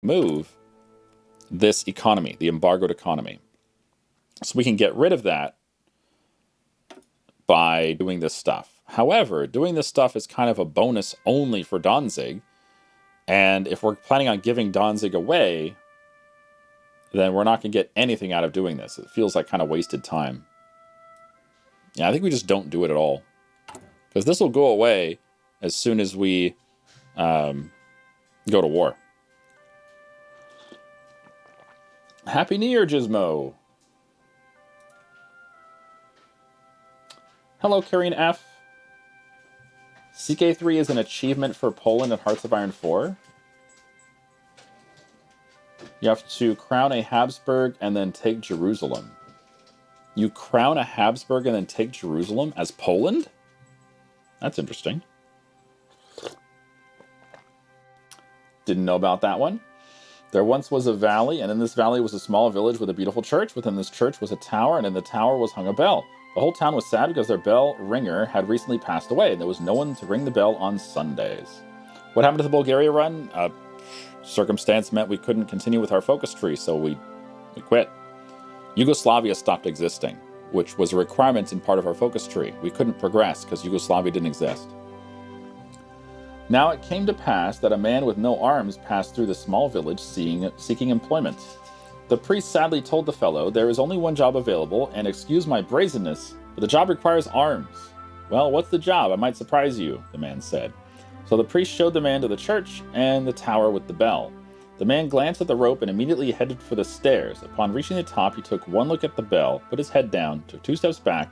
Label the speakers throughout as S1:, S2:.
S1: move this economy, the embargoed economy. So we can get rid of that by doing this stuff. However, doing this stuff is kind of a bonus only for Danzig. And if we're planning on giving Danzig away, then we're not going to get anything out of doing this. It feels like kind of wasted time. Yeah, I think we just don't do it at all. Because this will go away as soon as we go to war. Happy New Year, Gizmo. Hello, Karine F. CK3 is an achievement for Poland at Hearts of Iron 4. You have to crown a Habsburg and then take Jerusalem. You crown a Habsburg and then take Jerusalem as Poland? That's interesting. Didn't know about that one. There once was a valley, and in this valley was a small village with a beautiful church. Within this church was a tower, and in the tower was hung a bell. The whole town was sad because their bell ringer had recently passed away, and there was no one to ring the bell on Sundays. What happened to the Bulgaria run? Circumstance meant we couldn't continue with our focus tree, so we quit. Yugoslavia stopped existing, which was a requirement in part of our focus tree. We couldn't progress because Yugoslavia didn't exist. Now it came to pass that a man with no arms passed through the small village seeking employment. The priest sadly told the fellow, "There is only one job available, and excuse my brazenness, but the job requires arms." "Well, what's the job? I might surprise you," the man said. So the priest showed the man to the church and the tower with the bell. The man glanced at the rope and immediately headed for the stairs. Upon reaching the top, he took one look at the bell, put his head down, took 2 steps back,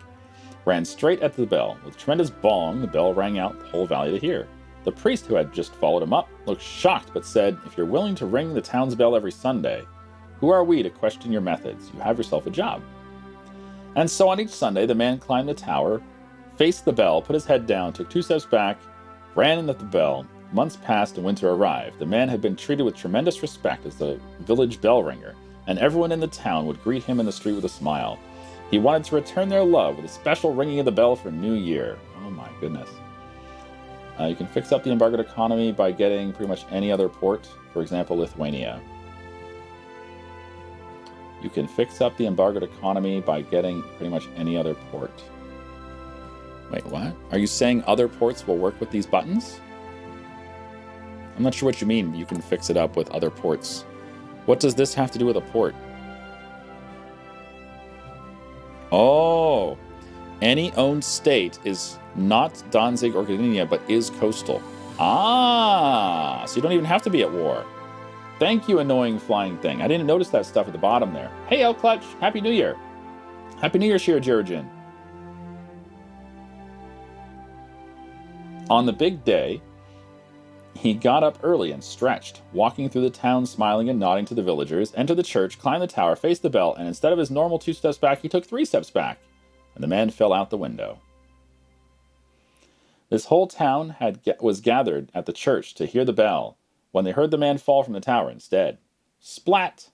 S1: ran straight at the bell. With a tremendous bong, the bell rang out the whole valley to hear. The priest, who had just followed him up, looked shocked but said, "If you're willing to ring the town's bell every Sunday, who are we to question your methods? You have yourself a job." And so on each Sunday, the man climbed the tower, faced the bell, put his head down, took 2 steps back, ran in at the bell. Months passed and winter arrived. The man had been treated with tremendous respect as the village bell ringer, and everyone in the town would greet him in the street with a smile. He wanted to return their love with a special ringing of the bell for New Year. Oh my goodness. You can fix up the embargoed economy by getting pretty much any other port, for example, Lithuania. You can fix up the embargoed economy by getting pretty much any other port. Wait, what? Are you saying other ports will work with these buttons? I'm not sure what you mean, you can fix it up with other ports. What does this have to do with a port? Oh, any owned state is not Danzig or Gdynia, but is coastal. Ah, so you don't even have to be at war. Thank you, annoying flying thing. I didn't notice that stuff at the bottom there. Hey, El Clutch, Happy New Year. Happy New Year, Shira Jirajin. On the big day, he got up early and stretched, walking through the town, smiling and nodding to the villagers, entered the church, climbed the tower, faced the bell, and instead of his normal 2 steps back, he took 3 steps back, and the man fell out the window. This whole town was gathered at the church to hear the bell when they heard the man fall from the tower instead. Splat!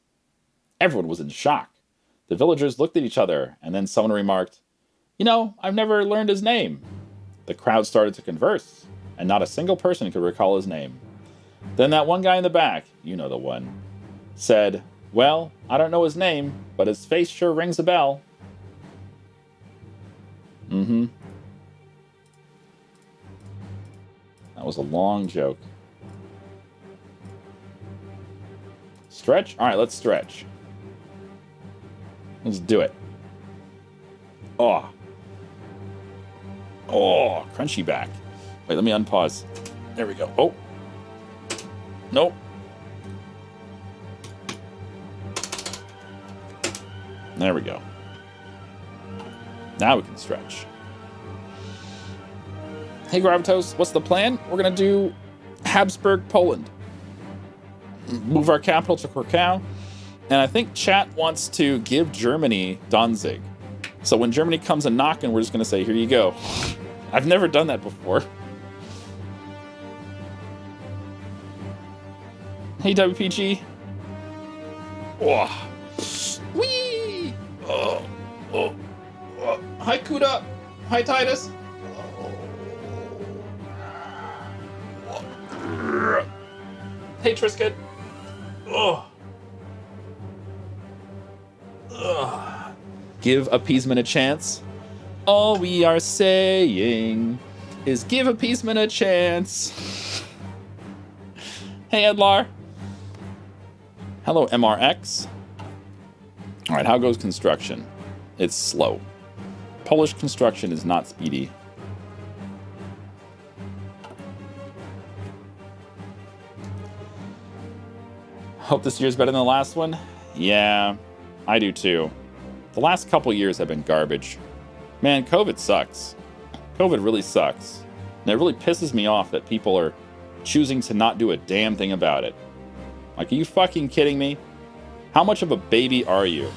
S1: Everyone was in shock. The villagers looked at each other, and then someone remarked, "You know, I've never learned his name." The crowd started to converse, and not a single person could recall his name. Then that one guy in the back, you know the one, said, "Well, I don't know his name, but his face sure rings a bell." That was a long joke. Stretch? All right, let's stretch. Let's do it. Oh, crunchy back. Wait, let me unpause. There we go. Oh. Nope. There we go. Now we can stretch. Hey, Gravitos, what's the plan? We're going to do Habsburg, Poland. Move our capital to Krakow. And I think chat wants to give Germany Danzig. So when Germany comes a knocking, we're just going to say, "Here you go." I've never done that before. Hey, WPG. Oh. Whee! Hi, Kuda. Hi, Titus. Hey, Trisket. Ugh. Ugh. Give appeasement a chance. All we are saying is give appeasement a chance. Hey, Edlar. Hello, MRX. All right, how goes construction? It's slow. Polish construction is not speedy. Hope this year's better than the last one. Yeah, I do too. The last couple years have been garbage. Man, COVID sucks. COVID really sucks. And it really pisses me off that people are choosing to not do a damn thing about it. Like, are you fucking kidding me? How much of a baby are you?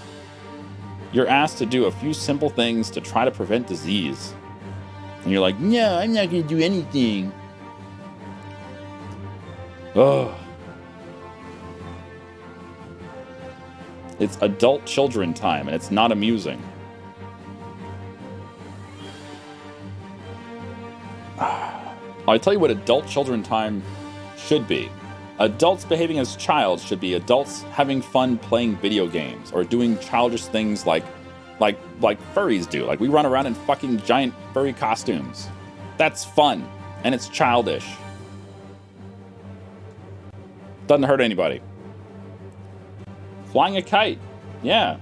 S1: You're asked to do a few simple things to try to prevent disease. And you're like, no, I'm not going to do anything. Ugh. It's adult children time, and it's not amusing. I'll tell you what adult children time should be. Adults behaving as childs should be adults having fun playing video games or doing childish things like furries do. Like, we run around in fucking giant furry costumes. That's fun, and it's childish. Doesn't hurt anybody. Flying a kite. Yeah.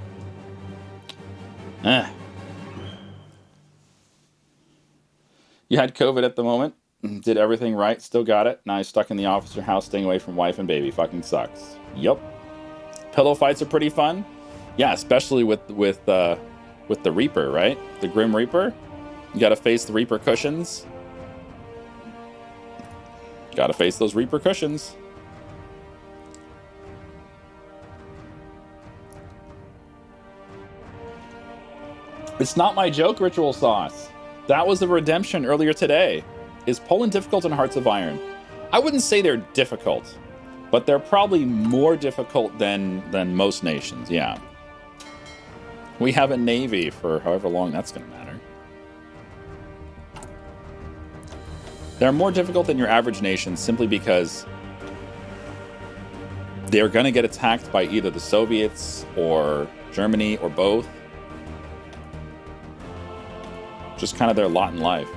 S1: You had COVID at the moment. Did everything right. Still got it. Now you're stuck in the office or house staying away from wife and baby. Fucking sucks. Yup. Pillow fights are pretty fun. Yeah, especially with the Reaper, right? The Grim Reaper. You gotta face the Reaper cushions. Gotta face those Reaper cushions. It's not my joke, Ritual Sauce. That was the redemption earlier today. Is Poland difficult in Hearts of Iron? I wouldn't say they're difficult, but they're probably more difficult than most nations, yeah. We have a navy for however long that's going to matter. They're more difficult than your average nation simply because they're going to get attacked by either the Soviets or Germany or both. Just kind of their lot in life.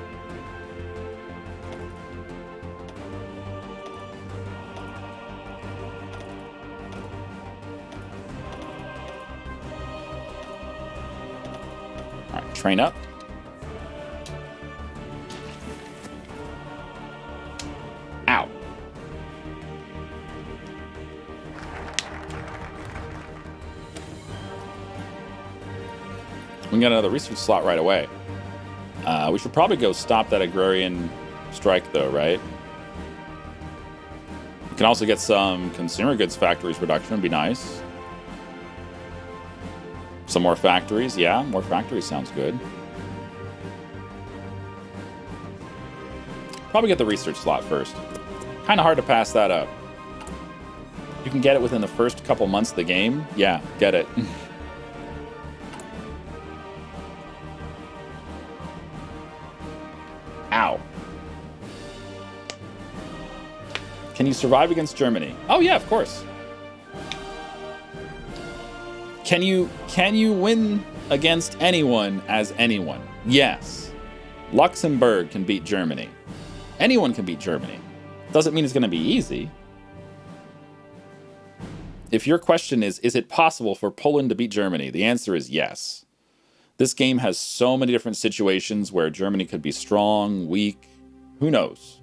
S1: All right, train up. Ow. We can get another research slot right away. We should probably go stop that agrarian strike, though, right? We can also get some consumer goods factories production. Would be nice. Some more factories. Yeah, more factories sounds good. Probably get the research slot first. Kind of hard to pass that up. You can get it within the first couple months of the game. Yeah, get it. Ow. Can you survive against Germany? Oh yeah, of course. Can you win against anyone as anyone? Yes. Luxembourg can beat Germany. Anyone can beat Germany. Doesn't mean it's going to be easy. If your question is it possible for Poland to beat Germany? The answer is yes. This game has so many different situations where Germany could be strong, weak, who knows?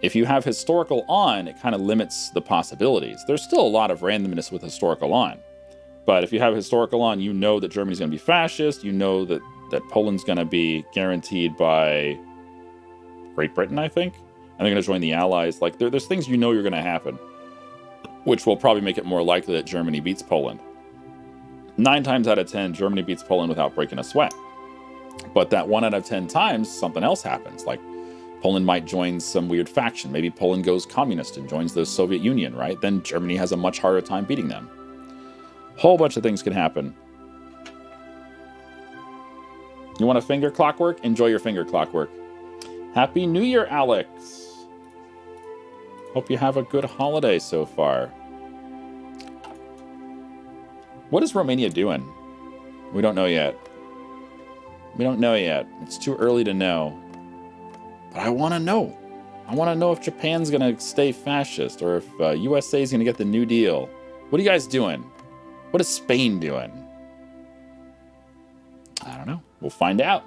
S1: If you have historical on, it kind of limits the possibilities. There's still a lot of randomness with historical on. But if you have historical on, you know that Germany's going to be fascist, you know that Poland's going to be guaranteed by Great Britain, I think. And they're going to join the Allies. Like, there's things you know are going to happen, which will probably make it more likely that Germany beats Poland. 9 times out of 10, Germany beats Poland without breaking a sweat. But that 1 out of 10 times, something else happens. Like, Poland might join some weird faction. Maybe Poland goes communist and joins the Soviet Union, right? Then Germany has a much harder time beating them. Whole bunch of things can happen. You want a finger clockwork? Enjoy your finger clockwork. Happy New Year, Alex. Hope you have a good holiday so far. What is Romania doing? We don't know yet. We don't know yet. It's too early to know. But I want to know. I want to know if Japan's going to stay fascist or if USA is going to get the New Deal. What are you guys doing? What is Spain doing? I don't know. We'll find out.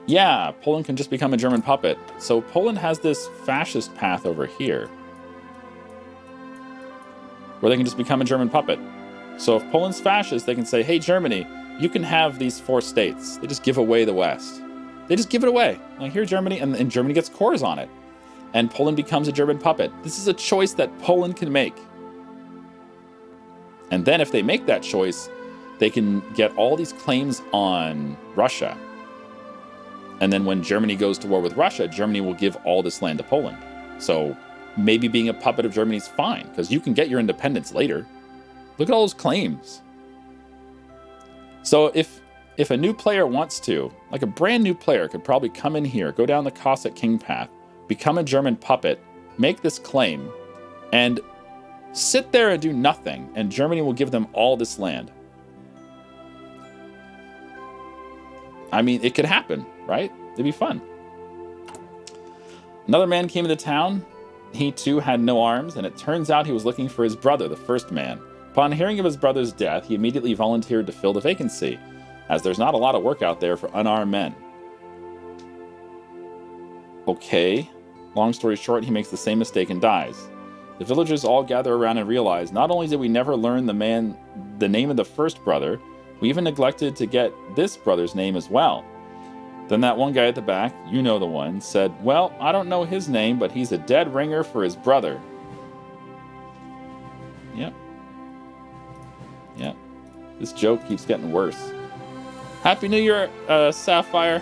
S1: Yeah, Poland can just become a German puppet. So Poland has this fascist path over here, where they can just become a German puppet. So if Poland's fascist, they can say, hey, Germany, you can have these 4 states. They just give away the West. They just give it away. Like, here, Germany, and Germany gets cores on it. And Poland becomes a German puppet. This is a choice that Poland can make. And then if they make that choice, they can get all these claims on Russia. And then when Germany goes to war with Russia, Germany will give all this land to Poland. So maybe being a puppet of Germany is fine, because you can get your independence later. Look at all those claims. So if a new player wants to, like a brand new player could probably come in here, go down the Cossack King path, become a German puppet, make this claim, and sit there and do nothing, and Germany will give them all this land. I mean, it could happen, right? It'd be fun. Another man came into town. He too had no arms, and it turns out he was looking for his brother, the first man. Upon hearing of his brother's death, he immediately volunteered to fill the vacancy, as there's not a lot of work out there for unarmed men. Okay. Long story short, he makes the same mistake and dies. The villagers all gather around and realize not only did we never learn the name of the first brother, we even neglected to get this brother's name as well. Then that one guy at the back, you know the one, said, well, I don't know his name, but he's a dead ringer for his brother. Yep. Yep. This joke keeps getting worse. Happy New Year, Sapphire.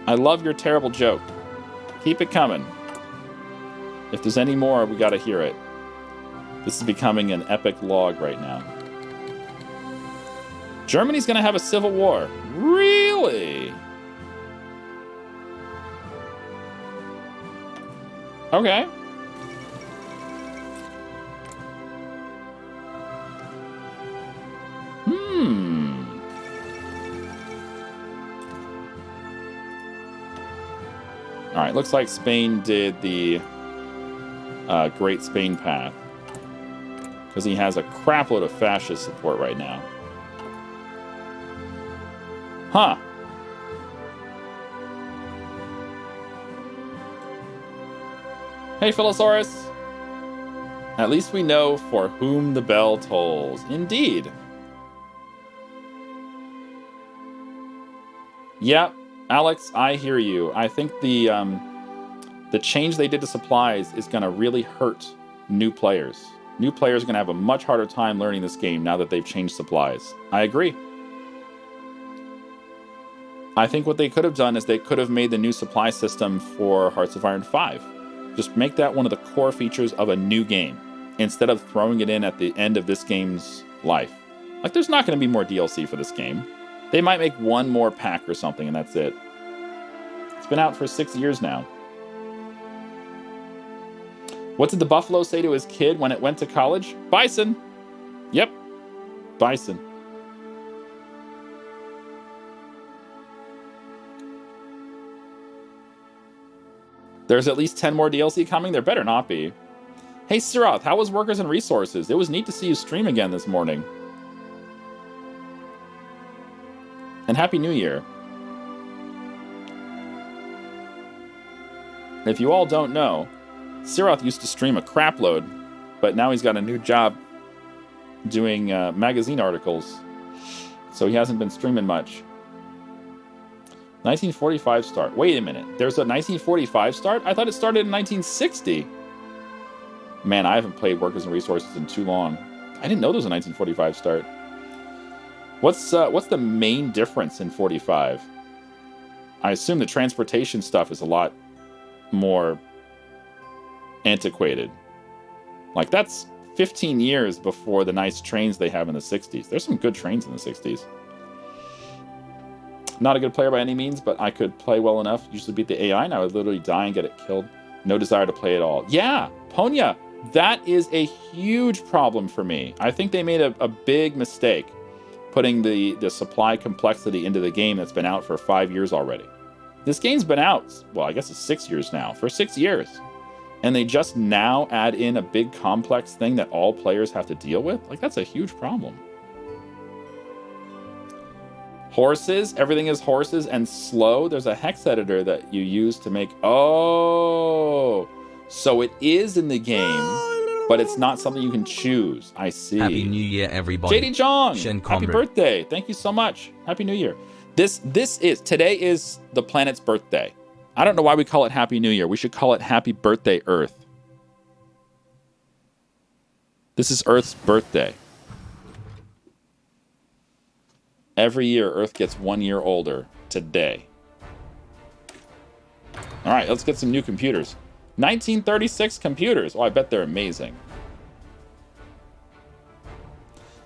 S1: I love your terrible joke. Keep it coming. If there's any more, we gotta hear it. This is becoming an epic log right now. Germany's gonna have a civil war. Really? Okay. All right, looks like Spain did the Great Spain Path, because he has a crapload of fascist support right now. Huh. Hey, Philosaurus. At least we know for whom the bell tolls. Indeed. Yep, Alex, I hear you. I think the change they did to supplies is going to really hurt new players. New players are going to have a much harder time learning this game now that they've changed supplies. I agree. I think what they could have done is they could have made the new supply system for Hearts of Iron 5. Just make that one of the core features of a new game, instead of throwing it in at the end of this game's life. Like, there's not going to be more DLC for this game. They might make one more pack or something, and that's it. It's been out for 6 years now. What did the buffalo say to his kid when it went to college? Bison! Yep. Bison. There's at least 10 more DLC coming? There better not be. Hey, Siroth, how was Workers and Resources? It was neat to see you stream again this morning. And Happy New Year. If you all don't know, Siroth used to stream a crapload, but now he's got a new job doing magazine articles, so he hasn't been streaming much. 1945 start. Wait a minute. There's a 1945 start? I thought it started in 1960. Man, I haven't played Workers and Resources in too long. I didn't know there was a 1945 start. What's the main difference in 45? I assume the transportation stuff is a lot more antiquated. Like, that's 15 years before the nice trains they have in the 60s. There's some good trains in the 60s. Not a good player by any means, but I could play well enough. Usually beat the AI, and I would literally die and get it killed. No desire to play at all. Yeah, Ponya, That is a huge problem for me. I think they made a big mistake putting the supply complexity into the game that's been out for 5 years already. This game's been out, well, I guess it's 6 years now, for 6 years. And they just now add in a big complex thing that all players have to deal with? Like, that's a huge problem. Horses, everything is horses and slow. There's a hex editor that you use to make, oh, so it is in the game, but it's not something you can choose. I see.
S2: Happy New Year, everybody.
S1: JD Jong, happy birthday. Thank you so much. Happy New Year. Today is the planet's birthday. I don't know why we call it Happy New Year. We should call it Happy Birthday Earth. This is Earth's birthday. Every year, Earth gets 1 year older today. All right, let's get some new computers. 1936 computers. Oh, I bet they're amazing.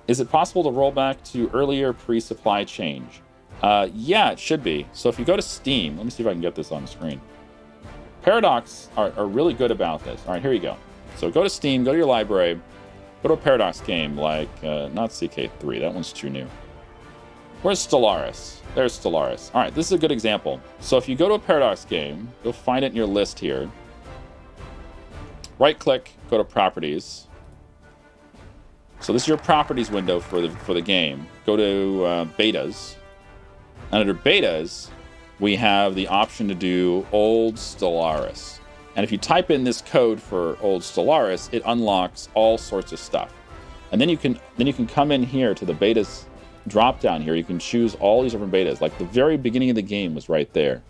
S1: Is it possible to roll back to earlier pre-supply change? Yeah, it should be. So if you go to Steam, let me see if I can get this on the screen. Paradox are really good about this. All right, here you go. So go to Steam, go to your library, go to a Paradox game like, not CK3, that one's too new. Where's Stellaris? There's Stellaris. All right, this is a good example. So if you go to a Paradox game, you'll find it in your list here. Right-click, go to Properties. So this is your Properties window for the game. Go to Betas. And under Betas, we have the option to do Old Stellaris. And if you type in this code for Old Stellaris, it unlocks all sorts of stuff. And then you can come in here to the Betas drop down here. You can choose all these different betas. Like the very beginning of the game was right there.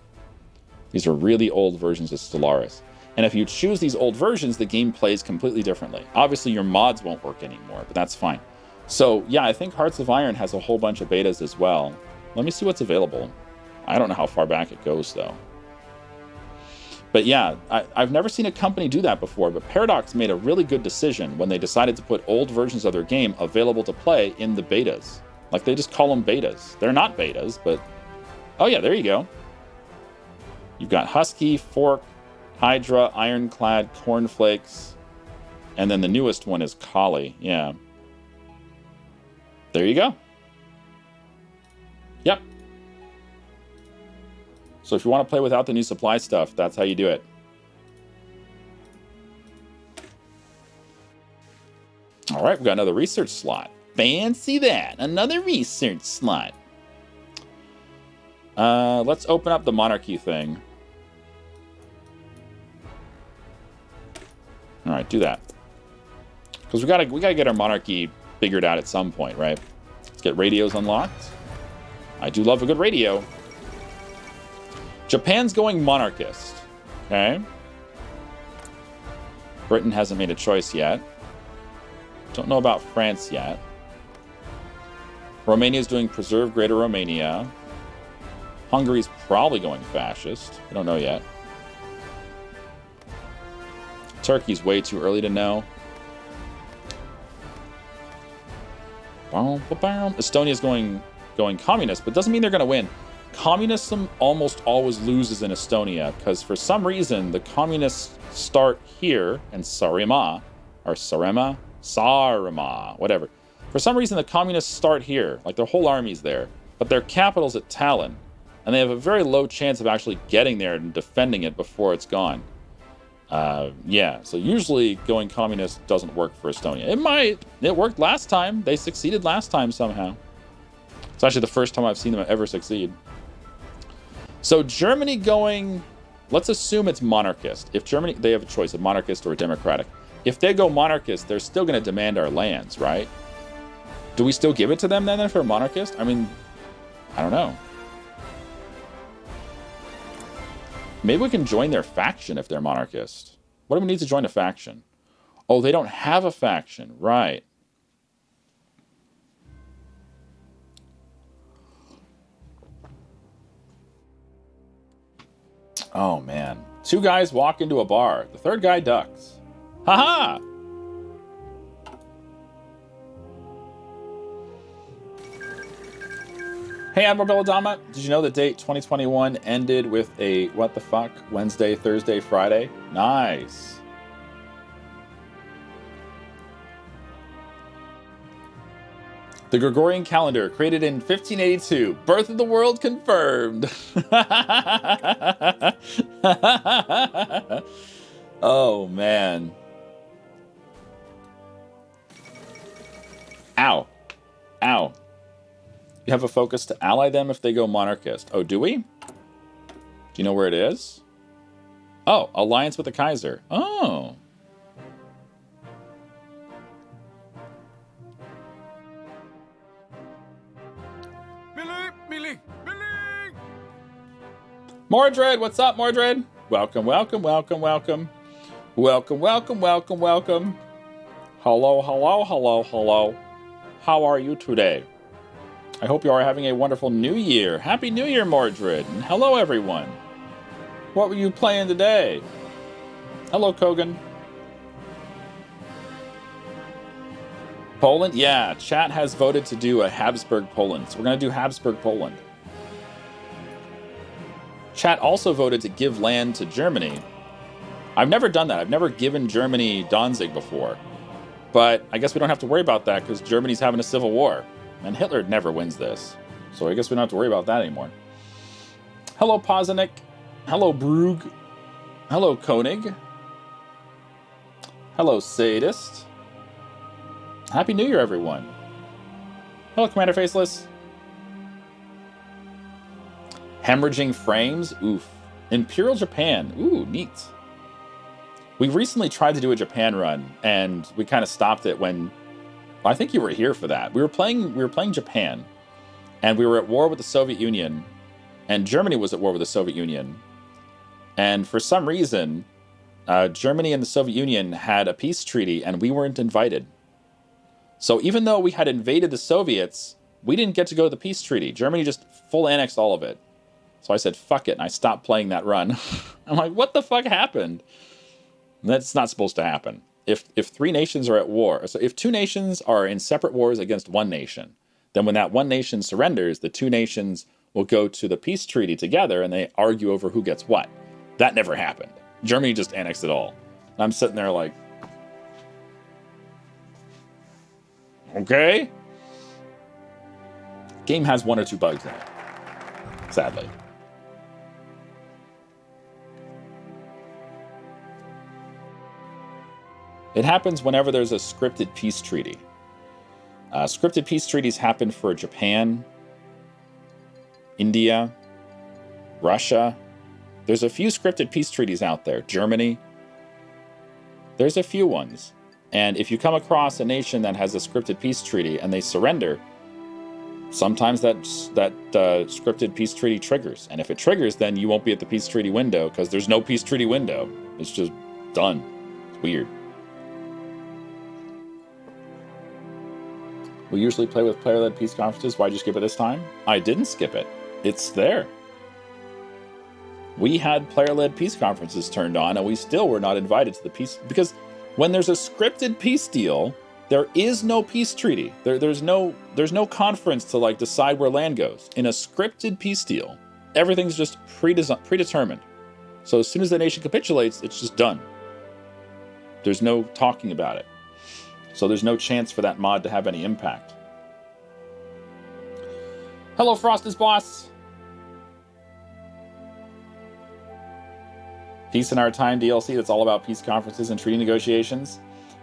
S1: These are really old versions of Stellaris. And if you choose these old versions, the game plays completely differently. Obviously, your mods won't work anymore, but that's fine. So yeah, I think Hearts of Iron has a whole bunch of betas as well. Let me see what's available. I don't know how far back it goes, though. But yeah, I've never seen a company do that before, but Paradox made a really good decision when they decided to put old versions of their game available to play in the betas. Like, they just call them betas. They're not betas, but... Oh yeah, there you go. You've got Husky, Fork, Hydra, Ironclad, Cornflakes, and then the newest one is Collie. Yeah. There you go. Yep. So if you want to play without the new supply stuff, that's how you do it. All right, we've got another research slot. Fancy that. Another research slot. Let's open up the monarchy thing. All right, do that. Because we gotta get our monarchy figured out at some point, right? Let's get radios unlocked. I do love a good radio. Japan's going monarchist. Okay. Britain hasn't made a choice yet. Don't know about France yet. Romania's doing preserve Greater Romania. Hungary's probably going fascist. I don't know yet. Turkey's way too early to know. Estonia's going communist, but doesn't mean they're going to win. Communism almost always loses in Estonia because for some reason the communists start here in Saaremaa, or Saaremaa, whatever. For some reason the communists start here, like their whole army's there, but their capital's at Tallinn, and they have a very low chance of actually getting there and defending it before it's gone. Yeah, so usually going communist doesn't work for Estonia. It might. It worked last time. They succeeded last time somehow. It's actually the first time I've seen them ever succeed. So Germany going, let's assume it's monarchist. If Germany, they have a choice of monarchist or democratic. If they go monarchist, they're still going to demand our lands, right? Do we still give it to them then if they're monarchist? I mean, I don't know. Maybe we can join their faction if they're monarchist. What do we need to join a faction? Oh, they don't have a faction. Right. Oh, man. Two guys walk into a bar. The third guy ducks. Ha-ha! Hey, Admiral Belladama, did you know the date 2021 ended with a what the fuck? Wednesday, Thursday, Friday? Nice. The Gregorian calendar, created in 1582. Birth of the world confirmed. Oh, man. Ow. Ow. You have a focus to ally them if they go monarchist. Oh, do we? Do you know where it is? Oh, alliance with the Kaiser. Oh. Mordred, what's up, Mordred? Welcome, welcome, welcome, welcome. Welcome, welcome, welcome, welcome. Hello, hello, hello, hello. How are you today? I hope you are having a wonderful new year. Happy New Year, Mordred. And hello, everyone. What were you playing today? Hello, Kogan. Poland? Yeah, chat has voted to do a Habsburg Poland. So we're going to do Habsburg Poland. Chat also voted to give land to Germany. I've never done that. I've never given Germany Danzig before. But I guess we don't have to worry about that because Germany's having a civil war. And Hitler never wins this. So I guess we don't have to worry about that anymore. Hello, Pozanik. Hello, Brug. Hello, Koenig. Hello, Sadist. Happy New Year, everyone. Hello, Commander Faceless. Hemorrhaging frames? Oof. Imperial Japan. Ooh, neat. We recently tried to do a Japan run, and we kind of stopped it when... I think you were here for that. We were playing Japan, and we were at war with the Soviet Union, and Germany was at war with the Soviet Union. And for some reason, Germany and the Soviet Union had a peace treaty, and we weren't invited. So even though we had invaded the Soviets, we didn't get to go to the peace treaty. Germany just full annexed all of it. So I said, fuck it, and I stopped playing that run. I'm like, what the fuck happened? That's not supposed to happen. If three nations are at war, so if two nations are in separate wars against one nation, then when that one nation surrenders, the two nations will go to the peace treaty together and they argue over who gets what. That never happened. Germany just annexed it all. And I'm sitting there like, okay. Game has one or two bugs in it, sadly. It happens whenever there's a scripted peace treaty. Scripted peace treaties happen for Japan, India, Russia. There's a few scripted peace treaties out there. Germany. There's a few ones. And if you come across a nation that has a scripted peace treaty and they surrender, sometimes that scripted peace treaty triggers. And if it triggers, then you won't be at the peace treaty window because there's no peace treaty window. It's just done. It's weird. We usually play with player-led peace conferences. Why'd you skip it this time? I didn't skip it. It's there. We had player-led peace conferences turned on, and we still were not invited to the peace... Because when there's a scripted peace deal, there is no peace treaty. There's no conference to like decide where land goes. In a scripted peace deal, everything's just predetermined. So as soon as the nation capitulates, it's just done. There's no talking about it. So there's no chance for that mod to have any impact. Hello, Frosted Boss. Peace in Our Time DLC that's all about peace conferences and treaty negotiations.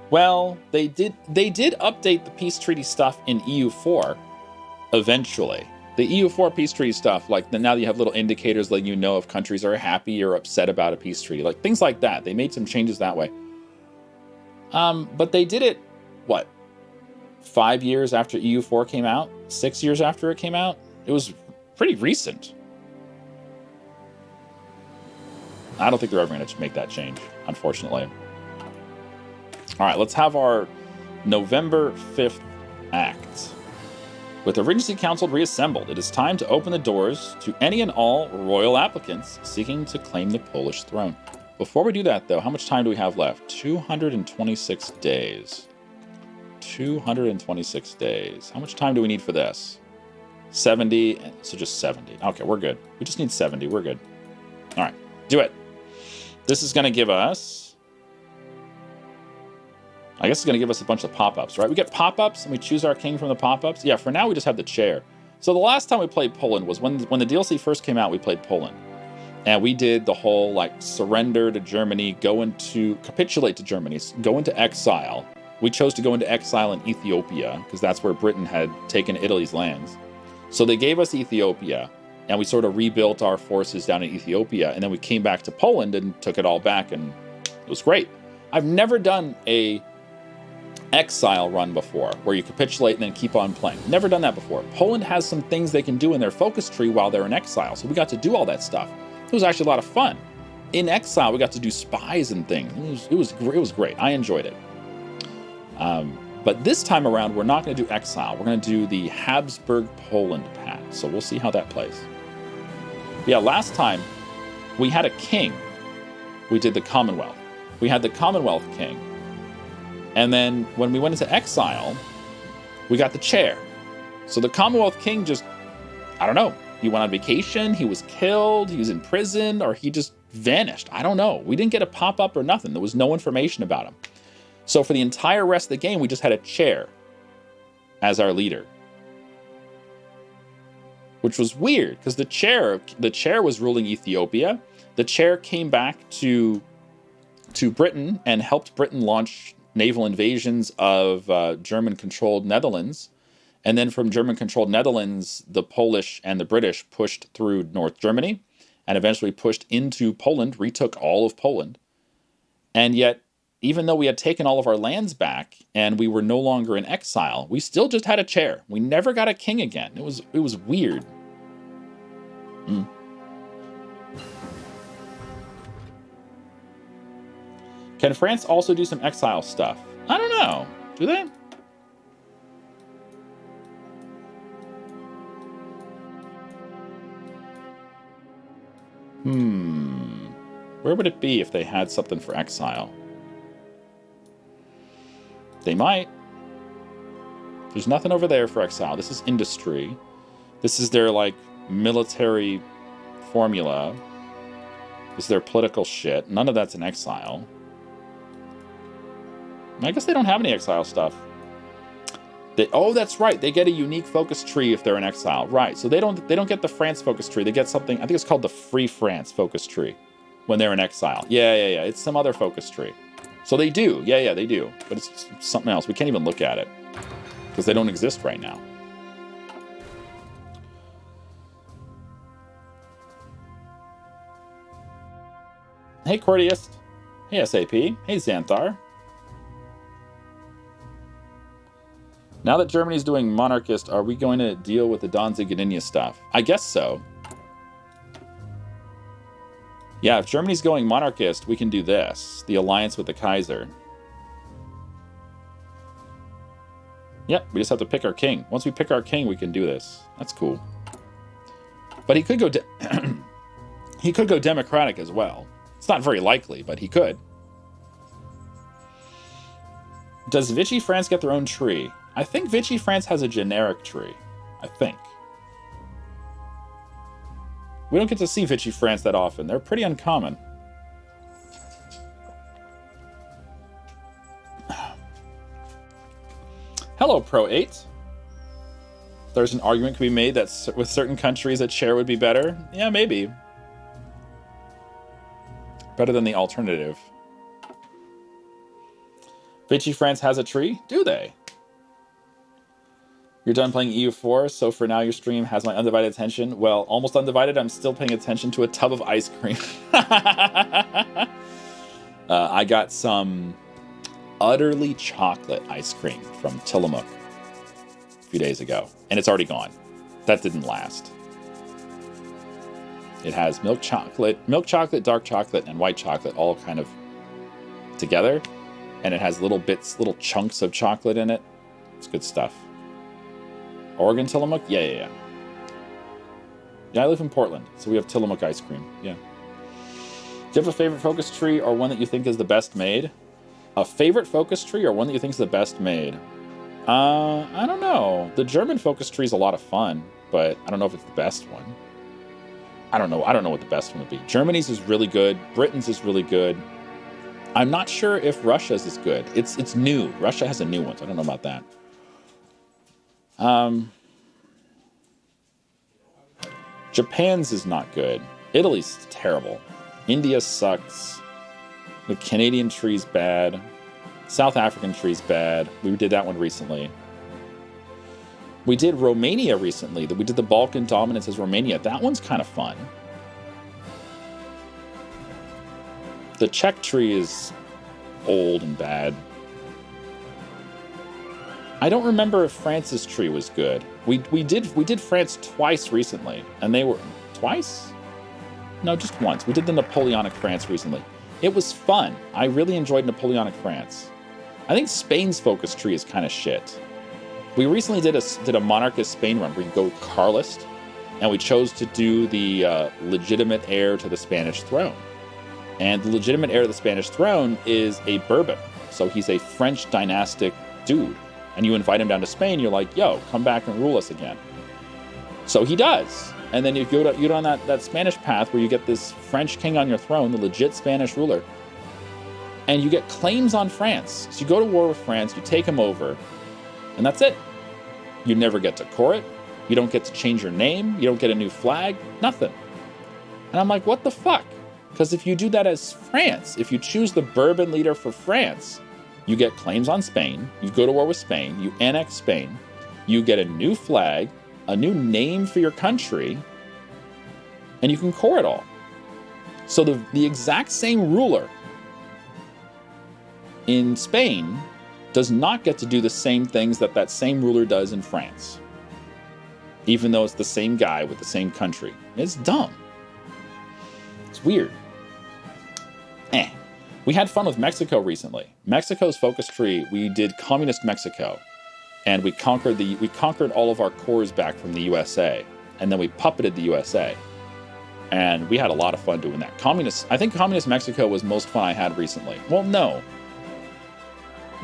S1: Well, they did update the peace treaty stuff in EU4 eventually. The EU4 peace treaty stuff, like now you have little indicators letting you know if countries are happy or upset about a peace treaty, like things like that. They made some changes that way. But they did it, what, 5 years after EU4 came out? 6 years after it came out? It was pretty recent. I don't think they're ever going to make that change, unfortunately. All right, let's have our November 5th act. With the Regency Council reassembled, it is time to open the doors to any and all royal applicants seeking to claim the Polish throne. Before we do that, though, how much time do we have left? 226 days. 226 days. How much time do we need for this? 70, so just 70. Okay, we're good. We just need 70, we're good. All right, do it. This is going to give us I guess it's going to give us a bunch of pop-ups, right? We get pop-ups and we choose our king from the pop-ups. Yeah, for now we just have the chair. So the last time we played Poland was when the DLC first came out, we played Poland. And we did the whole, like, surrender to Germany, capitulate to Germany, go into exile. We chose to go into exile in Ethiopia, because that's where Britain had taken Italy's lands. So they gave us Ethiopia, and we sort of rebuilt our forces down in Ethiopia, and then we came back to Poland and took it all back, and it was great. I've never done a exile run before, where you capitulate and then keep on playing. Never done that before. Poland has some things they can do in their focus tree while they're in exile, so we got to do all that stuff. It was actually a lot of fun. In exile, we got to do spies and things. It was great. I enjoyed it. But this time around, we're not going to do exile. We're going to do the Habsburg Poland path. So we'll see how that plays. Yeah, last time we had a king. We did the Commonwealth. We had the Commonwealth king. And then when we went into exile, we got the chair. So the Commonwealth king just, I don't know. He went on vacation, he was killed, he was in prison, or he just vanished. I don't know. We didn't get a pop-up or nothing. There was no information about him. So for the entire rest of the game, we just had a chair as our leader. Which was weird, because the chair was ruling Ethiopia. The chair came back to Britain and helped Britain launch naval invasions of German-controlled Netherlands. And then from German-controlled Netherlands, the Polish and the British pushed through North Germany and eventually pushed into Poland, retook all of Poland. And yet, even though we had taken all of our lands back and we were no longer in exile, we still just had a chair. We never got a king again. It was weird. Can France also do some exile stuff? I don't know. Do they? Where would it be if they had something for exile? They might. There's nothing over there for exile. This is industry. This is their, like, military formula. This is their political shit. None of that's in exile. I guess they don't have any exile stuff. Oh, that's right. They get a unique focus tree if they're in exile. Right. So they don't get the France focus tree. They get something, I think it's called the Free France focus tree when they're in exile. Yeah. It's some other focus tree. So they do. Yeah, they do. But it's something else. We can't even look at it because they don't exist right now. Hey, Cordiest. Hey, SAP. Hey, Xanthar. Now that Germany's doing monarchist, are we going to deal with the Danzig stuff? I guess so. Yeah, if Germany's going monarchist, we can do this. The alliance with the Kaiser. Yep, we just have to pick our king. Once we pick our king, we can do this. That's cool. But he could go he could go democratic as well. It's not very likely, but he could. Does Vichy France get their own tree? I think Vichy France has a generic tree. I think. We don't get to see Vichy France that often. They're pretty uncommon. Hello, Pro8. There's an argument can be made that with certain countries a chair would be better. Yeah, maybe. Better than the alternative. Vichy France has a tree? Do they? You're done playing EU4, so for now your stream has my undivided attention. Well, almost undivided. I'm still paying attention to a tub of ice cream. I got some utterly chocolate ice cream from Tillamook a few days ago, and it's already gone. That didn't last. It has milk chocolate, dark chocolate, and white chocolate all kind of together, and it has little chunks of chocolate in it. It's good stuff. Oregon Tillamook? Yeah. Yeah, I live in Portland, so we have Tillamook ice cream. Yeah. Do you have a favorite focus tree or one that you think is the best made? A favorite focus tree or one that you think is the best made? I don't know. The German focus tree is a lot of fun, but I don't know if it's the best one. I don't know what the best one would be. Germany's is really good. Britain's is really good. I'm not sure if Russia's is good. It's new. Russia has a new one, so I don't know about that. Japan's is not good. Italy's terrible. India sucks. The Canadian tree's bad. South African tree's bad. We did that one recently. We did Romania recently. We did the Balkan dominance as Romania. That one's kind of fun. The Czech tree is old and bad. I don't remember if France's tree was good. We did France twice recently, and they were twice? No, just once. We did the Napoleonic France recently. It was fun. I really enjoyed Napoleonic France. I think Spain's focus tree is kind of shit. We recently did a monarchist Spain run where you go Carlist, and we chose to do the legitimate heir to the Spanish throne. And the legitimate heir to the Spanish throne is a Bourbon. So he's a French dynastic dude. And you invite him down to Spain, you're like, yo, come back and rule us again. So he does. And then you go on that Spanish path where you get this French king on your throne, the legit Spanish ruler, and you get claims on France. So you go to war with France, you take him over, and that's it. You never get to core it. You don't get to change your name. You don't get a new flag. Nothing. And I'm like, what the fuck? Because if you do that as France, if you choose the Bourbon leader for France, you get claims on Spain, you go to war with Spain, you annex Spain, you get a new flag, a new name for your country, and you can core it all. So the exact same ruler in Spain does not get to do the same things that same ruler does in France, even though it's the same guy with the same country. It's dumb. It's weird. We had fun with Mexico recently. Mexico's focus tree, we did communist Mexico, and we conquered all of our cores back from the USA, and then we puppeted the USA, and we had a lot of fun doing that. I think communist Mexico was most fun I had recently. Well, no,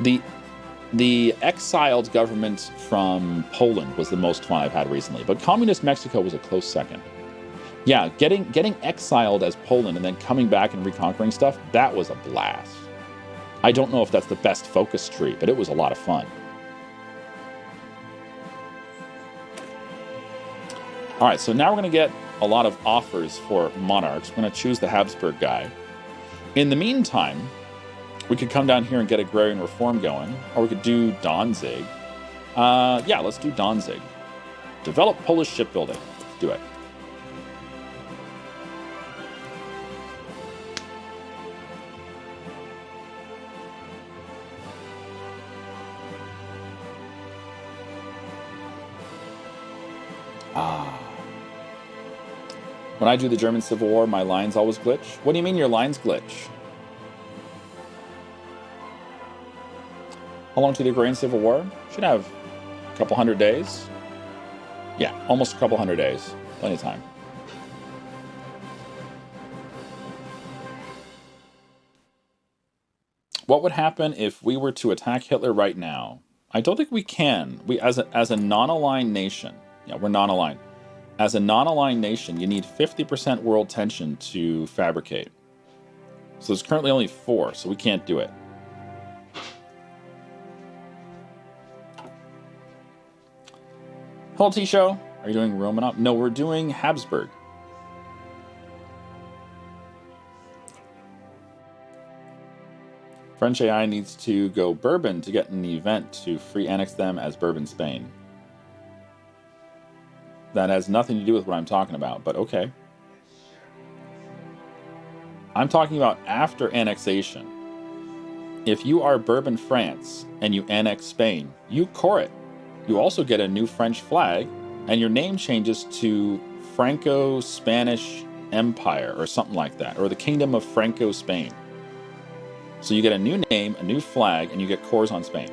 S1: the exiled government from Poland was the most fun I've had recently, but communist Mexico was a close second. Yeah, getting exiled as Poland and then coming back and reconquering stuff, that was a blast. I don't know if that's the best focus tree, but it was a lot of fun. All right, so now we're going to get a lot of offers for monarchs. We're going to choose the Habsburg guy. In the meantime, we could come down here and get agrarian reform going, or we could do Danzig. Yeah, let's do Danzig. Develop Polish shipbuilding. Let's do it. When I do the German Civil War, my lines always glitch. What do you mean your lines glitch? How long to the Agrarian Civil War? Should have a couple hundred days. Yeah, almost a couple hundred days. Plenty of time. What would happen if we were to attack Hitler right now? I don't think we can. We, as a non-aligned nation, yeah, we're non-aligned. As a non-aligned nation, you need 50% world tension to fabricate. So there's currently only 4, so we can't do it. Hello, T-Show. Are you doing Romanov? No, we're doing Habsburg. French AI needs to go Bourbon to get an event to free annex them as Bourbon Spain. That has nothing to do with what I'm talking about, but okay. I'm talking about after annexation. If you are Bourbon France and you annex Spain, you core it. You also get a new French flag, and your name changes to Franco-Spanish Empire or something like that, or the Kingdom of Franco-Spain. So you get a new name, a new flag, and you get cores on Spain.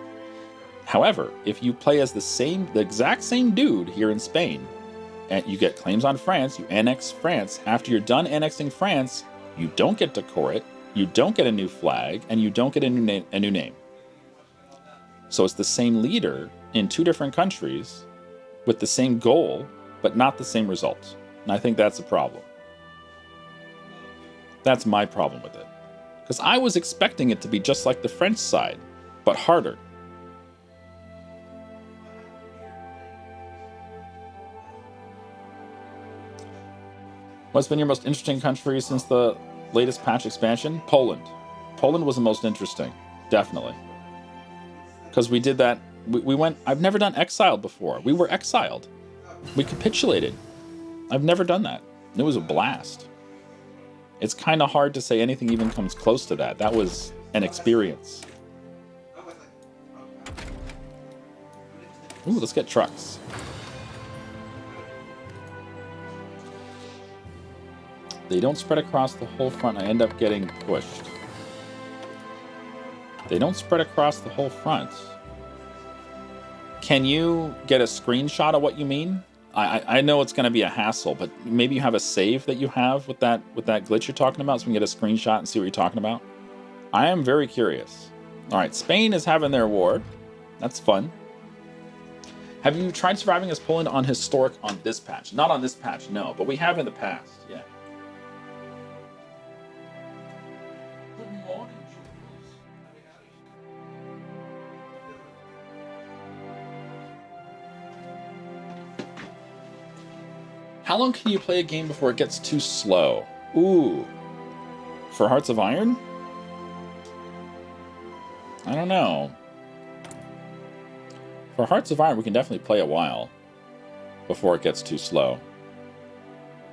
S1: However, if you play as the exact same dude here in Spain, and you get claims on France, you annex France. After you're done annexing France, you don't get to core it, you don't get a new flag, and you don't get a new name. So it's the same leader in 2 different countries with the same goal, but not the same result. And I think that's a problem. That's my problem with it. Because I was expecting it to be just like the French side, but harder. What's been your most interesting country since the latest patch expansion? Poland. Poland was the most interesting, definitely. Because we did that, we went, I've never done exiled before. We were exiled. We capitulated. I've never done that. It was a blast. It's kind of hard to say anything even comes close to that. That was an experience. Ooh, let's get trucks. They don't spread across the whole front. I end up getting pushed. They don't spread across the whole front. Can you get a screenshot of what you mean? I know it's going to be a hassle, but maybe you have a save that you have with that glitch you're talking about, so we can get a screenshot and see what you're talking about. I am very curious. All right, Spain is having their war. That's fun. Have you tried surviving as Poland on historic on this patch? Not on this patch, no, but we have in the past. Yeah. Good morning, How long can you play a game before it gets too slow? Ooh. For Hearts of Iron? I don't know. For Hearts of Iron, we can definitely play a while before it gets too slow.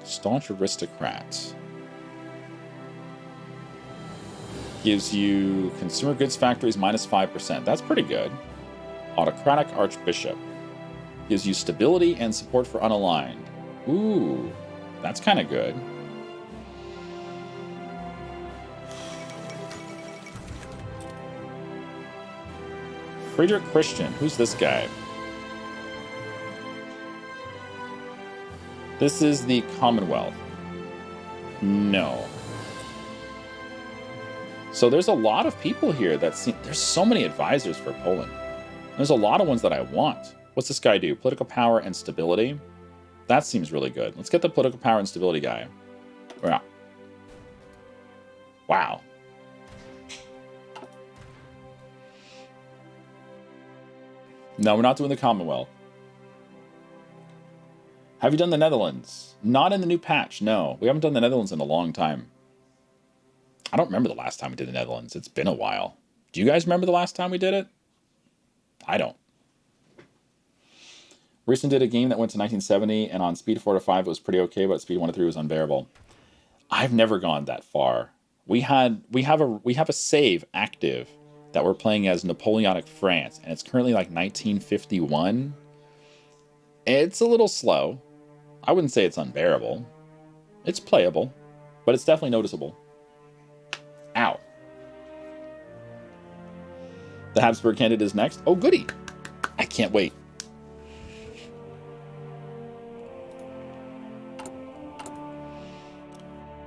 S1: Staunch Aristocrat. Gives you Consumer Goods Factories minus 5%. That's pretty good. Autocratic Archbishop. Gives you stability and support for unaligned. Ooh, that's kind of good. Friedrich Christian. Who's this guy? This is the Commonwealth. No. So there's a lot of people here that seem... There's so many advisors for Poland. There's a lot of ones that I want. What's this guy do? Political power and stability. That seems really good. Let's get the political power and stability guy. Yeah. Wow. No, we're not doing the Commonwealth. Have you done the Netherlands? Not in the new patch, no. We haven't done the Netherlands in a long time. I don't remember the last time we did the Netherlands. It's been a while. Do you guys remember the last time we did it? I don't. Recently did a game that went to 1970, and on speed 4 to 5 it was pretty okay, but speed 1 to 3 was unbearable. I've never gone that far. We have a save active that we're playing as Napoleonic France, and it's currently like 1951. It's a little slow. I wouldn't say it's unbearable. It's playable, but it's definitely noticeable. Ow. The Habsburg candidate is next. Oh, goody. I can't wait.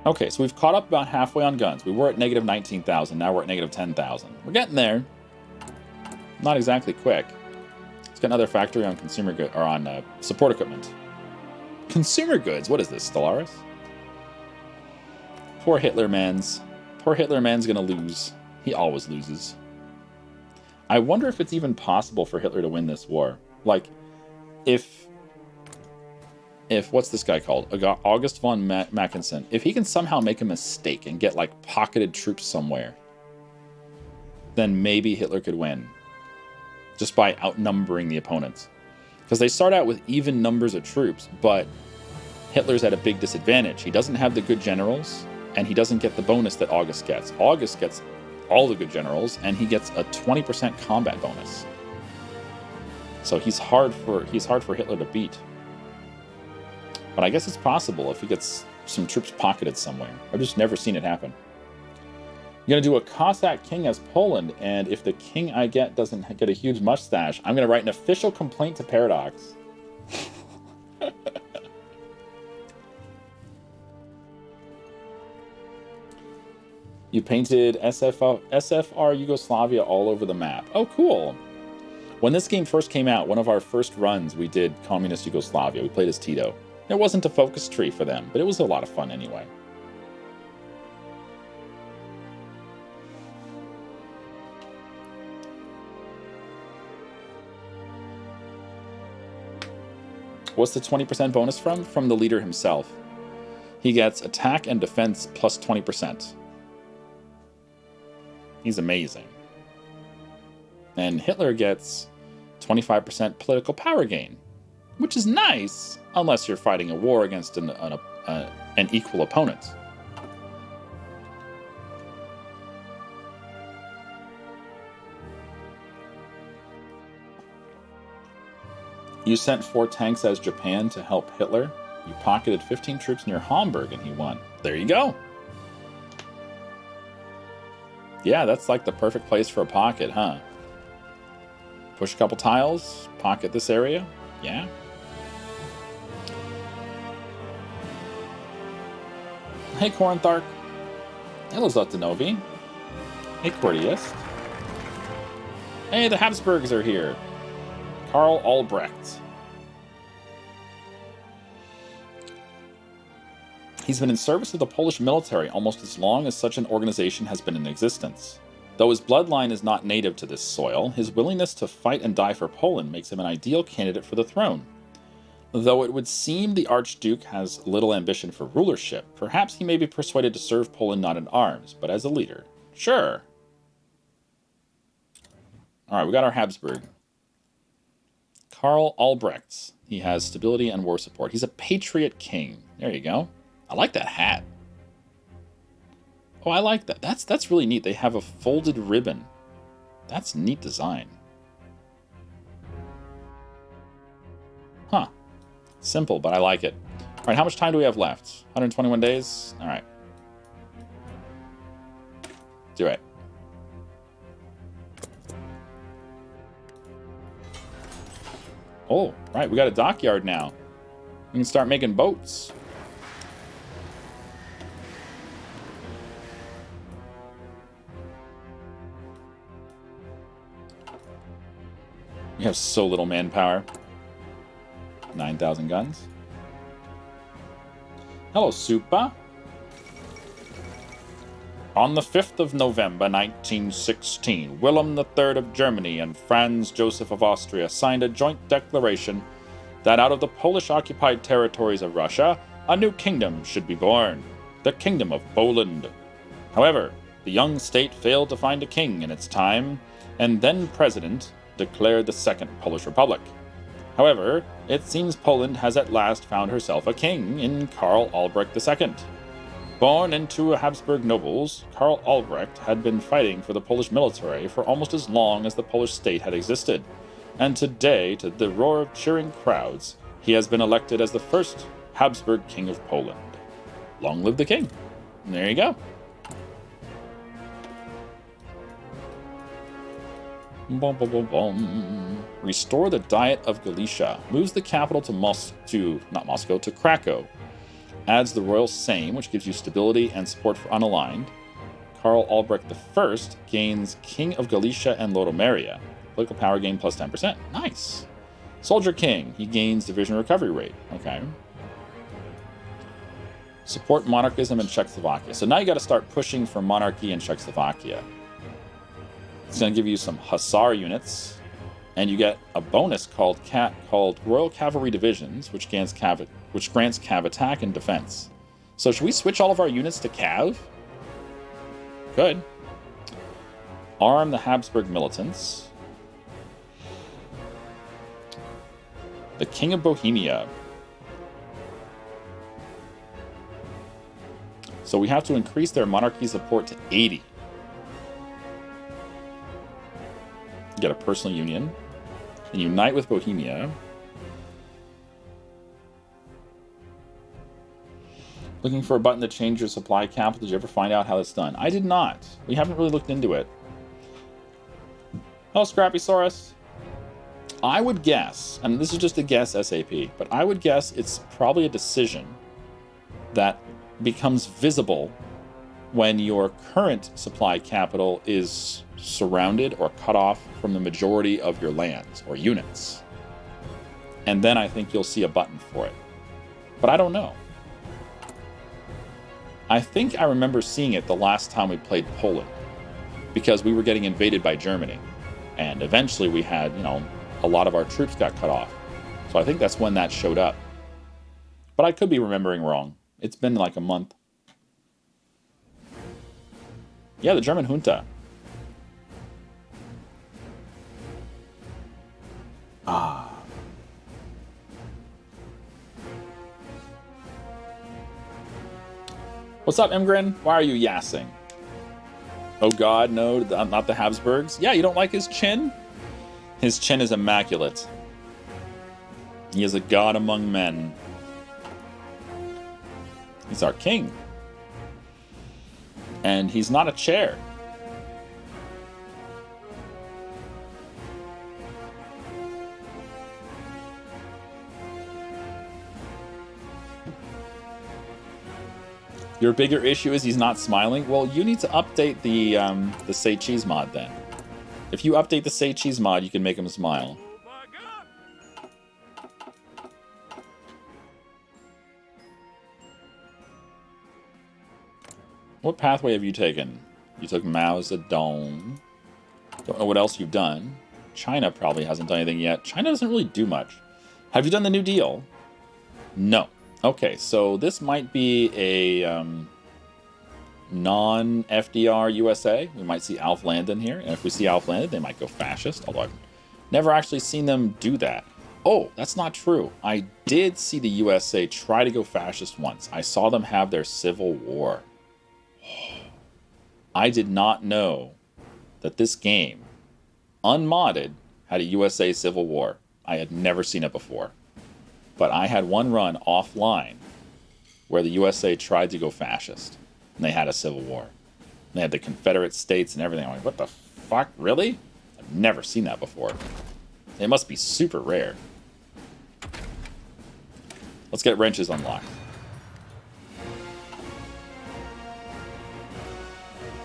S1: Okay, so we've caught up about halfway on guns. We were at negative 19,000. Now we're at negative 10,000. We're getting there. Not exactly quick. Let's get another factory on consumer good or on support equipment. Consumer goods. What is this, Stellaris? Poor Hitler man's. Poor Hitler man's gonna lose. He always loses. I wonder if it's even possible for Hitler to win this war. Like, if what's this guy called? August von Mackensen. If he can somehow make a mistake and get, like, pocketed troops somewhere, then maybe Hitler could win. Just by outnumbering the opponents. Because they start out with even numbers of troops, but Hitler's at a big disadvantage. He doesn't have the good generals, and he doesn't get the bonus that August gets. August gets all the good generals, and he gets a 20% combat bonus. So he's hard for Hitler to beat. But I guess it's possible if he gets some troops pocketed somewhere. I've just never seen it happen. I'm going to do a Cossack king as Poland, and if the king I get doesn't get a huge mustache, I'm going to write an official complaint to Paradox. You painted SFR Yugoslavia all over the map. Oh, cool. When this game first came out, one of our first runs, we did Communist Yugoslavia. We played as Tito. It wasn't a focus tree for them, but it was a lot of fun anyway. What's the 20% bonus from? From the leader himself. He gets attack and defense plus 20%. He's amazing. And Hitler gets 25% political power gain, which is nice, unless you're fighting a war against an equal opponent. You sent 4 tanks as Japan to help Hitler. You pocketed 15 troops near Hamburg and he won. There you go. Yeah, that's like the perfect place for a pocket, huh? Push a couple tiles, pocket this area. Yeah. Hey, Cornthark. Hello, Zotanovi. Hey, Cordius. Hey, the Habsburgs are here. Karl Albrecht. He's been in service of the Polish military almost as long as such an organization has been in existence. Though his bloodline is not native to this soil, his willingness to fight and die for Poland makes him an ideal candidate for the throne. Though it would seem the Archduke has little ambition for rulership, perhaps he may be persuaded to serve Poland not in arms, but as a leader. Sure. Alright, we got our Habsburg. Karl Albrecht. He has stability and war support. He's a patriot king. There you go. I like that hat. Oh, I like that. That's really neat. They have a folded ribbon. That's neat design. Huh. Simple, but I like it. All right, how much time do we have left? 121 days? All right. Do it. Oh, right. We got a dockyard now. We can start making boats. We have so little manpower. 9,000 guns. Hello, Supa. On the 5th of November, 1916, Wilhelm III of Germany and Franz Joseph of Austria signed a joint declaration that out of the Polish-occupied territories of Russia, a new kingdom should be born, the Kingdom of Poland. However, the young state failed to find a king in its time, and then President declared the Second Polish Republic. However, it seems Poland has at last found herself a king in Karl Albrecht II. Born into Habsburg nobles, Karl Albrecht had been fighting for the Polish military for almost as long as the Polish state had existed, and today, to the roar of cheering crowds, he has been elected as the first Habsburg King of Poland. Long live the king. And there you go. Bum, bum, bum, bum. Restore the Diet of Galicia. Moves the capital to Krakow. Adds the Royal Sejm, which gives you stability and support for unaligned. Karl Albrecht I gains King of Galicia and Lodomeria. Political power gain plus 10%. Nice. Soldier King. He gains division recovery rate. Okay. Support monarchism in Czechoslovakia. So now you got to start pushing for monarchy in Czechoslovakia. It's going to give you some Hussar units, and you get a bonus called Royal Cavalry Divisions, which grants Cav attack and defense. So should we switch all of our units to Cav? Good. Arm the Habsburg militants. The King of Bohemia. So we have to increase their monarchy support to 80. Get a personal union and unite with Bohemia. Looking for a button to change your supply capital. Did you ever find out how that's done? I did not. We haven't really looked into it. Oh, Scrappysaurus. I would guess, and this is just a guess, SAP, but I would guess it's probably a decision that becomes visible when your current supply capital is surrounded or cut off from the majority of your lands or units. And then I think you'll see a button for it. But I don't know. I think I remember seeing it the last time we played Poland, because we were getting invaded by Germany. And eventually we had, a lot of our troops got cut off. So I think that's when that showed up. But I could be remembering wrong. It's been like a month. Yeah, the German junta. Ah. What's up, Imgrin? Why are you yassing? Oh God, no, not the Habsburgs. Yeah, you don't like his chin? His chin is immaculate. He is a god among men. He's our king. And he's not a chair. Your bigger issue is he's not smiling? Well, you need to update the Say Cheese mod then. If you update the Say Cheese mod, you can make him smile. What pathway have you taken? You took Mao Zedong. Don't know what else you've done. China probably hasn't done anything yet. China doesn't really do much. Have you done the New Deal? No. Okay, so this might be a non-FDR USA. We might see Alf Landon here. And if we see Alf Landon, they might go fascist. Although I've never actually seen them do that. Oh, that's not true. I did see the USA try to go fascist once. I saw them have their civil war. I did not know that this game, unmodded, had a USA Civil War. I had never seen it before. But I had one run offline where the USA tried to go fascist. And they had a civil war. And they had the Confederate States and everything. I'm like, what the fuck? Really? I've never seen that before. It must be super rare. Let's get wrenches unlocked.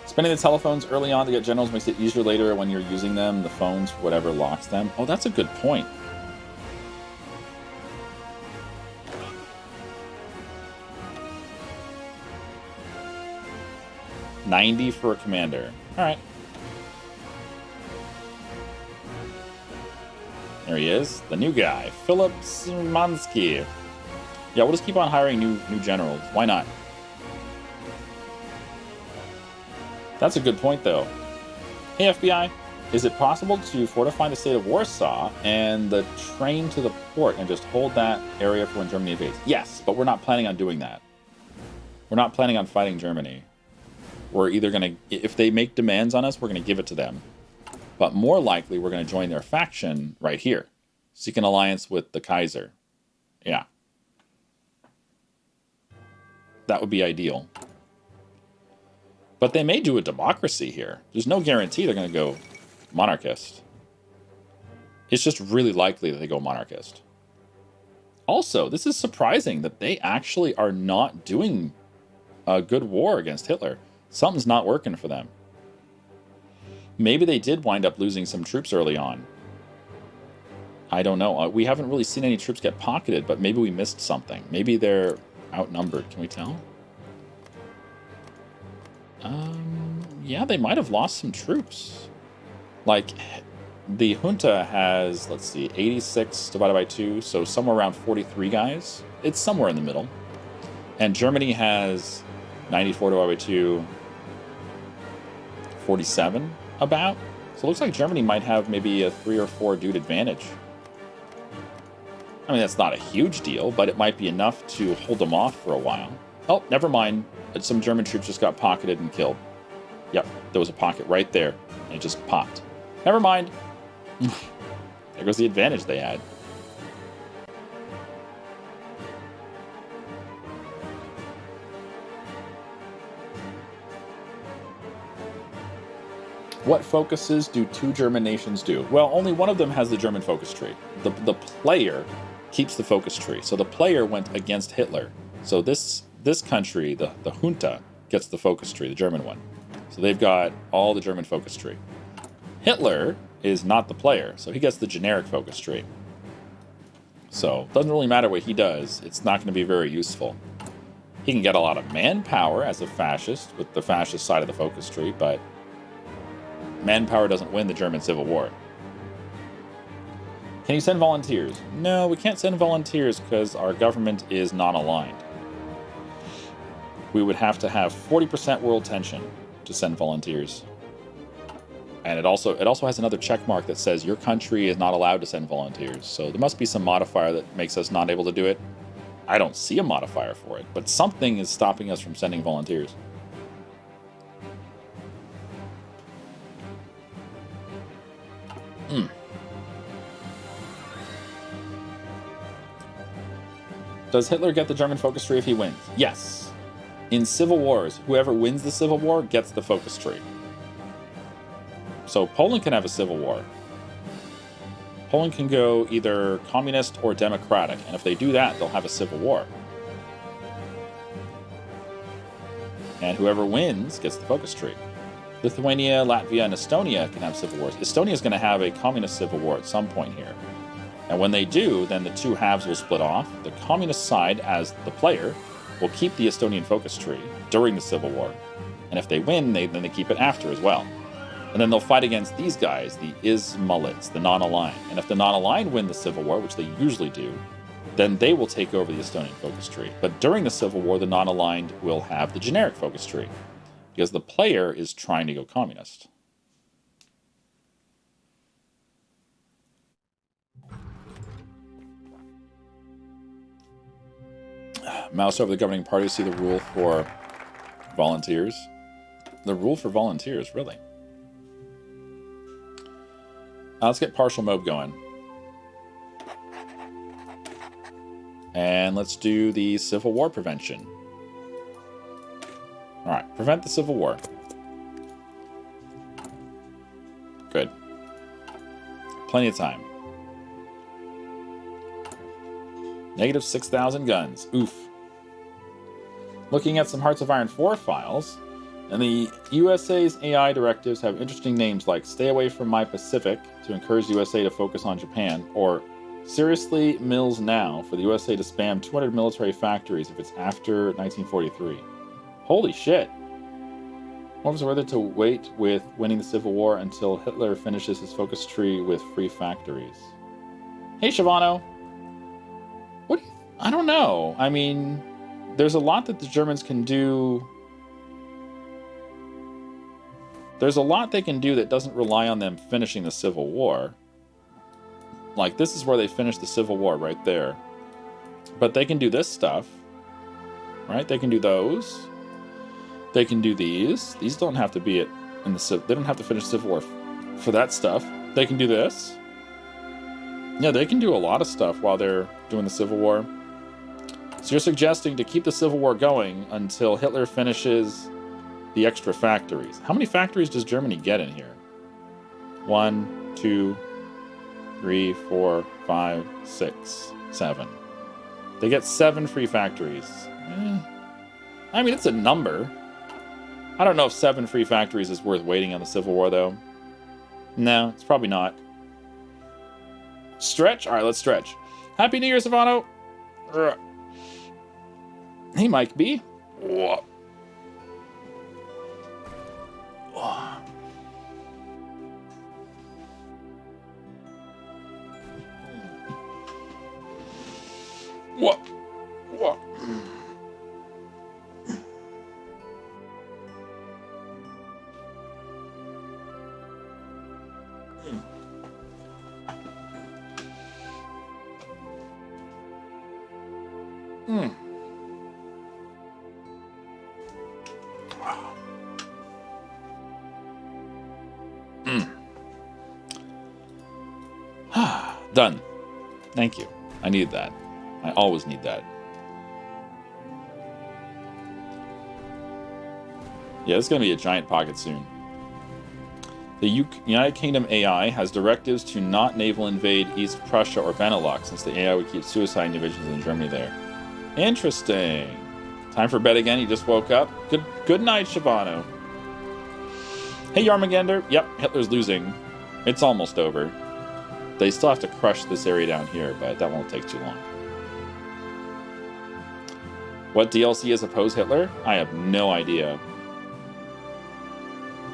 S1: Spending the telephones early on to get generals makes it easier later when you're using them. The phones, whatever locks them. Oh, that's a good point. $90 for a commander. All right. There he is, the new guy, Philip Szymanski. Yeah, we'll just keep on hiring new generals. Why not? That's a good point, though. Hey, FBI, is it possible to fortify the state of Warsaw and the train to the port and just hold that area for when Germany invades? Yes, but we're not planning on doing that. We're not planning on fighting Germany. We're either going to, if they make demands on us, we're going to give it to them. But more likely, we're going to join their faction right here. Seek an alliance with the Kaiser. Yeah. That would be ideal. But they may do a democracy here. There's no guarantee they're going to go monarchist. It's just really likely that they go monarchist. Also, this is surprising that they actually are not doing a good war against Hitler. Something's not working for them. Maybe they did wind up losing some troops early on. I don't know. We haven't really seen any troops get pocketed, but maybe we missed something. Maybe they're outnumbered. Can we tell? Yeah, they might have lost some troops. Like, the junta has, let's see, 86 divided by 2, so somewhere around 43 guys. It's somewhere in the middle. And Germany has 94 divided by 2, 47 about. So it looks like Germany might have maybe a 3 or 4 dude advantage. I mean, that's not a huge deal, but it might be enough to hold them off for a while. Oh, never mind. Some German troops just got pocketed and killed. Yep, there was a pocket right there, and it just popped. Never mind. There goes the advantage they had. What focuses do 2 German nations do? Well, only one of them has the German focus tree. The player keeps the focus tree. So the player went against Hitler. So this country, the junta, gets the focus tree, the German one. So they've got all the German focus tree. Hitler is not the player, so he gets the generic focus tree. So it doesn't really matter what he does. It's not going to be very useful. He can get a lot of manpower as a fascist with the fascist side of the focus tree, but manpower doesn't win the German Civil War. Can you send volunteers? No, we can't send volunteers because our government is non-aligned. We would have to have 40% world tension to send volunteers. And it also has another check mark that says your country is not allowed to send volunteers. So there must be some modifier that makes us not able to do it. I don't see a modifier for it, but something is stopping us from sending volunteers. Does Hitler get the German focus tree if he wins? Yes. In civil wars, whoever wins the civil war gets the focus tree. So Poland can have a civil war. Poland can go either communist or democratic, and if they do that, they'll have a civil war. And whoever wins gets the focus tree. Lithuania, Latvia, and Estonia can have civil wars. Estonia is going to have a communist civil war at some point here. And when they do, then the two halves will split off. The communist side, as the player, will keep the Estonian focus tree during the civil war. And if they win, then they keep it after as well. And then they'll fight against these guys, the Ismailites, the non-aligned. And if the non-aligned win the civil war, which they usually do, then they will take over the Estonian focus tree. But during the civil war, the non-aligned will have the generic focus tree, because the player is trying to go communist. Mouse over the governing party to see the rule for volunteers. The rule for volunteers, really? Let's get partial mob going. And let's do the Civil War prevention. Alright, prevent the Civil War. Good. Plenty of time. Negative 6,000 guns. Oof. Looking at some Hearts of Iron 4 files, and the USA's AI directives have interesting names like Stay Away from My Pacific to encourage the USA to focus on Japan, or Seriously Mills Now for the USA to spam 200 military factories if it's after 1943. Holy shit. What was whether to wait with winning the Civil War until Hitler finishes his focus tree with free factories? Hey, Shavano. What? I don't know. I mean, there's a lot that the Germans can do. There's a lot they can do that doesn't rely on them finishing the Civil War. Like, this is where they finished the Civil War, right there. But they can do this stuff. Right? They can do those. They can do these. These don't have to be in the... They don't have to finish Civil War for that stuff. They can do this. Yeah, they can do a lot of stuff while they're doing the Civil War. So you're suggesting to keep the Civil War going until Hitler finishes the extra factories. How many factories does Germany get in here? 1, 2, 3, 4, 5, 6, 7. They get 7 free factories. I mean, it's a number. I don't know if 7 free factories is worth waiting on the Civil War, though. No, it's probably not. Stretch? All right, let's stretch. Happy New Year, Savano. Hey, Mike B. Whoa. What? What? Done. Thank you. I needed that. I always need that. Yeah, it's going to be a giant pocket soon. The United Kingdom AI has directives to not naval invade East Prussia or Benelux, since the AI would keep suicide divisions in Germany there. Interesting. Time for bed again. You just woke up. Good night, Shabano. Hey, Yarmagender. Yep, Hitler's losing. It's almost over. They still have to crush this area down here, but that won't take too long. What DLC is oppose Hitler? I have no idea.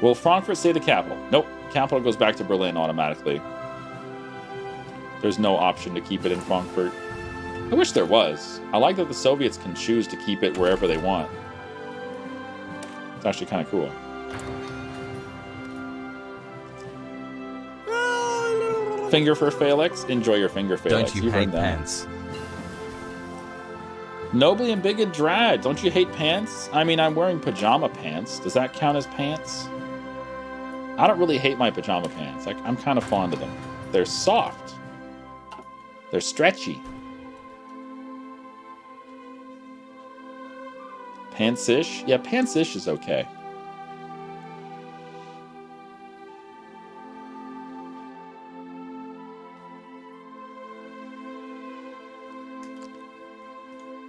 S1: Will Frankfurt stay the capital? Nope. Capital goes back to Berlin automatically. There's no option to keep it in Frankfurt. I wish there was. I like that the Soviets can choose to keep it wherever they want. It's actually kind of cool. Finger for Felix. Enjoy your finger, Felix.
S2: Don't you hate pants?
S1: Nobly and big and drag. Don't you hate pants? I mean, I'm wearing pajama pants. Does that count as pants? I don't really hate my pajama pants. I'm kind of fond of them. They're soft. They're stretchy. Pants-ish? Yeah, pants-ish is okay.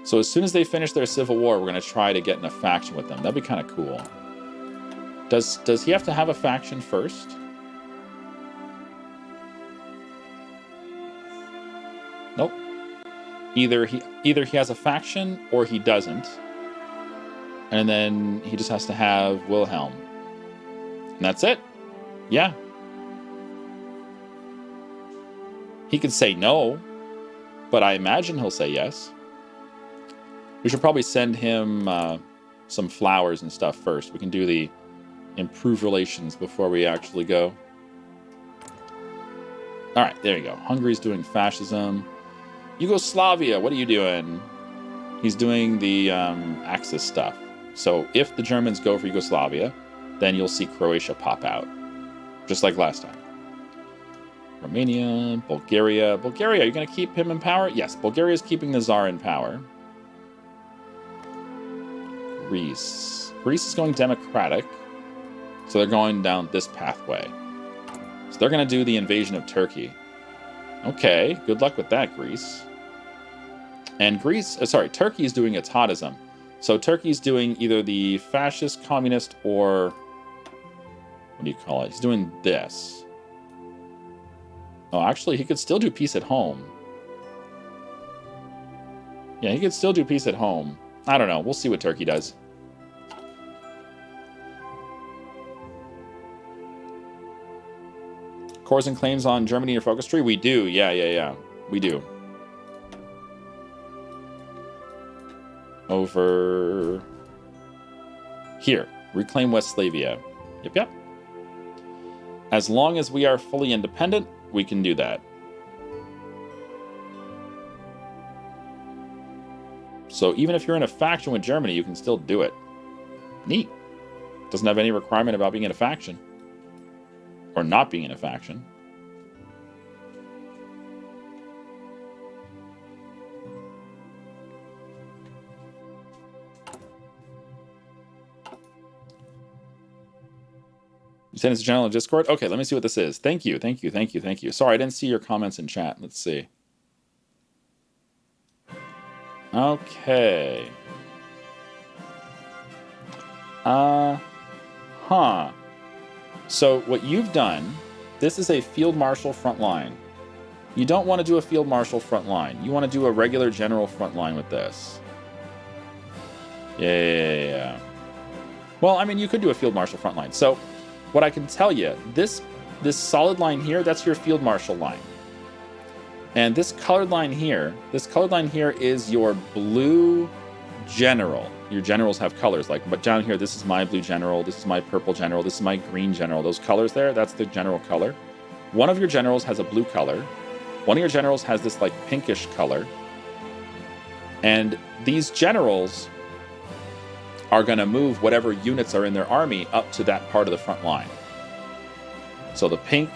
S1: So as soon as they finish their civil war, we're going to try to get in a faction with them. That'd be kind of cool. Does he have to have a faction first? Nope. Either he has a faction or he doesn't. And then he just has to have Wilhelm. And that's it. Yeah. He could say no, but I imagine he'll say yes. We should probably send him some flowers and stuff first. We can do the improve relations before we actually go. All right, there you go. Hungary's doing fascism. Yugoslavia, what are you doing? He's doing the Axis stuff. So if the Germans go for Yugoslavia, then you'll see Croatia pop out, just like last time. Romania, Bulgaria. Bulgaria, are you going to keep him in power? Yes, Bulgaria is keeping the Tsar in power. Greece. Greece is going democratic, so they're going down this pathway. So they're going to do the invasion of Turkey. Okay, good luck with that, Greece. And Turkey is doing Etatism. So Turkey's doing either the fascist, communist, or what do you call it? He's doing this. Oh, actually, he could still do peace at home. Yeah, he could still do peace at home. I don't know. We'll see what Turkey does. Cores and claims on Germany in your focus tree? We do. Yeah. We do. Over here. Reclaim Westphalia. Yep. As long as we are fully independent, we can do that. So even if you're in a faction with Germany, you can still do it. Neat. Doesn't have any requirement about being in a faction. Or not being in a faction. You sent it to general Discord? Okay, let me see what this is. Thank you. Sorry, I didn't see your comments in chat. Let's see. Okay. So what you've done, this is a field marshal front line. You don't want to do a field marshal front line. You want to do a regular general front line with this. Yeah. Well, I mean, you could do a field marshal front line. So what I can tell you, this solid line here, that's your field marshal line. And this colored line here is your blue general. Your generals have colors, but down here, this is my blue general, this is my purple general, this is my green general. Those colors there, that's the general color. One of your generals has a blue color. One of your generals has this pinkish color. And these generals are going to move whatever units are in their army up to that part of the front line. So the pink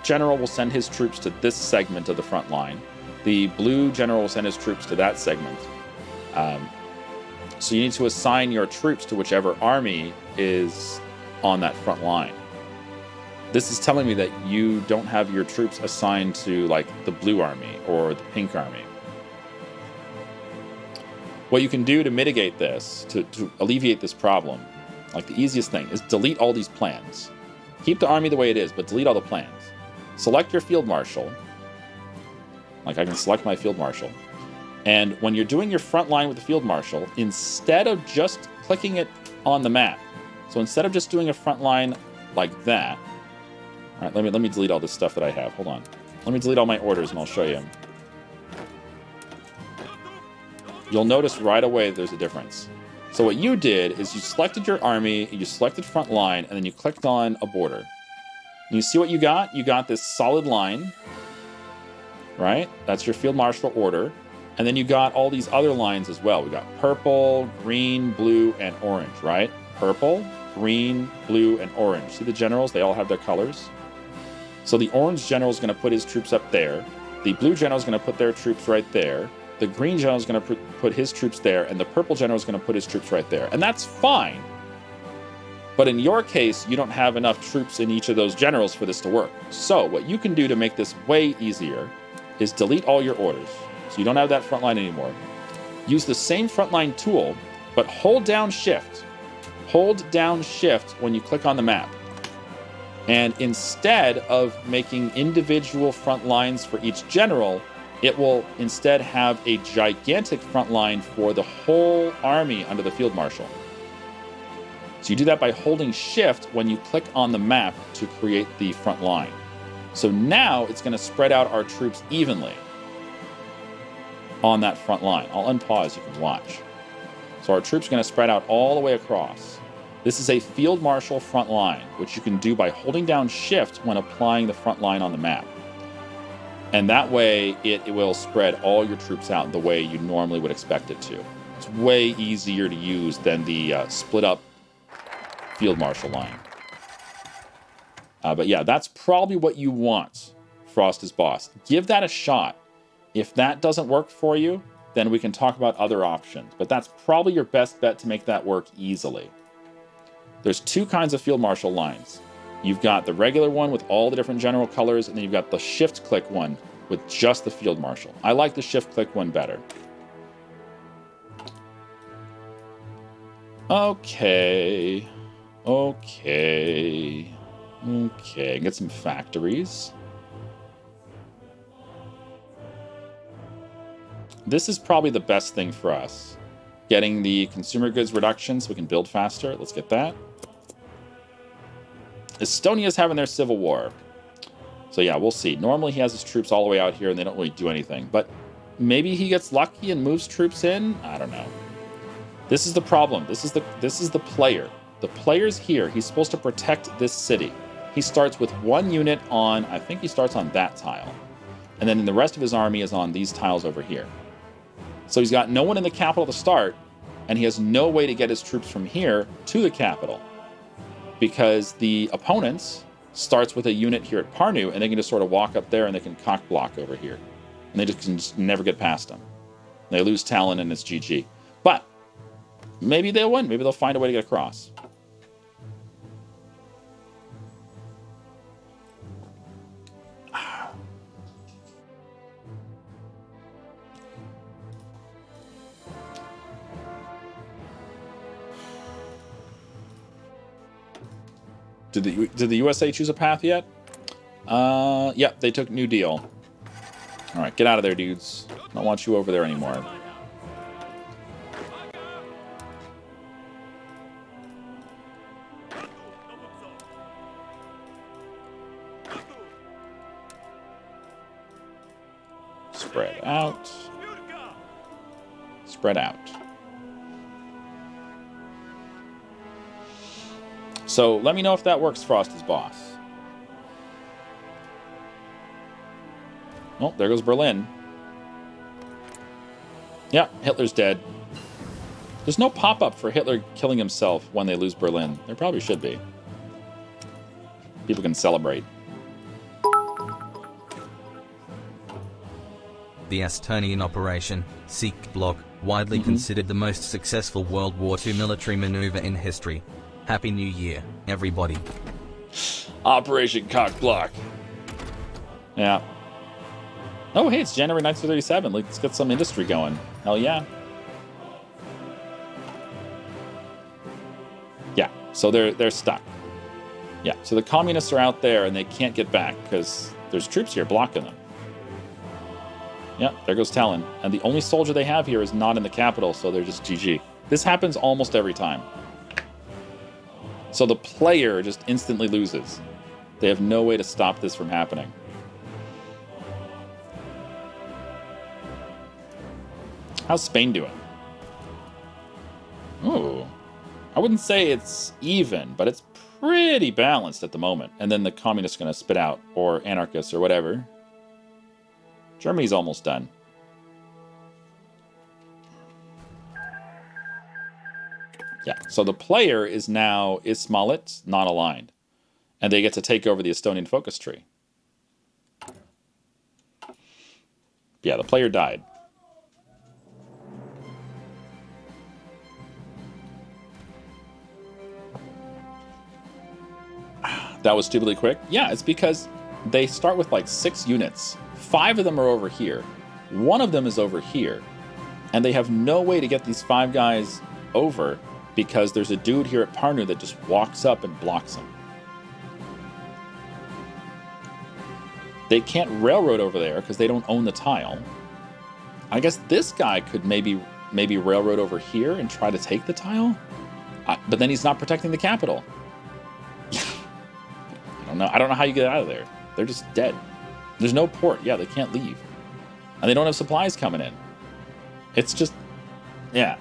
S1: general will send his troops to this segment of the front line. The blue general will send his troops to that segment. So you need to assign your troops to whichever army is on that front line. This is telling me that you don't have your troops assigned to the blue army or the pink army. What you can do to mitigate this, to alleviate this problem, the easiest thing is delete all these plans. Keep the army the way it is, but delete all the plans. Select your field marshal. I can select my field marshal. And when you're doing your front line with the field marshal, instead of just clicking it on the map, so instead of just doing a front line like that, all right, let me delete all this stuff that I have. Hold on. Let me delete all my orders and I'll show you. You'll notice right away there's a difference. So what you did is you selected your army, you selected front line, and then you clicked on a border. And you see what you got? You got this solid line, right? That's your field marshal order. And then you got all these other lines as well. We got purple, green, blue, and orange, right? Purple, green, blue, and orange. See the generals? They all have their colors. So the orange general is going to put his troops up there. The blue general is going to put their troops right there. The green general is going to put his troops there. And the purple general is going to put his troops right there. And that's fine. But in your case, you don't have enough troops in each of those generals for this to work. So what you can do to make this way easier is delete all your orders. So you don't have that front line anymore. Use the same frontline tool, but hold down shift. Hold down shift when you click on the map. And instead of making individual front lines for each general, it will instead have a gigantic front line for the whole army under the field marshal. So you do that by holding shift when you click on the map to create the front line. So now it's going to spread out our troops evenly on that front line. I'll unpause, you can watch. So our troops are going to spread out all the way across. This is a field marshal front line, which you can do by holding down shift when applying the front line on the map. And that way it will spread all your troops out the way you normally would expect it to. It's way easier to use than the split up field marshal line. But yeah, that's probably what you want, Frost is boss. Give that a shot. If that doesn't work for you, then we can talk about other options. But that's probably your best bet to make that work easily. There's two kinds of field marshal lines. You've got the regular one with all the different general colors, and then you've got the shift click one with just the field marshal. I like the shift click one better. Okay. Get some factories. This is probably the best thing for us. Getting the consumer goods reduction so we can build faster. Let's get that. Estonia's having their civil war. So yeah, we'll see. Normally he has his troops all the way out here and they don't really do anything. But maybe he gets lucky and moves troops in? I don't know. This is the problem. This is the player. The player's here. He's supposed to protect this city. He starts with one unit on, I think he starts on that tile. And then the rest of his army is on these tiles over here. So he's got no one in the capital to start, and he has no way to get his troops from here to the capital. Because the opponents starts with a unit here at Parnu, and they can just sort of walk up there and they can cock block over here. And they just never get past them. They lose Talon and it's GG. But maybe they'll win. Maybe they'll find a way to get across. Did the USA choose a path yet? Yep, they took New Deal. All right, get out of there, dudes. I don't want you over there anymore. Spread out. Spread out. So let me know if that works, Frost is boss. Oh, there goes Berlin. Yeah, Hitler's dead. There's no pop-up for Hitler killing himself when they lose Berlin. There probably should be. People can celebrate.
S2: The Estonian Operation Seek Block, widely considered the most successful World War II military maneuver in history. Happy New Year, everybody.
S1: Operation Cock Block. Yeah. Oh, hey, it's January 1937. Let's get some industry going. Hell yeah. Yeah, so they're stuck. Yeah, so the communists are out there and they can't get back because there's troops here blocking them. Yeah, there goes Talon. And the only soldier they have here is not in the capital, so they're just GG. This happens almost every time. So the player just instantly loses. They have no way to stop this from happening. How's Spain doing? Ooh. I wouldn't say it's even, but it's pretty balanced at the moment. And then the communists are going to spit out, or anarchists, or whatever. Germany's almost done. Yeah, so the player is now Ismailit, not aligned. And they get to take over the Estonian focus tree. Yeah, the player died. That was stupidly quick? Yeah, it's because they start with like 6 units. 5 of them are over here. 1 of them is over here. And they have no way to get these 5 guys over because there's a dude here at Parnu that just walks up and blocks them. They can't railroad over there because they don't own the tile. I guess this guy could maybe railroad over here and try to take the tile. But then he's not protecting the capital. I don't know how you get out of there. They're just dead. There's no port. Yeah, they can't leave. And they don't have supplies coming in. It's just, yeah.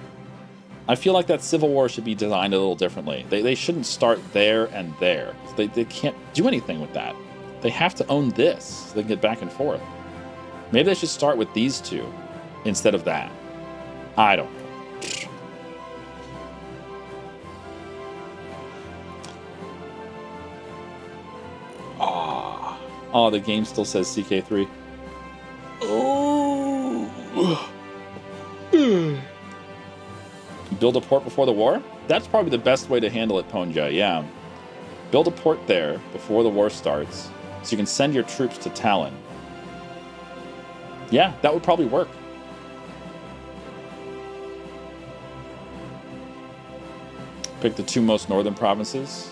S1: I feel like that civil war should be designed a little differently. They shouldn't start there and there. They can't do anything with that. They have to own this so they can get back and forth. Maybe they should start with these 2 instead of that. I don't know. Oh, the game still says CK3. Oh. Build a port before the war? That's probably the best way to handle it, Ponja, yeah. Build a port there before the war starts, so you can send your troops to Tallinn. Yeah, that would probably work. Pick the 2 most northern provinces.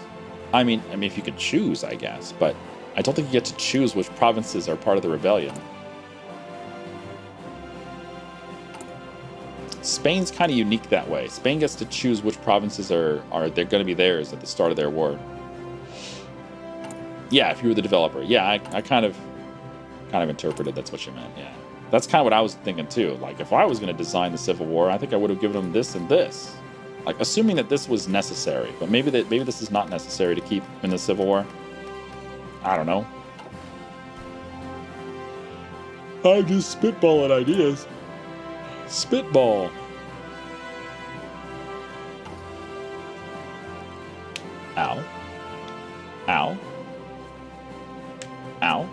S1: I mean, if you could choose, I guess, but I don't think you get to choose which provinces are part of the rebellion. Spain's kind of unique that way. Spain gets to choose which provinces are they're going to be theirs at the start of their war. Yeah, if you were the developer. Yeah, I kind of interpreted that's what you meant. Yeah, that's kind of what I was thinking too. Like, if I was going to design the Civil War, I think I would have given them this and this. Like, assuming that this was necessary, but maybe this is not necessary to keep in the Civil War. I don't know. I'm just spitballing ideas. Spitball. Ow. Ow. Ow.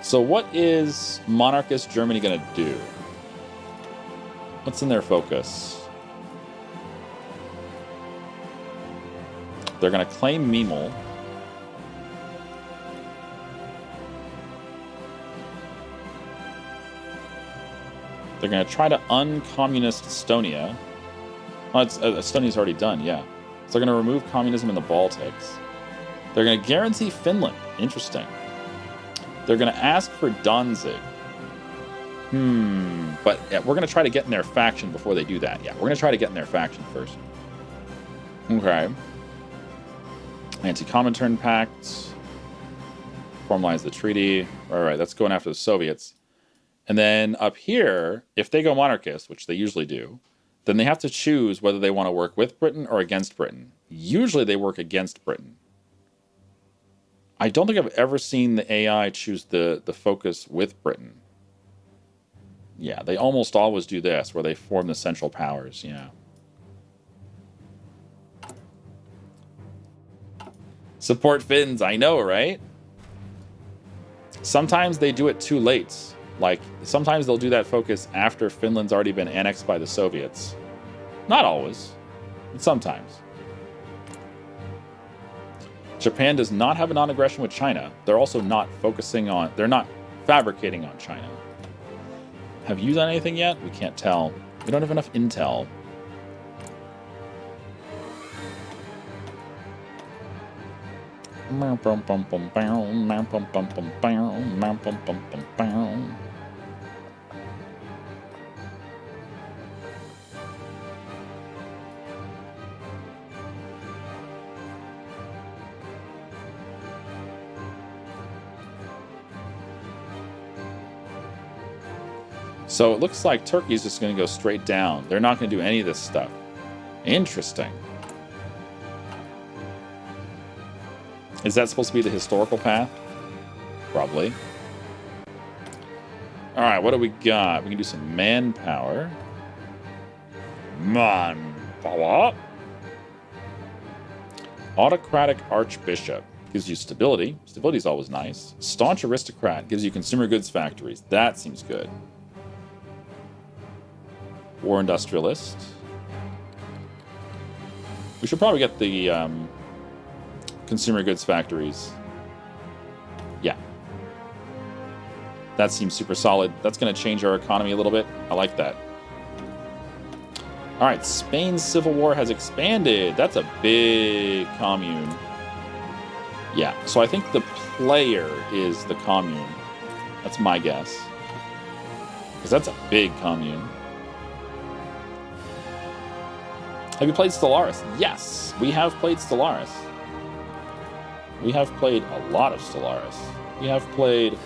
S1: So what is monarchist Germany going to do? What's in their focus? They're going to claim Memel. They're going to try to uncommunist Estonia. Well, Estonia's already done, yeah. So they're going to remove communism in the Baltics. They're going to guarantee Finland. Interesting. They're going to ask for Danzig. But yeah, we're going to try to get in their faction before they do that. Yeah, we're going to try to get in their faction first. Okay. Anti-Comintern Pact. Formalize the treaty. All right, that's going after the Soviets. And then up here, if they go monarchist, which they usually do, then they have to choose whether they want to work with Britain or against Britain. Usually they work against Britain. I don't think I've ever seen the AI choose the focus with Britain. Yeah, they almost always do this, where they form the Central Powers, yeah. Support Finns, I know, right? Sometimes they do it too late. Like, sometimes they'll do that focus after Finland's already been annexed by the Soviets. Not always, but sometimes. Japan does not have a non-aggression with China. They're also not they're not fabricating on China. Have you done anything yet? We can't tell. We don't have enough intel. So it looks like Turkey's just going to go straight down. They're not going to do any of this stuff. Interesting. Is that supposed to be the historical path? Probably. All right, what do we got? We can do some manpower. Manpower. Autocratic Archbishop gives you stability. Stability is always nice. Staunch Aristocrat gives you consumer goods factories. That seems good. War Industrialist. We should probably get the consumer goods factories. Yeah. That seems super solid. That's going to change our economy a little bit. I like that. All right, Spain's civil war has expanded. That's a big commune. Yeah, so I think the player is the commune. That's my guess. Because that's a big commune. Have you played Stellaris? Yes, we have played Stellaris. We have played a lot of Stellaris. We have played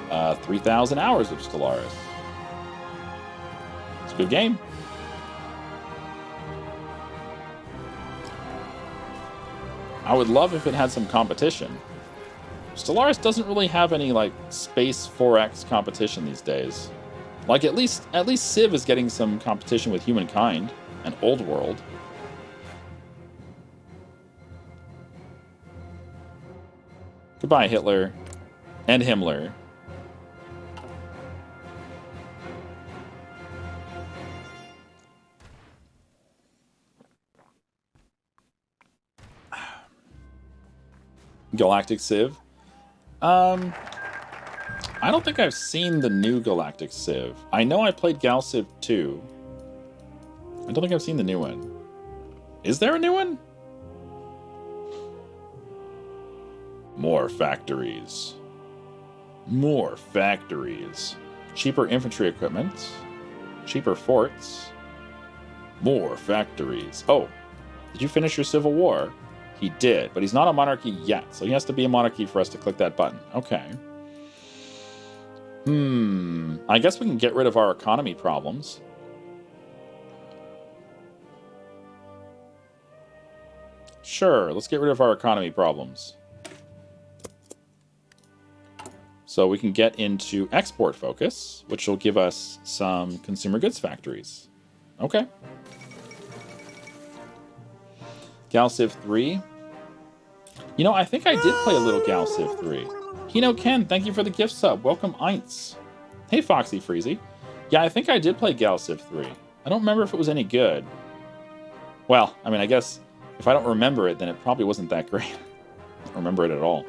S1: 3,000 hours of Stellaris. It's a good game. I would love if it had some competition. Stellaris doesn't really have any like space 4X competition these days. Like at least Civ is getting some competition with Humankind and Old World. Goodbye, Hitler and Himmler. Galactic Civ. I don't think I've seen the new Galactic Civ. I know I played Gal Civ 2. I don't think I've seen the new one. Is there a new one? More factories. More factories. Cheaper infantry equipment. Cheaper forts. More factories. Oh, did you finish your civil war? He did, but he's not a monarchy yet, so he has to be a monarchy for us to click that button. Okay. I guess we can get rid of our economy problems. Sure, let's get rid of our economy problems. So we can get into export focus, which will give us some consumer goods factories. Okay. Gal Civ 3. You know, I think I did play a little Gal Civ 3. Hino Ken, thank you for the gift sub. Welcome, Eintz. Hey, Foxy Freezy. Yeah, I think I did play Gal Civ 3. I don't remember if it was any good. Well, I mean, I guess if I don't remember it, then it probably wasn't that great. I don't remember it at all.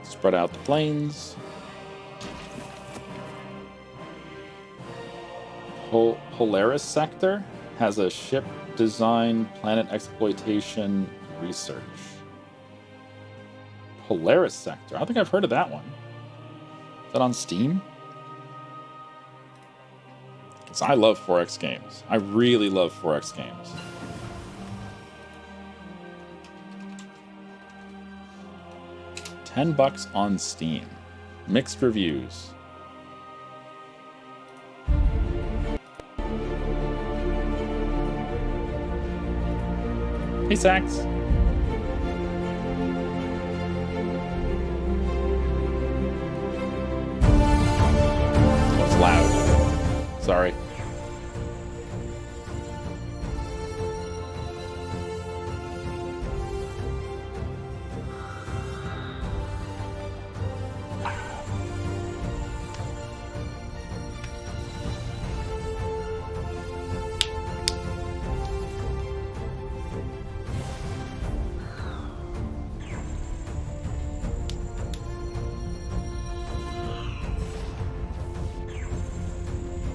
S1: Spread out the planes. Polaris sector has a ship design, planet exploitation, research. Polaris sector. I don't think I've heard of that one. Is that on Steam? Because I love 4X games. I really love 4X games. $10 on Steam. Mixed reviews. Hey, Sax. That's loud. Sorry.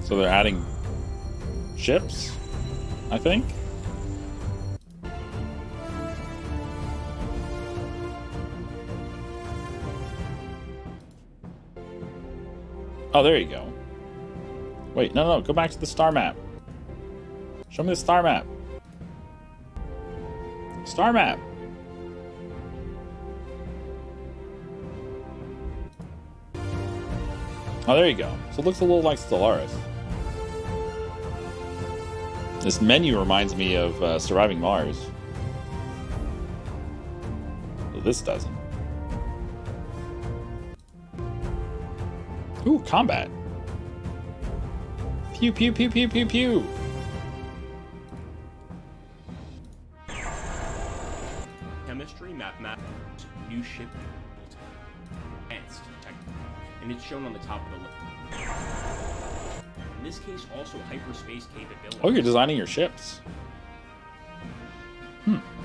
S1: So they're adding ships, I think. Oh, there you go. Wait, no, go back to the star map. Show me the star map. Star map. Oh, there you go. So it looks a little like Stellaris. This menu reminds me of Surviving Mars. Well, this doesn't. Ooh, combat. Pew, pew, pew, pew, pew, pew.
S3: Chemistry, mathematics, new ship, advanced technical, and it's shown on the top of the list. In this case, also hyperspace capability.
S1: Oh, you're designing your ships.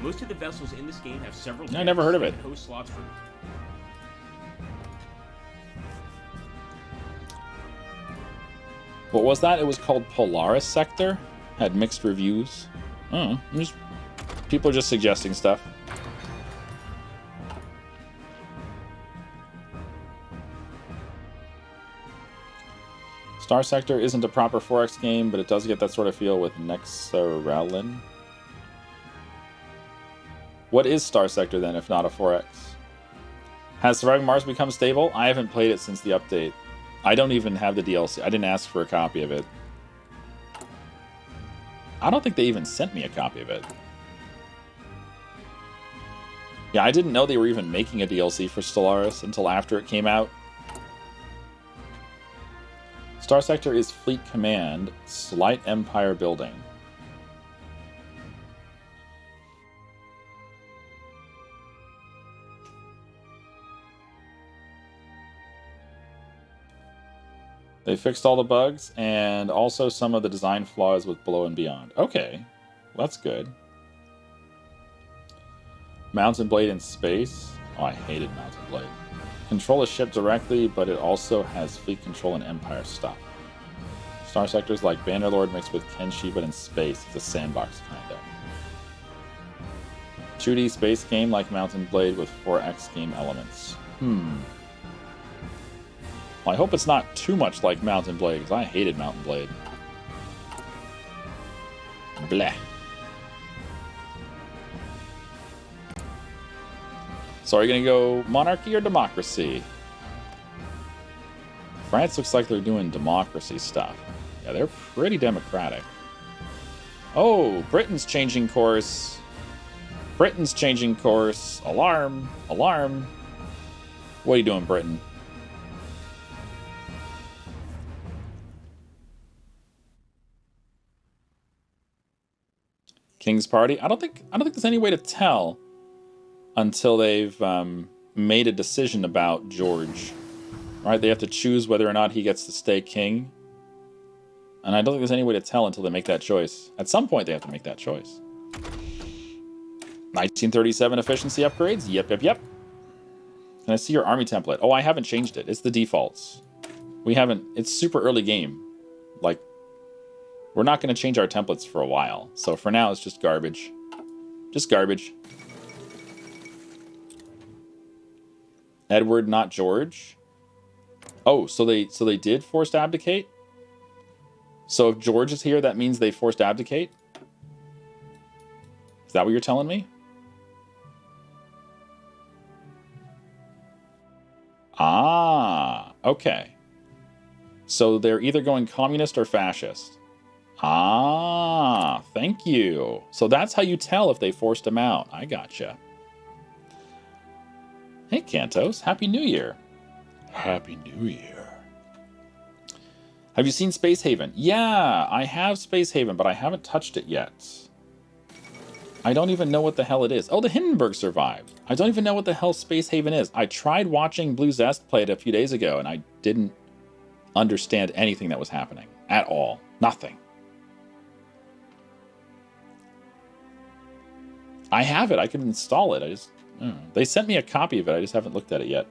S3: Most of the vessels in this game have several.
S1: I never heard of it.
S3: Host slots for.
S1: What was that? It was called Polaris Sector. Had mixed reviews. Oh, people are just suggesting stuff. Star Sector isn't a proper 4X game, but it does get that sort of feel with Nexarelin. What is Star Sector then, if not a 4X? Has Surviving Mars become stable? I haven't played it since the update. I don't even have the DLC. I didn't ask for a copy of it. I don't think they even sent me a copy of it. Yeah, I didn't know they were even making a DLC for Stellaris until after it came out. Star Sector is Fleet Command, Slight Empire Building. They fixed all the bugs and also some of the design flaws with Below and Beyond. Okay, that's good. Mountain Blade in space. Oh, I hated Mountain Blade. Control a ship directly, but it also has fleet control and Empire stuff. Star Sector's like Bannerlord mixed with Kenshi, but in space. It's a sandbox, kinda. 2D space game like Mountain Blade with 4X game elements. Well, I hope it's not too much like Mountain Blade, because I hated Mountain Blade. Bleh. So are you going to go monarchy or democracy? France looks like they're doing democracy stuff. Yeah, they're pretty democratic. Oh, Britain's changing course. Britain's changing course. Alarm. Alarm. What are you doing, Britain? King's Party? I don't think there's any way to tell until they've made a decision about George. Right? They have to choose whether or not he gets to stay king. And I don't think there's any way to tell until they make that choice. At some point, they have to make that choice. 1937 efficiency upgrades? Yep. Can I see your army template? Oh, I haven't changed it. It's the defaults. It's super early game. Like, we're not going to change our templates for a while. So for now, it's just garbage. Just garbage. Edward, not George. Oh, so they did forced abdicate? So if George is here, that means they forced abdicate? Is that what you're telling me? Ah, okay. So they're either going communist or fascist. Ah, thank you. So that's how you tell if they forced him out. I gotcha. Hey, Cantos. Happy New Year. Happy New Year. Have you seen Space Haven? Yeah, I have Space Haven, but I haven't touched it yet. I don't even know what the hell it is. Oh, the Hindenburg survived. I don't even know what the hell Space Haven is. I tried watching Blue Zest play it a few days ago, and I didn't understand anything that was happening. At all. Nothing. I have it. I can install it. I don't know. They sent me a copy of it. I just haven't looked at it yet.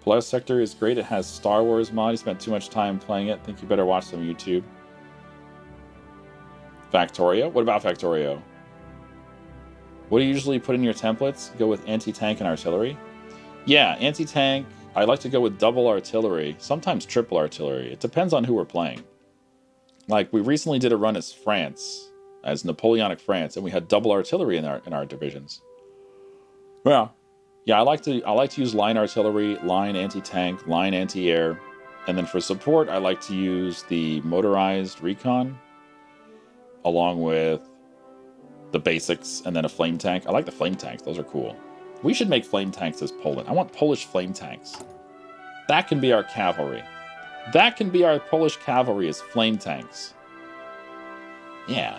S1: Polaris Sector is great. It has Star Wars mod. You spent too much time playing it. Think you better watch some YouTube. Factorio? What about Factorio? What do you usually put in your templates? Go with anti-tank and artillery? Yeah, anti-tank, I like to go with double artillery, sometimes triple artillery. It depends on who we're playing. Like, we recently did a run as France, as Napoleonic France, and we had double artillery in our divisions. Yeah. Yeah, I like to use line artillery, line anti-tank, line anti-air, and then for support, I like to use the motorized recon, along with the basics, and then a flame tank. I like the flame tanks. Those are cool. We should make flame tanks as Poland. I want Polish flame tanks. That can be our cavalry. That can be our Polish cavalry as flame tanks. Yeah.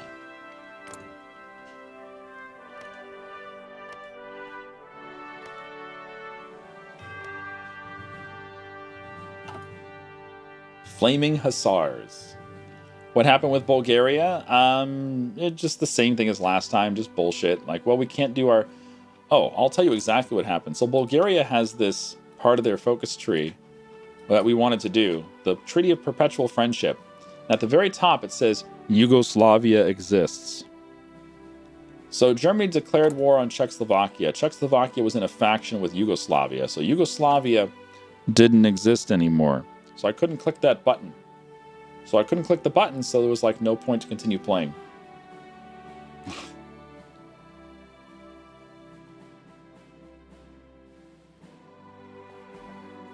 S1: Flaming Hussars. What happened with Bulgaria? It's just the same thing as last time, just bullshit. Like, well, we can't do our... Oh, I'll tell you exactly what happened. So Bulgaria has this part of their focus tree that we wanted to do, the Treaty of Perpetual Friendship. At the very top, it says, Yugoslavia exists. So Germany declared war on Czechoslovakia. Czechoslovakia was in a faction with Yugoslavia, so Yugoslavia didn't exist anymore. So I couldn't click that button. So I couldn't click the button, so there was like no point to continue playing.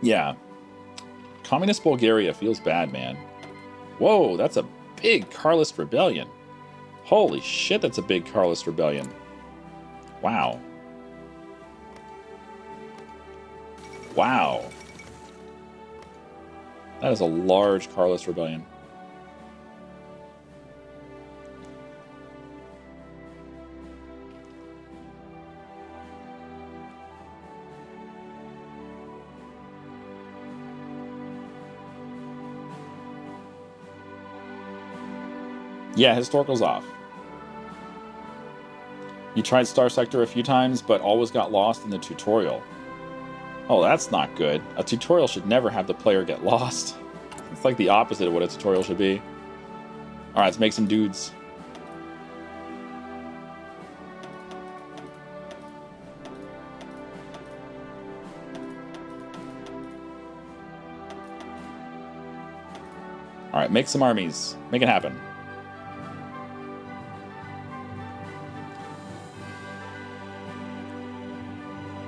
S1: Yeah. Communist Bulgaria feels bad, man. Whoa, that's a big Carlist rebellion. Holy shit, that's a big Carlist rebellion. Wow. Wow. That is a large Carlist rebellion. Yeah, historical's off. You tried Star Sector a few times, but always got lost in the tutorial. Oh, that's not good. A tutorial should never have the player get lost. It's like the opposite of what a tutorial should be. Alright, let's make some dudes. Alright, make some armies. Make it happen.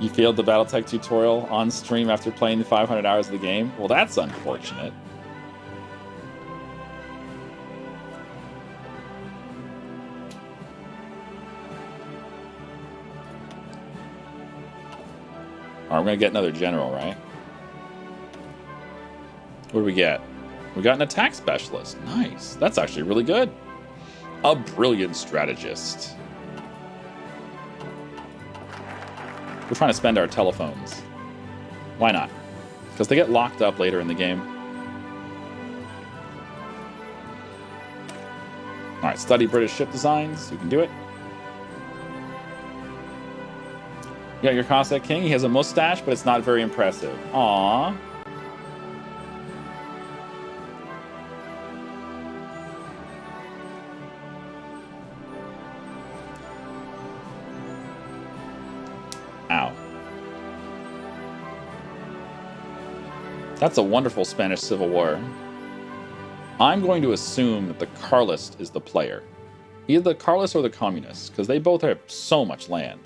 S1: You failed the Battletech tutorial on stream after playing the 500 hours of the game? Well, that's unfortunate. Alright, we're gonna get another general, right? What do we get? We got an attack specialist. Nice. That's actually really good. A brilliant strategist. We're trying to spend our telephones. Why not? Because they get locked up later in the game. Alright, study British ship designs. You can do it. You got your Cossack King. He has a mustache, but it's not very impressive. Aww. Ow. That's a wonderful Spanish Civil War. I'm going to assume that the Carlist is the player. Either the Carlist or the Communists, because they both have so much land.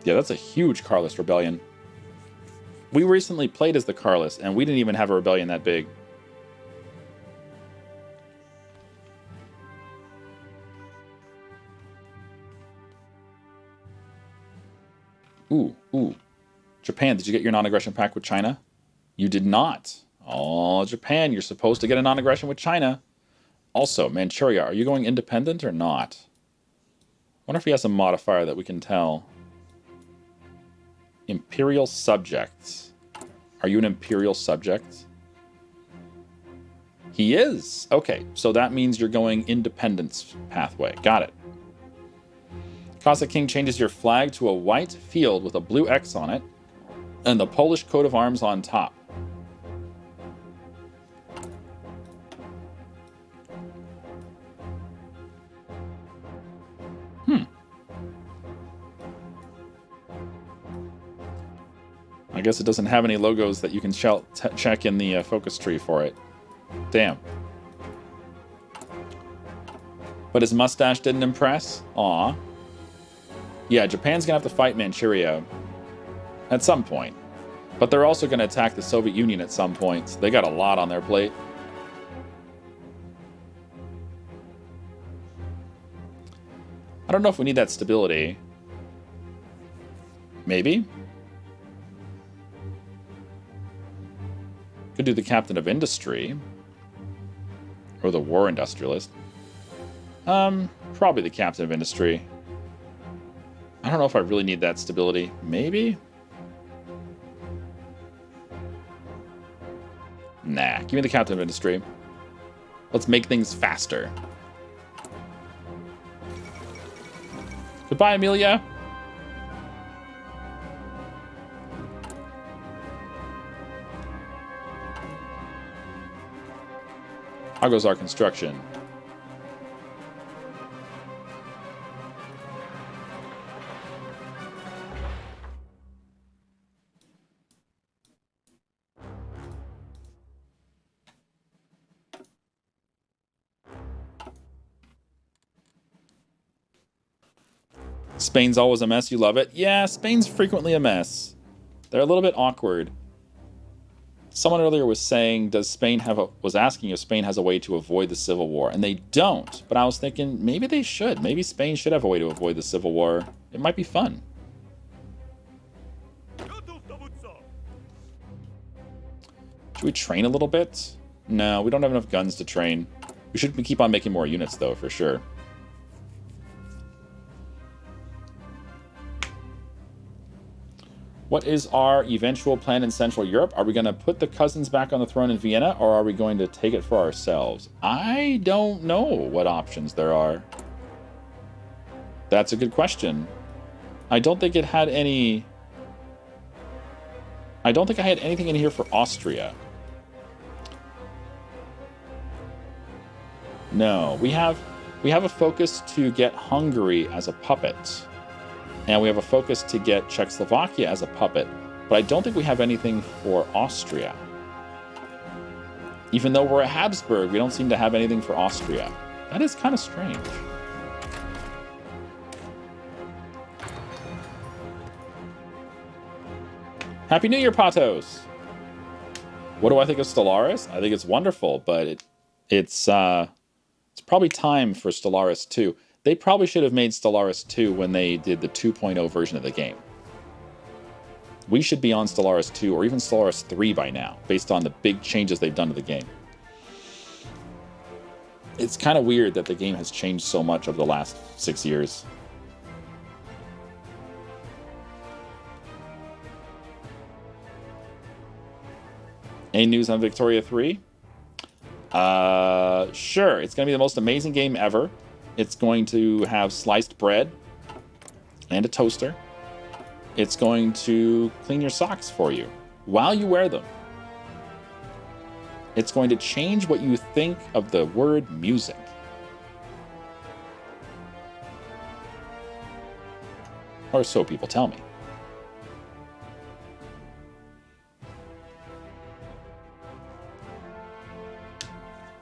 S1: Yeah, that's a huge Carlist rebellion. We recently played as the Carlist, and we didn't even have a rebellion that big. Ooh. Japan, did you get your non-aggression pact with China? You did not. Oh, Japan, you're supposed to get a non-aggression with China. Also, Manchuria, are you going independent or not? I wonder if he has a modifier that we can tell. Imperial subjects. Are you an imperial subject? He is. Okay, so that means you're going independence pathway. Got it. Cossack King changes your flag to a white field with a blue X on it, and the Polish coat of arms on top. guess it doesn't have any logos that you can check in the focus tree for it. Damn. But his mustache didn't impress? Aw. Yeah, Japan's gonna have to fight Manchuria at some point. But they're also gonna attack the Soviet Union at some point. So they got a lot on their plate. I don't know if we need that stability. Maybe? Could do the Captain of Industry. Or the War Industrialist. Probably the Captain of Industry. I don't know if I really need that stability. Maybe? Nah, give me the Captain of Industry. Let's make things faster. Goodbye, Amelia. How goes our construction? Spain's always a mess. You love it? Yeah, Spain's frequently a mess. They're a little bit awkward. Someone earlier was saying, was asking if Spain has a way to avoid the Civil War, and they don't. But I was thinking maybe they should. Maybe Spain should have a way to avoid the Civil War. It might be fun. Should we train a little bit? No, we don't have enough guns to train. We should keep on making more units, though, for sure. What is our eventual plan in Central Europe? Are we going to put the cousins back on the throne in Vienna, or are we going to take it for ourselves? I don't know what options there are. That's a good question. I don't think it had any... I don't think I had anything in here for Austria. No, we have a focus to get Hungary as a puppet. And we have a focus to get Czechoslovakia as a puppet. But I don't think we have anything for Austria. Even though we're a Habsburg, we don't seem to have anything for Austria. That is kind of strange. Happy New Year, Patos! What do I think of Stellaris? I think it's wonderful, but it's probably time for Stellaris 2. They probably should have made Stellaris 2 when they did the 2.0 version of the game. We should be on Stellaris 2 or even Stellaris 3 by now, based on the big changes they've done to the game. It's kind of weird that the game has changed so much over the last 6 years. Any news on Victoria 3? Sure. It's going to be the most amazing game ever. It's going to have sliced bread and a toaster. It's going to clean your socks for you while you wear them. It's going to change what you think of the word music. Or so people tell me.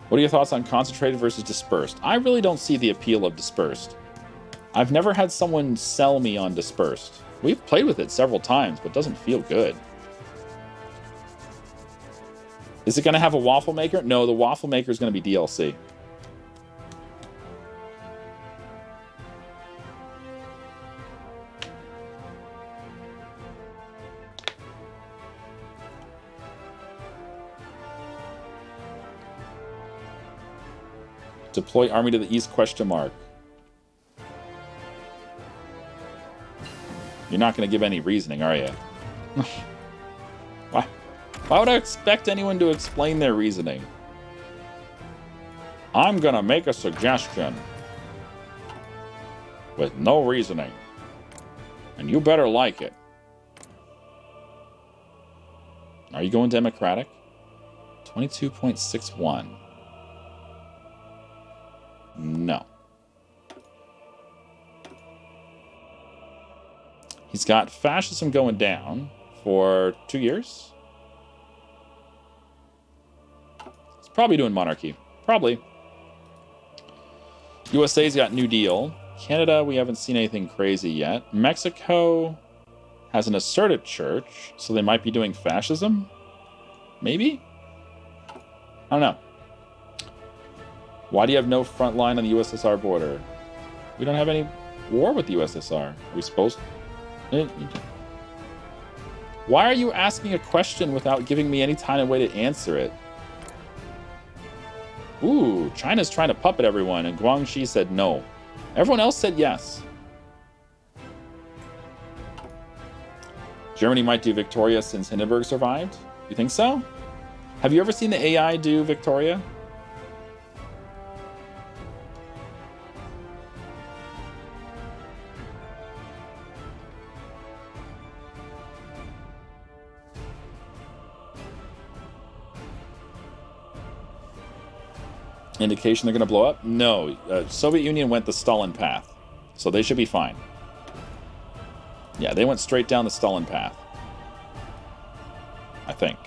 S1: What are your thoughts on concentrated versus dispersed? I really don't see the appeal of dispersed. I've never had someone sell me on dispersed. We've played with it several times, but it doesn't feel good. Is it going to have a waffle maker? No, the waffle maker is going to be DLC. Deploy army to the east, question mark. You're not going to give any reasoning, are you? Why would I expect anyone to explain their reasoning? I'm going to make a suggestion with no reasoning. And you better like it. Are you going Democratic? 22.61. No. He's got fascism going down, for 2 years. It's probably doing monarchy. Probably. USA's got New Deal. Canada, we haven't seen anything crazy yet. Mexico has an asserted church, so they might be doing fascism? Maybe? I don't know. Why do you have no front line on the USSR border? We don't have any war with the USSR. Are we supposed to? Why are you asking a question without giving me any time and way to answer it? Ooh, China's trying to puppet everyone, and Guangxi said no. Everyone else said yes. Germany might do Victoria since Hindenburg survived? You think so? Have you ever seen the AI do Victoria? Indication they're going to blow up? No. Soviet Union went the Stalin path, so they should be fine. Yeah, they went straight down the Stalin path. I think.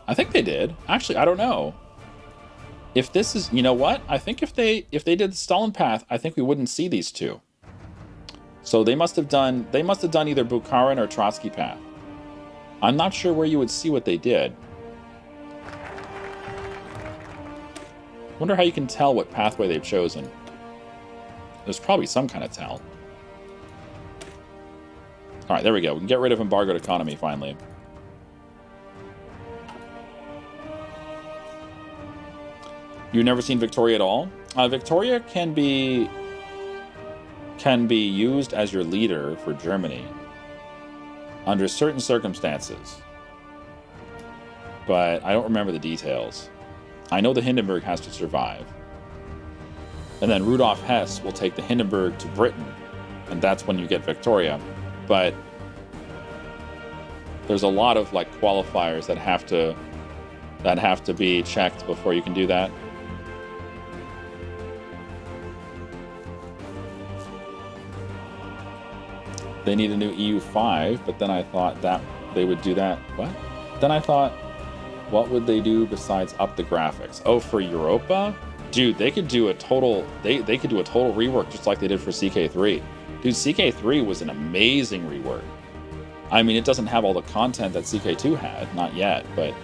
S1: I think they did. Actually, I don't know. If this is, you know what? I think if they did the Stalin path, I think we wouldn't see these two. So they must have done either Bukharin or Trotsky path. I'm not sure where you would see what they did. Wonder how you can tell what pathway they've chosen. There's probably some kind of tell. All right, there we go. We can get rid of embargoed economy finally. You've never seen Victoria at all? Victoria can be used as your leader for Germany under certain circumstances, but I don't remember the details. I know the Hindenburg has to survive. And then Rudolf Hess will take the Hindenburg to Britain, and that's when you get Victoria. But there's a lot of like qualifiers that have to be checked before you can do that. They need a new EU5, but then I thought that they would do that. What? Then I thought, what would they do besides up the graphics? Oh, for Europa? Dude, they could do a total they could do a total rework just like they did for CK3. Dude, CK3 was an amazing rework. I mean, it doesn't have all the content that CK2 had, not yet, but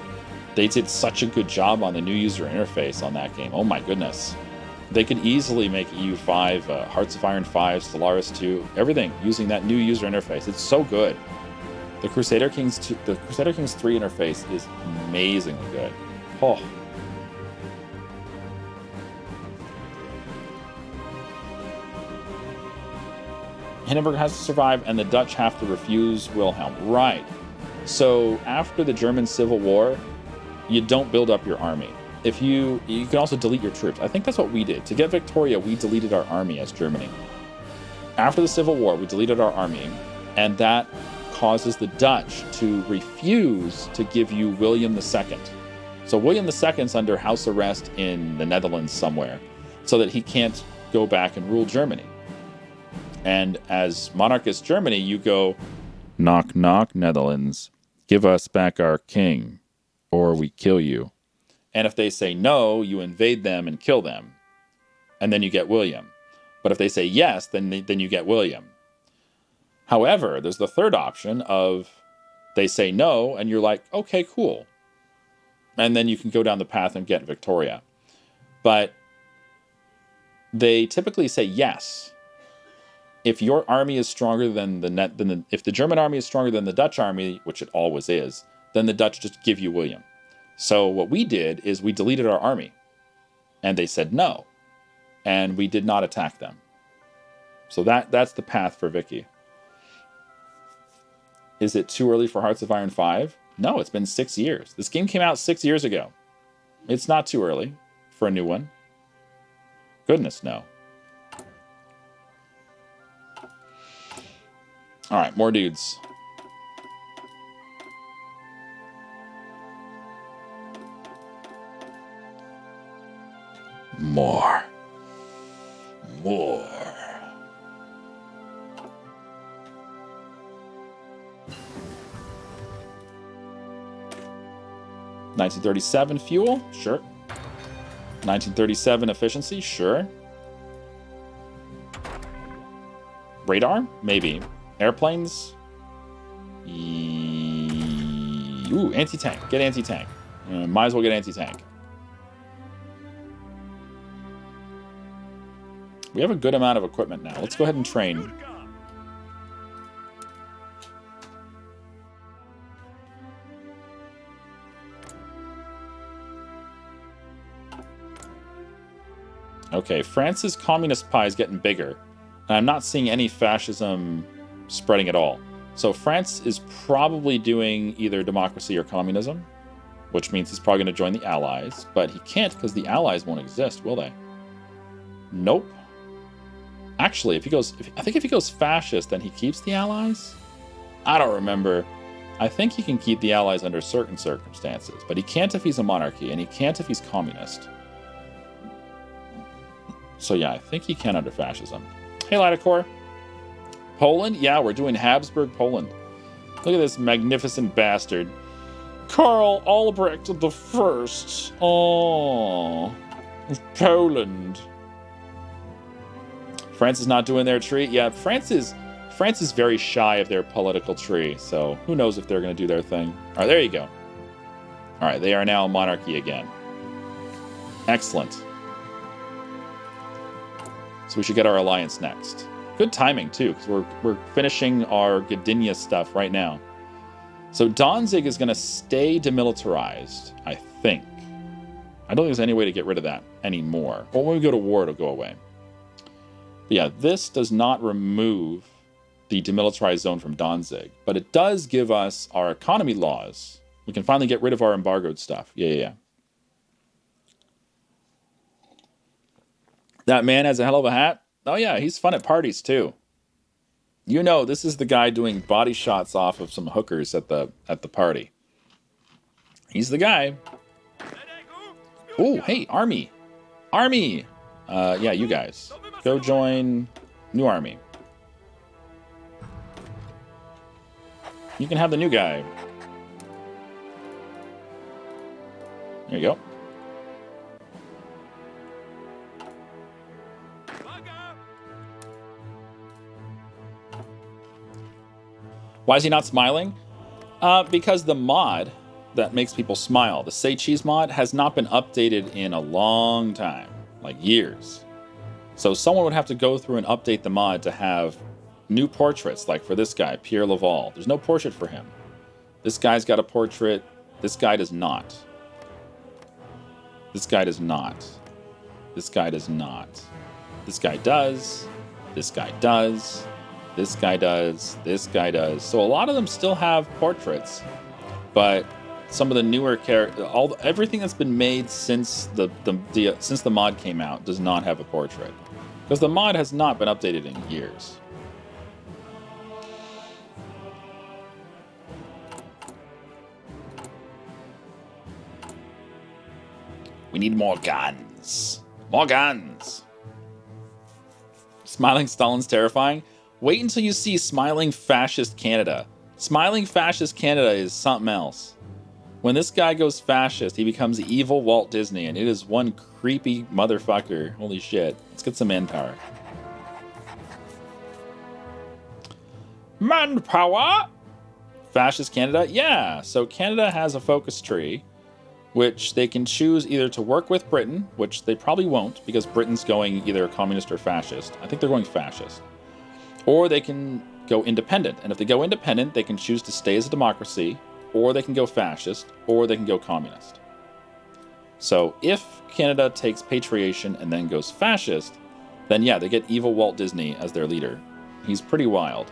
S1: they did such a good job on the new user interface on that game. Oh my goodness. They could easily make EU5, Hearts of Iron 5, Stellaris 2, everything using that new user interface. It's so good. The Crusader Kings 3 interface is amazingly good. Oh. Hindenburg has to survive, and the Dutch have to refuse Wilhelm. Right. So after the German Civil War, you don't build up your army. You can also delete your troops. I think that's what we did. To get Victoria, we deleted our army as Germany. After the Civil War, we deleted our army, and that causes the Dutch to refuse to give you William II. So William II's under house arrest in the Netherlands somewhere, so that he can't go back and rule Germany. And as monarchist Germany, you go, knock, knock, Netherlands, give us back our king, or we kill you. And if they say no, you invade them and kill them. And then you get William. But if they say yes, then you get William. However, there's the third option of they say no, and you're like, okay, cool. And then you can go down the path and get Victoria. But they typically say yes. If your army is stronger than if the German army is stronger than the Dutch army, which it always is, then the Dutch just give you William. So what we did is we deleted our army, and they said no, and we did not attack them. So that's the path for Vicky. Is it too early for Hearts of Iron 5? No, it's been 6 years. This game came out 6 years ago. It's not too early for a new one. Goodness, no. All right, more dudes. More. 1937 fuel? Sure. 1937 efficiency? Sure. Radar? Maybe. Airplanes? Ooh, anti-tank. Get anti-tank. Might as well get anti-tank. We have a good amount of equipment now. Let's go ahead and train. Okay, France's communist pie is getting bigger. And I'm not seeing any fascism spreading at all. So France is probably doing either democracy or communism, which means he's probably going to join the Allies. But he can't because the Allies won't exist, will they? Nope. Actually, if he goes fascist, then he keeps the Allies? I don't remember. I think he can keep the Allies under certain circumstances, but he can't if he's a monarchy, and he can't if he's communist. So yeah, I think he can under fascism. Hey, Lidacore. Poland? Yeah, we're doing Habsburg Poland. Look at this magnificent bastard. Karl Albrecht the First. Oh, Poland. France is not doing their tree. Yeah, France is very shy of their political tree, so who knows if they're going to do their thing. All right, there you go. All right, they are now a monarchy again. Excellent. So we should get our alliance next. Good timing, too, because we're finishing our Gdynia stuff right now. So Danzig is going to stay demilitarized, I think. I don't think there's any way to get rid of that anymore. Well, when we go to war, it'll go away. But yeah, this does not remove the demilitarized zone from Danzig, but it does give us our economy laws. We can finally get rid of our embargoed stuff. Yeah. That man has a hell of a hat. Oh yeah, he's fun at parties too. You know, this is the guy doing body shots off of some hookers at the party. He's the guy. Oh, hey, army. Yeah, you guys go join new army. You can have the new guy. There you go. Why is he not smiling? Because the mod that makes people smile, the Say Cheese mod, has not been updated in a long time, like years. So someone would have to go through and update the mod to have new portraits, like for this guy, Pierre Laval. There's no portrait for him. This guy's got a portrait. This guy does not. This guy does not. This guy does not. This guy does. This guy does. This guy does. This guy does. So a lot of them still have portraits, but some of the newer characters, everything that's been made since the mod came out does not have a portrait, because the mod has not been updated in years. We need more guns. More guns. Smiling Stalin's terrifying. Wait until you see Smiling Fascist Canada. Smiling Fascist Canada is something else. When this guy goes fascist, he becomes evil Walt Disney, and it is one creepy motherfucker. Holy shit. Let's get some manpower. Manpower? Fascist Canada? Yeah, so Canada has a focus tree, which they can choose either to work with Britain, which they probably won't, because Britain's going either communist or fascist. I think they're going fascist. Or they can go independent. And if they go independent, they can choose to stay as a democracy, or they can go fascist, or they can go communist. So if Canada takes patriation and then goes fascist, then yeah, they get evil Walt Disney as their leader. He's pretty wild.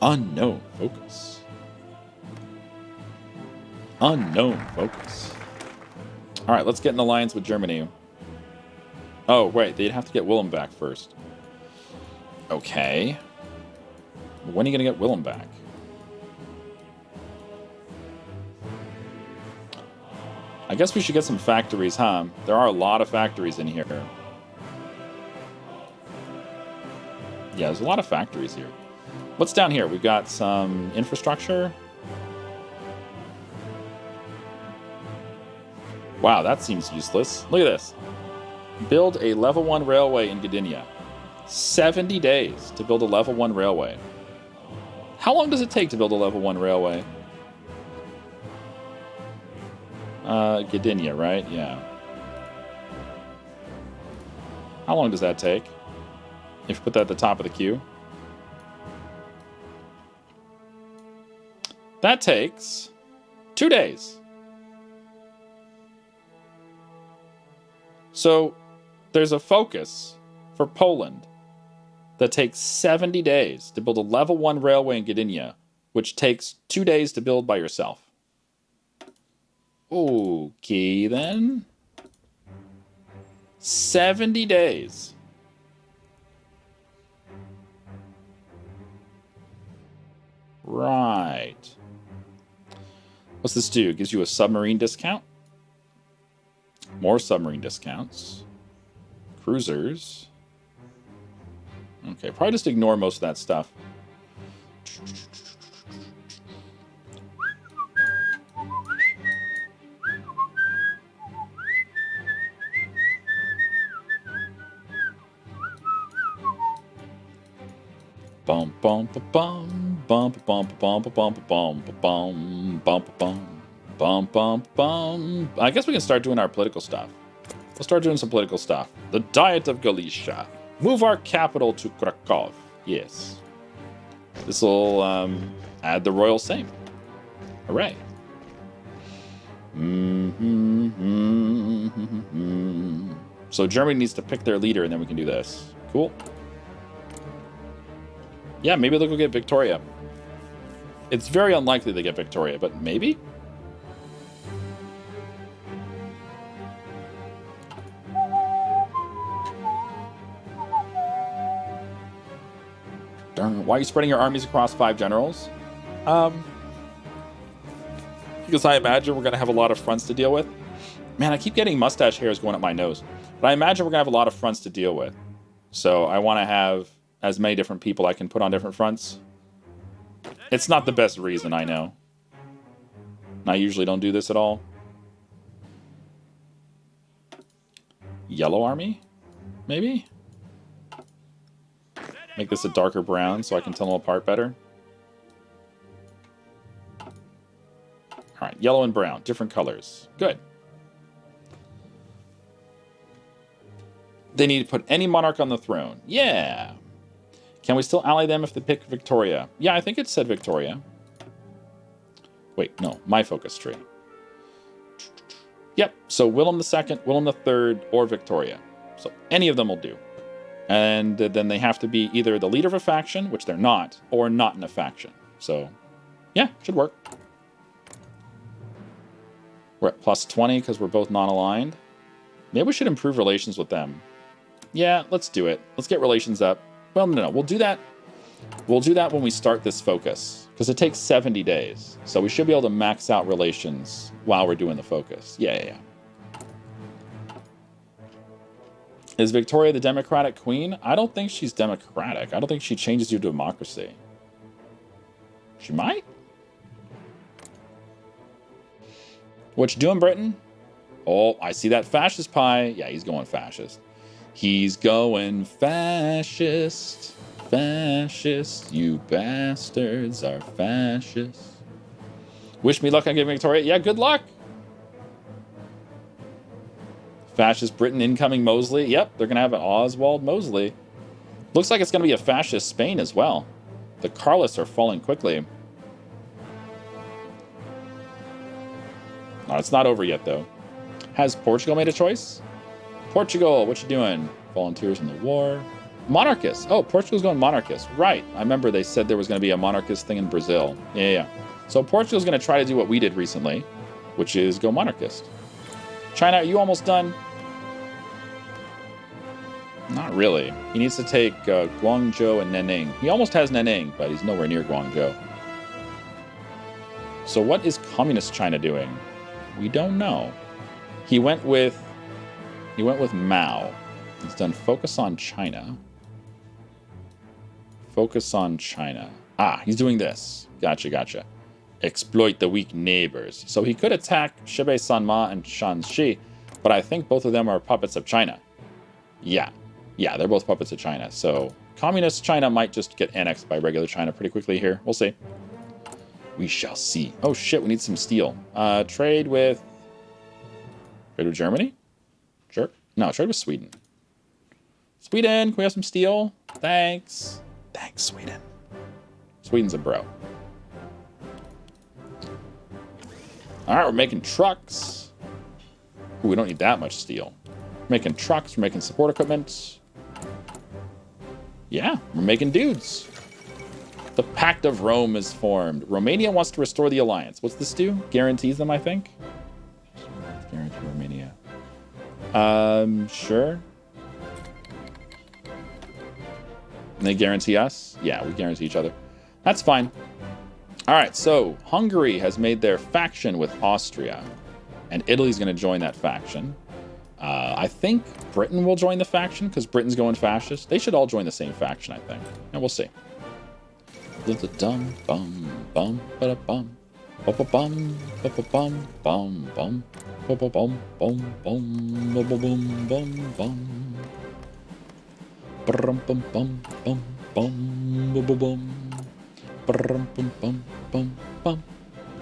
S1: Unknown focus. Unknown focus. All right, let's get an alliance with Germany. Oh, wait, they'd have to get Willem back first. Okay. When are you going to get Willem back? I guess we should get some factories, huh? There are a lot of factories in here. Yeah, there's a lot of factories here. What's down here? We've got some infrastructure. Wow, that seems useless. Look at this. Build a level 1 railway in Gdynia. 70 days to build a level 1 railway. How long does it take to build a level 1 railway? Gdynia, right? Yeah. How long does that take? If you put that at the top of the queue. That takes 2 days. So there's a focus for Poland that takes 70 days to build a level 1 railway in Gdynia, which takes 2 days to build by yourself. Okay, then. 70 days. Right. What's this do? It gives you a submarine discount. More submarine discounts. Cruisers. Okay, probably just ignore most of that stuff. Bum bum ba bum bum bum bum bum bum bum bum bum bum bum. I guess we can start doing our political stuff. We'll start doing some political stuff. The Diet of Galicia. Move our capital to Krakow. Yes. This will add the royal Sejm. Hooray. So Germany needs to pick their leader, and then we can do this. Cool. Yeah, maybe they'll go get Victoria. It's very unlikely they get Victoria, but maybe? Darn, why are you spreading your armies across 5 generals? Because I imagine we're going to have a lot of fronts to deal with. Man, I keep getting mustache hairs going up my nose. But I imagine we're going to have a lot of fronts to deal with. So I want to have as many different people I can put on different fronts. It's not the best reason, I know. I usually don't do this at all. Yellow army? Maybe? Make this a darker brown so I can tell them apart better. Alright, yellow and brown. Different colors. Good. They need to put any monarch on the throne. Yeah. Can we still ally them if they pick Victoria? Yeah, I think it said Victoria. Wait, no. My focus tree. Yep. So Willem II, Willem III, or Victoria. So any of them will do. And then they have to be either the leader of a faction, which they're not, or not in a faction. So, yeah, should work. We're at plus 20 because we're both non-aligned. Maybe we should improve relations with them. Yeah, let's do it. Let's get relations up. Well, no. We'll do that. We'll do that when we start this focus. Because it takes 70 days. So we should be able to max out relations while we're doing the focus. Yeah. Is Victoria the Democratic Queen? I don't think she's democratic. I don't think she changes you to democracy. She might? What you doing, Britain? Oh, I see that fascist pie. Yeah, he's going fascist. He's going fascist. Fascist. You bastards are fascists. Wish me luck on getting Victoria. Yeah, good luck. Fascist Britain incoming Mosley. Yep, they're going to have an Oswald Mosley. Looks like it's going to be a fascist Spain as well. The Carlists are falling quickly. Oh, it's not over yet, though. Has Portugal made a choice? Portugal, what you doing? Volunteers in the war. Monarchist. Oh, Portugal's going monarchist. Right. I remember they said there was going to be a monarchist thing in Brazil. Yeah. So Portugal's going to try to do what we did recently, which is go monarchist. China, are you almost done? Not really. He needs to take Guangzhou and Nanning. He almost has Nanning, but he's nowhere near Guangzhou. So what is Communist China doing? We don't know. He went with Mao. He's done focus on China. Focus on China. Ah, he's doing this. Gotcha. Exploit the weak neighbors. So he could attack Shibei Sanma and Shanxi, but I think both of them are puppets of China. Yeah, they're both puppets of China. So communist China might just get annexed by regular China pretty quickly here. We'll see. We shall see. Oh shit, we need some steel. Trade with Germany? Sure. No, trade with Sweden. Sweden, can we have some steel? Thanks. Thanks, Sweden. Sweden's a bro. All right, we're making trucks. Ooh, we don't need that much steel. We're making trucks, we're making support equipment. Yeah, we're making dudes. The Pact of Rome is formed. Romania wants to restore the alliance. What's this do? Guarantees them, I think. Guarantee Romania. Sure. And they guarantee us? Yeah, we guarantee each other. That's fine. All right, so Hungary has made their faction with Austria, and Italy's going to join that faction. I think Britain will join the faction because Britain's going fascist. They should all join the same faction, I think. And we'll see. Dum bum bum ba bum bum bum bum bum bum bum bum bum bum bum bum bum. Bum bum bum bum bum bum bum bum bum.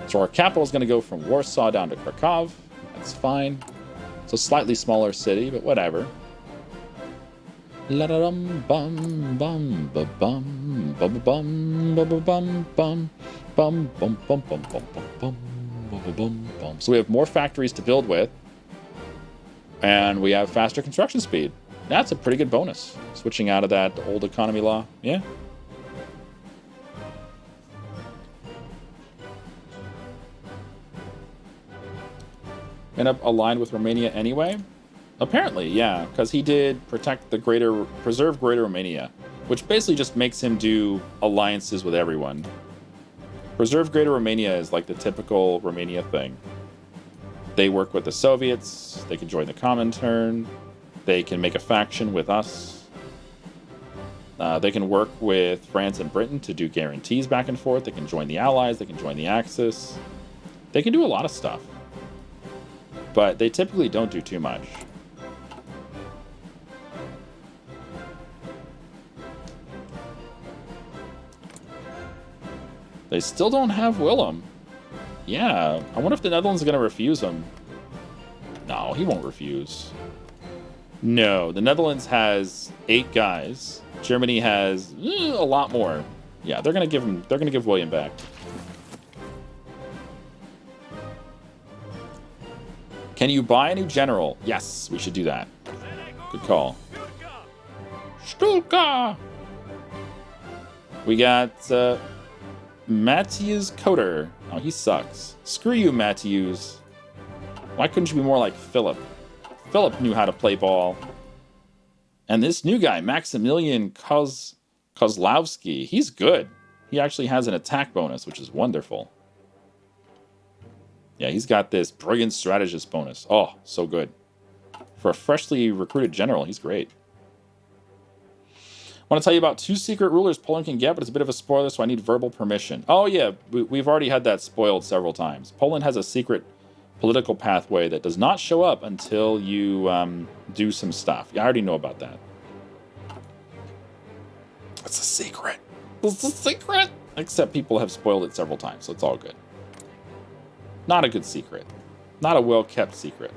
S1: So our capital is going to go from Warsaw down to Krakow. That's fine. It's a slightly smaller city, but whatever. La da dum bum bum ba bum ba bum ba bum bum bum bum bum bum bum bum bum bum. So we have more factories to build with, and we have faster construction speed. That's a pretty good bonus. Switching out of that old economy law. Yeah. End up aligned with Romania anyway? Apparently, yeah, because he did preserve Greater Romania, which basically just makes him do alliances with everyone. Preserve Greater Romania is like the typical Romania thing. They work with the Soviets, they can join the Comintern, they can make a faction with us. They can work with France and Britain to do guarantees back and forth. They can join the Allies, they can join the Axis. They can do a lot of stuff. But they typically don't do too much. They still don't have Willem. Yeah, I wonder if the Netherlands are going to refuse him. No, he won't refuse. No, the Netherlands has 8 guys. Germany has a lot more. Yeah, they're going to give William back. Can you buy a new general? Yes, we should do that. Good call. Stulka! We got Matthews Coder. Oh, he sucks. Screw you, Matthews. Why couldn't you be more like Philip? Philip knew how to play ball. And this new guy, Maximilian Kozlowski, he's good. He actually has an attack bonus, which is wonderful. Yeah, he's got this brilliant strategist bonus. Oh, so good. For a freshly recruited general, he's great. I want to tell you about 2 secret rulers Poland can get, but it's a bit of a spoiler, so I need verbal permission. Oh yeah, we've already had that spoiled several times. Poland has a secret political pathway that does not show up until you do some stuff. Yeah, I already know about that. It's a secret. It's a secret! Except people have spoiled it several times, so it's all good. Not a good secret. Not a well-kept secret.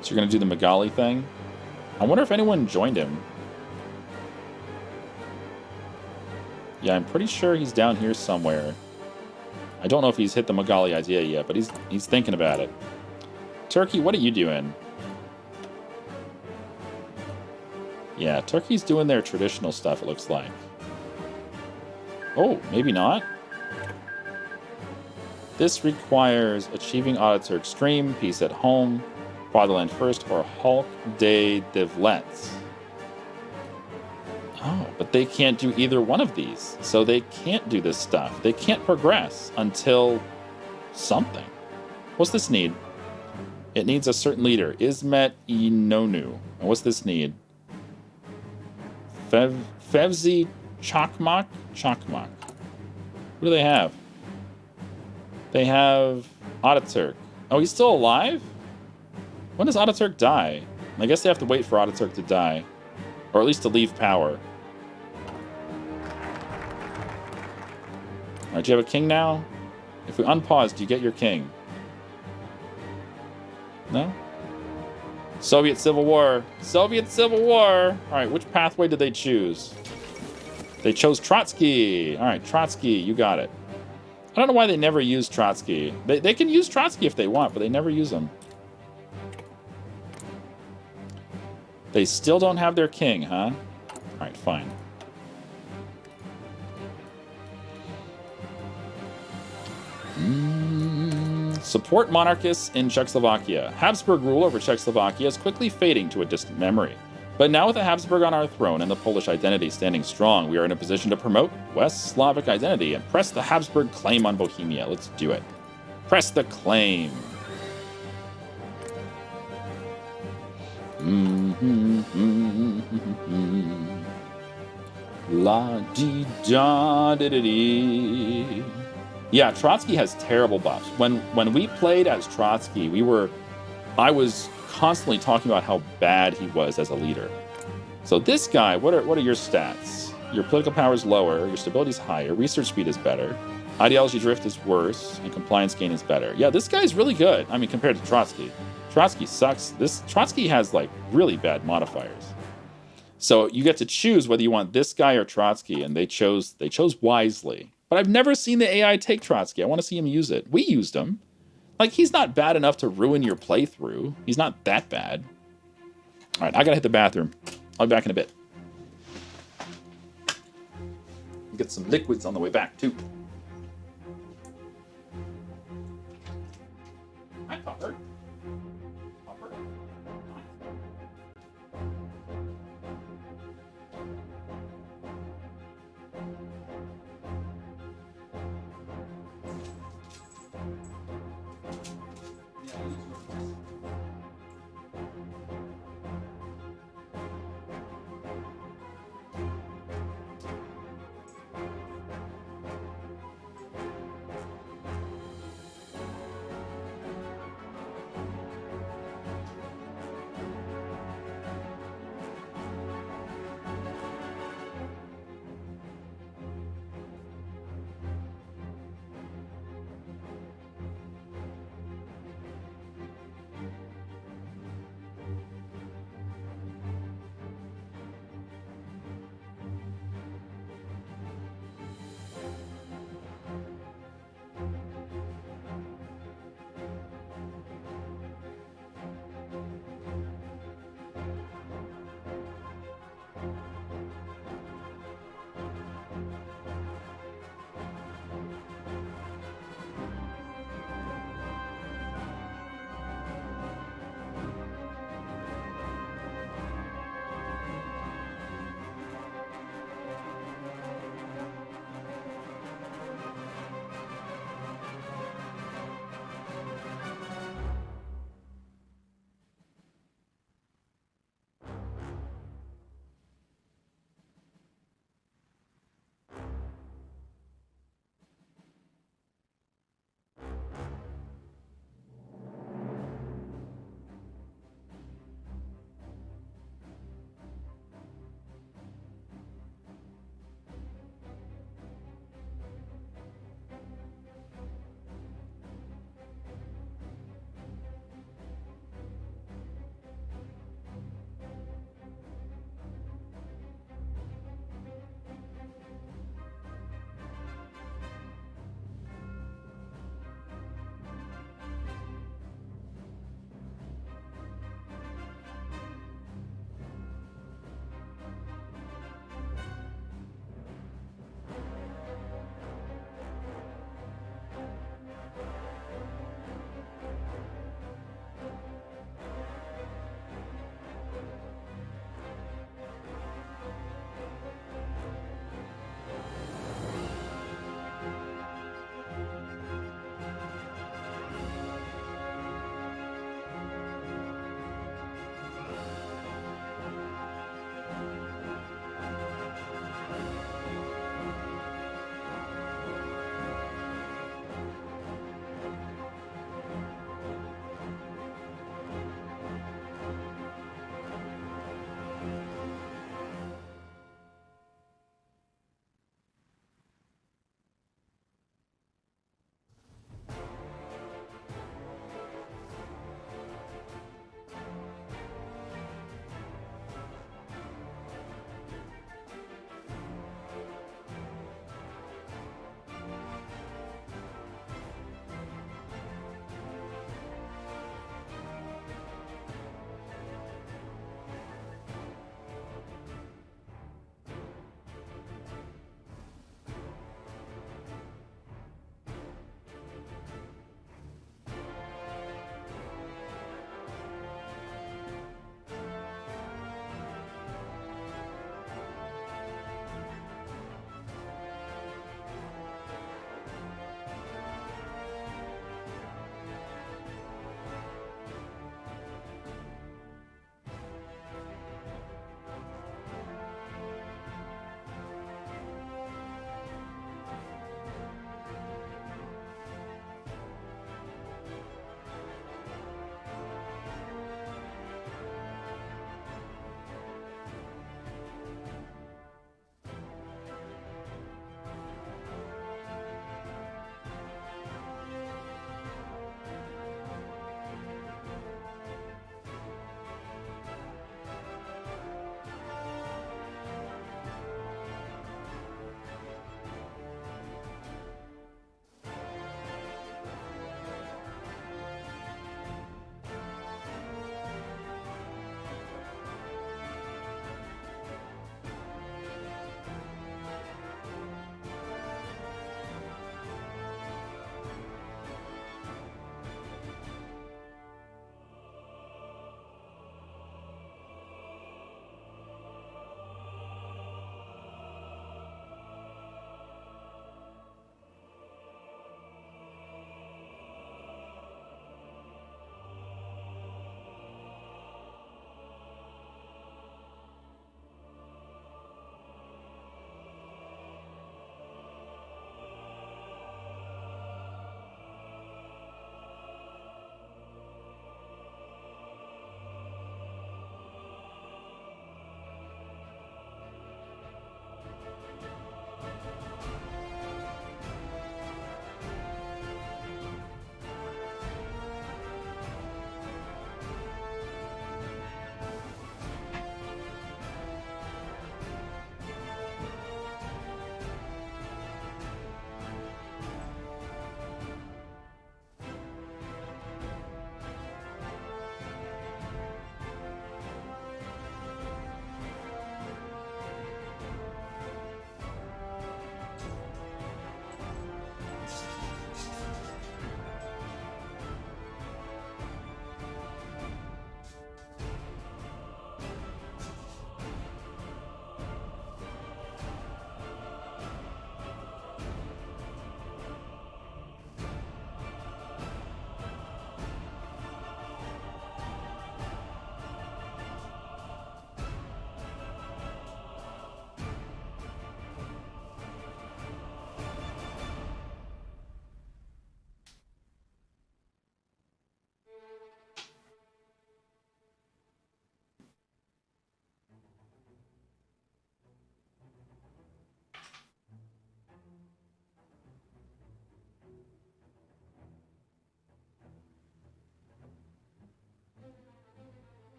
S1: So you're going to do the Magali thing? I wonder if anyone joined him. Yeah, I'm pretty sure he's down here somewhere. I don't know if he's hit the Magali idea yet, but he's thinking about it. Turkey, what are you doing? Yeah, Turkey's doing their traditional stuff, it looks like. Oh, maybe not. This requires achieving Auditor Extreme, Peace at Home, Fatherland First, or Hulk de Devlet. Oh, but they can't do either one of these. So they can't do this stuff. They can't progress until something. What's this need? It needs a certain leader. Ismet Inonu. And what's this need? Fevzi Chakmak? Chakmak. What do they have? They have Ataturk. Oh, he's still alive? When does Ataturk die? I guess they have to wait for Ataturk to die. Or at least to leave power. Alright, do you have a king now? If we unpause, do you get your king? No? Soviet Civil War. Soviet Civil War! Alright, which pathway did they choose? They chose Trotsky. Alright, Trotsky, you got it. I don't know why they never use Trotsky. They can use Trotsky if they want, but they never use him. They still don't have their king, huh? Alright, fine. Support monarchists in Czechoslovakia. Habsburg rule over Czechoslovakia is quickly fading to a distant memory. But now with the Habsburg on our throne and the Polish identity standing strong, we are in a position to promote West Slavic identity and press the Habsburg claim on Bohemia. Let's do it. Press the claim. La di da di di di. Yeah, Trotsky has terrible buffs. When we played as Trotsky, I was constantly talking about how bad he was as a leader. So this guy, what are your stats? Your political power is lower, your stability is higher, research speed is better, ideology drift is worse, and compliance gain is better. Yeah, this guy's really good. I mean, compared to Trotsky. Trotsky sucks. Trotsky has like really bad modifiers. So you get to choose whether you want this guy or Trotsky, and they chose wisely. But I've never seen the AI take Trotsky. I want to see him use it. We used him. Like, he's not bad enough to ruin your playthrough. He's not that bad. All right, I gotta hit the bathroom. I'll be back in a bit. Get some liquids on the way back, too. Hi, Popper. Popper.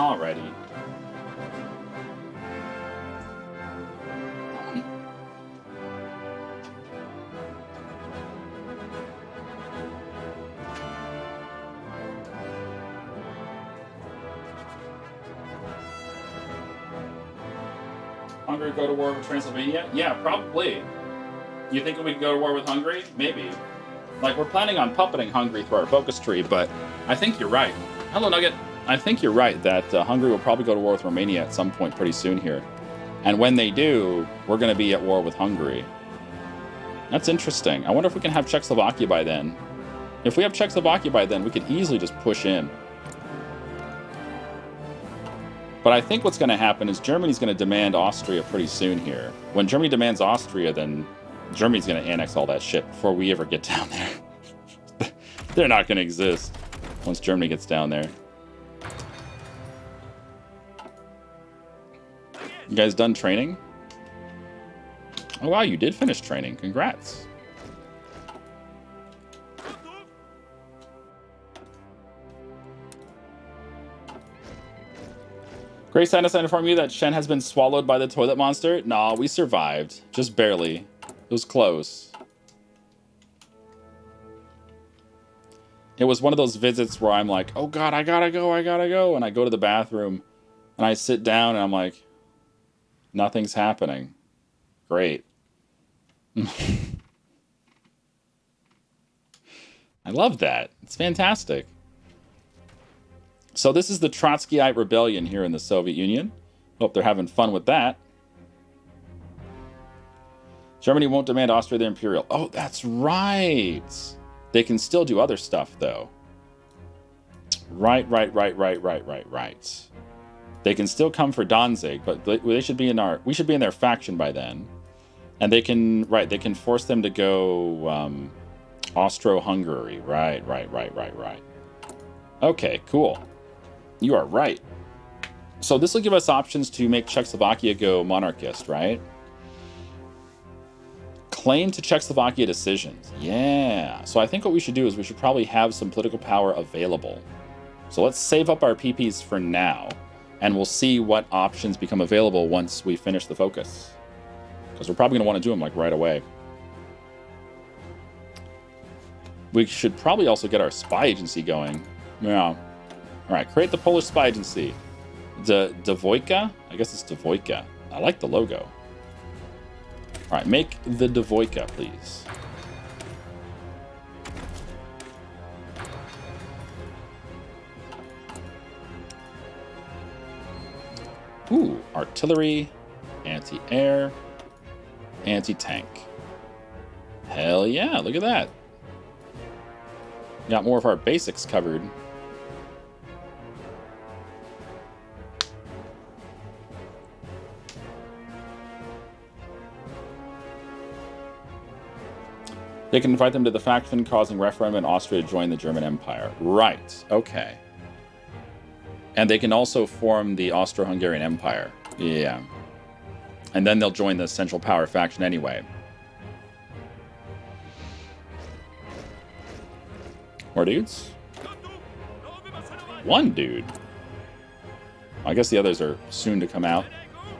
S1: Alrighty. Hungary go to war with Transylvania? Yeah, probably. You think we could go to war with Hungary? Maybe. Like, we're planning on puppeting Hungary through our focus tree, but I think you're right. Hello, Nugget. I think you're right that Hungary will probably go to war with Romania at some point pretty soon here. And when they do, we're going to be at war with Hungary. That's interesting. I wonder if we can have Czechoslovakia by then. If we have Czechoslovakia by then, we could easily just push in. But I think what's going to happen is Germany's going to demand Austria pretty soon here. When Germany demands Austria, then Germany's going to annex all that shit before we ever get down there. They're not going to exist once Germany gets down there. You guys done training? Oh wow, you did finish training. Congrats. Grace Sadness, I inform you that Shen has been swallowed by the toilet monster. Nah, we survived. Just barely. It was close. It was one of those visits where I'm like, oh god, I gotta go. And I go to the bathroom and I sit down and I'm like, nothing's happening. Great. I love that. It's fantastic. So this is the Trotskyite rebellion here in the Soviet Union. Hope they're having fun with that. Germany won't demand Austria their imperial. Oh, that's right. They can still do other stuff, though. Right. They can still come for Danzig, but they should be in our. We should be in their faction by then, and they can. Right, they can force them to go Austro-Hungary. Right. Okay, cool. You are right. So this will give us options to make Czechoslovakia go monarchist, right? Claim to Czechoslovakia decisions. Yeah. So I think what we should do is we should probably have some political power available. So let's save up our PPs for now, and we'll see what options become available once we finish the focus. Because we're probably going to want to do them like right away. We should probably also get our spy agency going. Yeah. All right, create the Polish spy agency. Dvojka? I guess it's Dvojka. I like the logo. All right, make the Dvojka, please. Ooh, artillery, anti-air, anti-tank. Hell yeah, look at that. Got more of our basics covered. They can invite them to the faction, causing referendum in Austria to join the German Empire. Right, okay. And they can also form the Austro-Hungarian Empire. Yeah. And then they'll join the Central Power faction anyway. More dudes? One dude. I guess the others are soon to come out.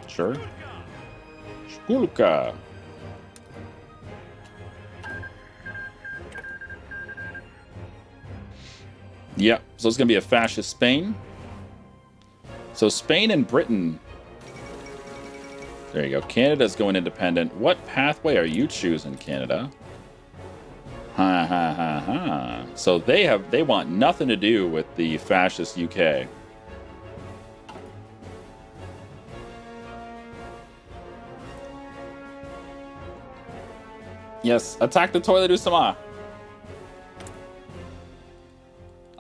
S1: Sure. Shkulka. Yep, so it's going to be a fascist Spain. So Spain and Britain. There you go. Canada's going independent. What pathway are you choosing, Canada? Ha. So they want nothing to do with the fascist UK. Yes, attack the toilet, Usama.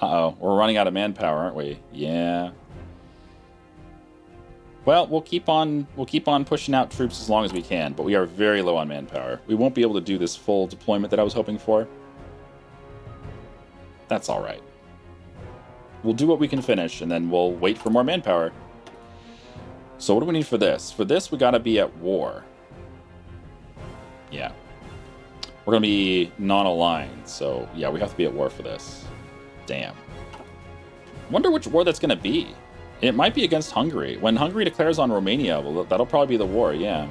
S1: Uh-oh, we're running out of manpower, aren't we? Yeah. Well, we'll keep on pushing out troops as long as we can, but we are very low on manpower. We won't be able to do this full deployment that I was hoping for. That's all right. We'll do what we can finish, and then we'll wait for more manpower. So what do we need for this? For this, we gotta be at war. Yeah. We're gonna be non-aligned, so yeah, we have to be at war for this. Damn. Wonder which war that's gonna be. It might be against Hungary. When Hungary declares on Romania, well, that'll probably be the war, yeah.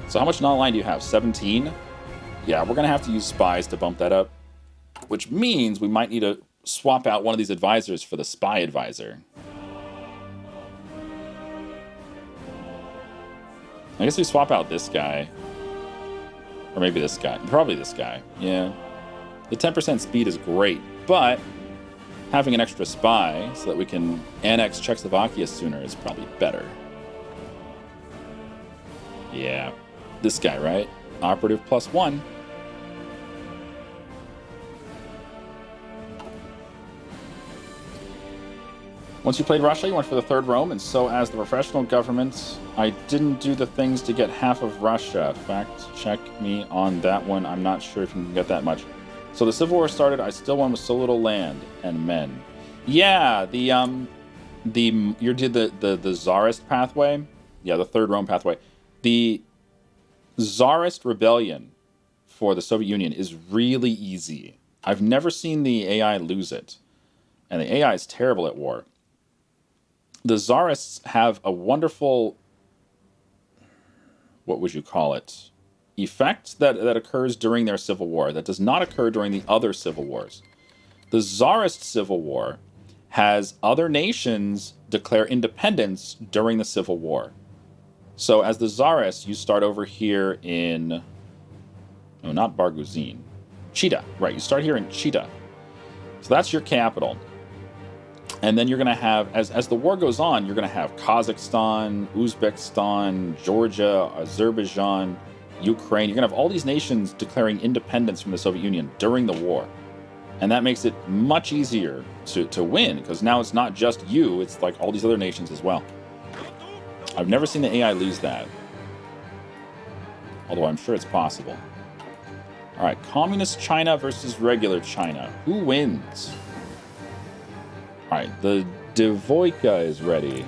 S1: So how much non-aligned do you have? 17? Yeah, we're going to have to use spies to bump that up. Which means we might need to swap out one of these advisors for the spy advisor. I guess we swap out this guy. Or maybe this guy. Probably this guy. Yeah. The 10% speed is great, but having an extra spy so that we can annex Czechoslovakia sooner is probably better. Yeah. This guy, right? Operative +1. Once you played Russia, you went for the third Rome, and so as the professional government, I didn't do the things to get half of Russia. Fact check me on that one. I'm not sure if you can get that much. So the Civil War started, I still won with so little land and men. Yeah, you did the Tsarist pathway. Yeah, the third Rome pathway. The Tsarist rebellion for the Soviet Union is really easy. I've never seen the AI lose it. And the AI is terrible at war. The Tsarists have a wonderful, what would you call it, effect that occurs during their civil war that does not occur during the other civil wars. The Tsarist civil war has other nations declare independence during the civil war. So as the Tsarist, you start over here in, no, not Barguzin, Chita, right, you start here in Chita. So that's your capital. And then you're going to have, as the war goes on, you're going to have Kazakhstan, Uzbekistan, Georgia, Azerbaijan, Ukraine. You're going to have all these nations declaring independence from the Soviet Union during the war. And that makes it much easier to win, because now it's not just you, it's like all these other nations as well. I've never seen the AI lose that. Although I'm sure it's possible. All right, Communist China versus regular China. Who wins? All right, the Devoika is ready.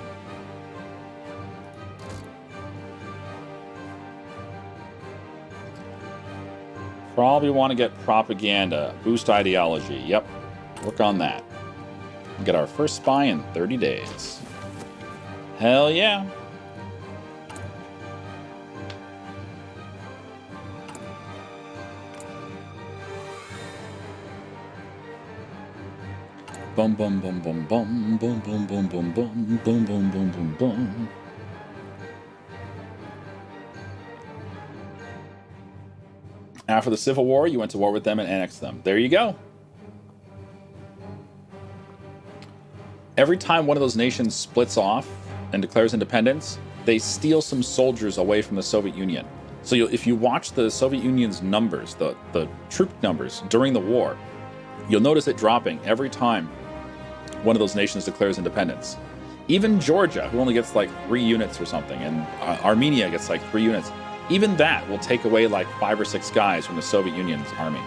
S1: Probably want to get propaganda, boost ideology. Yep, work on that. Get our first spy in 30 days. Hell yeah. Bum bum bum bum bum bum bum bum bum bum bum bum bum bum bum. After the Civil War, you went to war with them and annexed them. There you go. Every time one of those nations splits off and declares independence, they steal some soldiers away from the Soviet Union. So if you watch the Soviet Union's numbers, the troop numbers during the war, you'll notice it dropping every time one of those nations declares independence. Even Georgia, who only gets like 3 units or something, and Armenia gets like 3 units, even that will take away like 5 or 6 guys from the Soviet Union's army.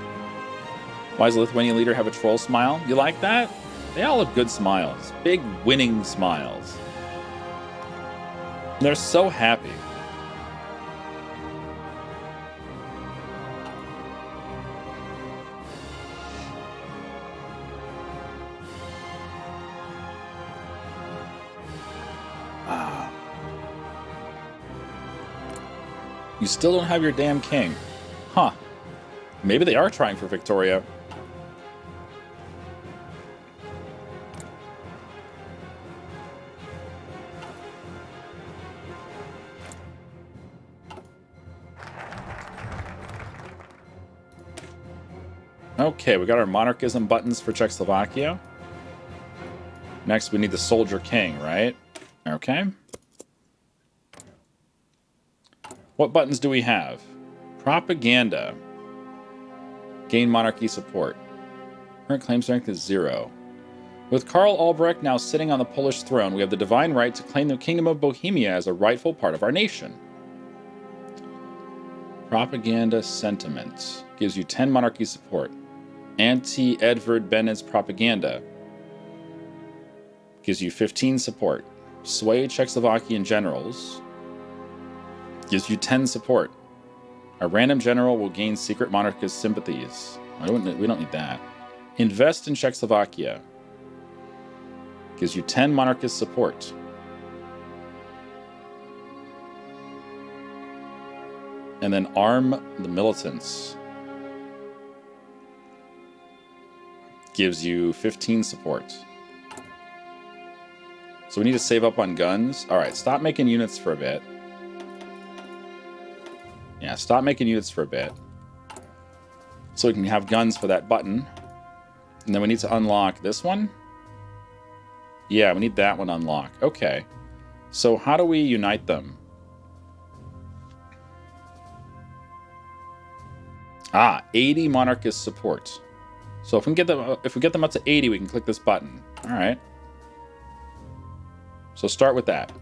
S1: Why does the Lithuanian leader have a troll smile? You like that? They all have good smiles. Big winning smiles. They're so happy. You still don't have your damn king. Huh. Maybe they are trying for Victoria. Okay, we got our monarchism buttons for Czechoslovakia. Next, we need the soldier king, right? Okay. What buttons do we have? Propaganda. Gain monarchy support. Current claim strength is 0. With Karl Albrecht now sitting on the Polish throne, we have the divine right to claim the Kingdom of Bohemia as a rightful part of our nation. Propaganda sentiment. Gives you 10 monarchy support. Anti-Edvard Bened's propaganda. Gives you 15 support. Sway Czechoslovakian generals. Gives you 10 support. A random general will gain secret monarchist sympathies. We don't need that. Invest in Czechoslovakia. Gives you 10 monarchist support. And then arm the militants. Gives you 15 support. So we need to save up on guns. All right, stop making units for a bit. Yeah, stop making units for a bit. So we can have guns for that button. And then we need to unlock this one. Yeah, we need that one unlocked. Okay. So how do we unite them? 80 monarchist support. So if we get them up to 80, we can click this button. All right. So start with that.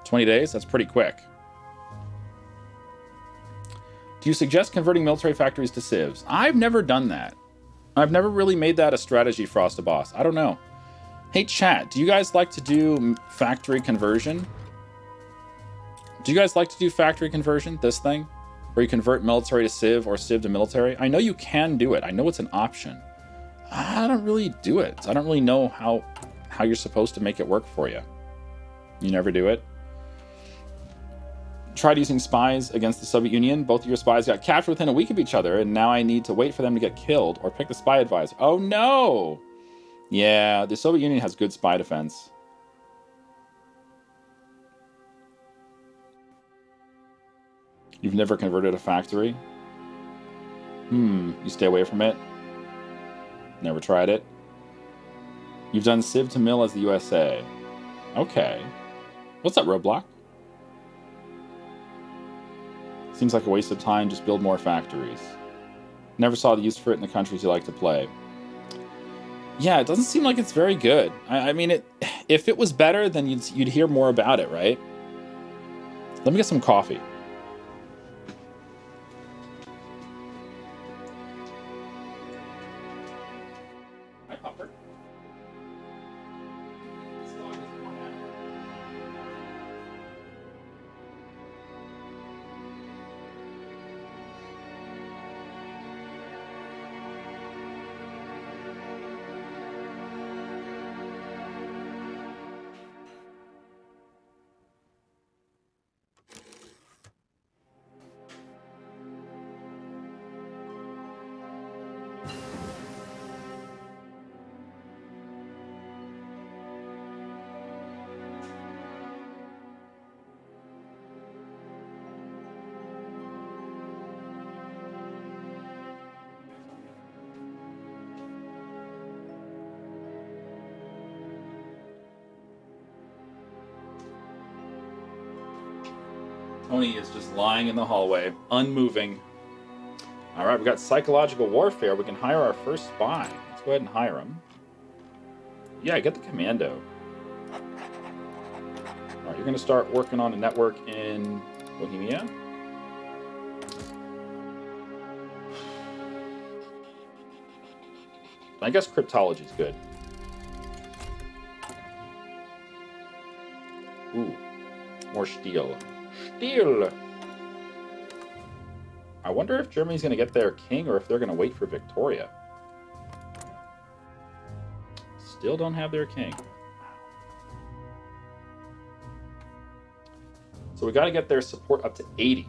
S1: 20 days, that's pretty quick. Do you suggest converting military factories to civs? I've never done that. I've never really made that a strategy for Boss. I don't know. Hey chat, do you guys like to do factory conversion? Do you guys like to do factory conversion, this thing? Where you convert military to civ or civ to military? I know you can do it. I know it's an option. I don't really do it. I don't really know how you're supposed to make it work for you. You never do it? Tried using spies against the Soviet Union. Both of your spies got captured within a week of each other, and now I need to wait for them to get killed or pick the spy advisor. Oh no! Yeah, the Soviet Union has good spy defense. You've never converted a factory? You stay away from it? Never tried it? You've done civ to mill as the USA. Okay. What's that roadblock? Seems like a waste of time, just build more factories. Never saw the use for it in the countries you like to play. Yeah, it doesn't seem like it's very good. I mean, if it was better, then you'd hear more about it, right? Let me get some coffee. Hi, Popper. Tony is just lying in the hallway, unmoving. All right, we got psychological warfare. We can hire our first spy. Let's go ahead and hire him. Yeah, get the commando. All right, you're going to start working on a network in Bohemia. I guess cryptology is good. Ooh, more steel. Steel! I wonder if Germany's going to get their king or if they're going to wait for Victoria. Still don't have their king. So we got to get their support up to 80.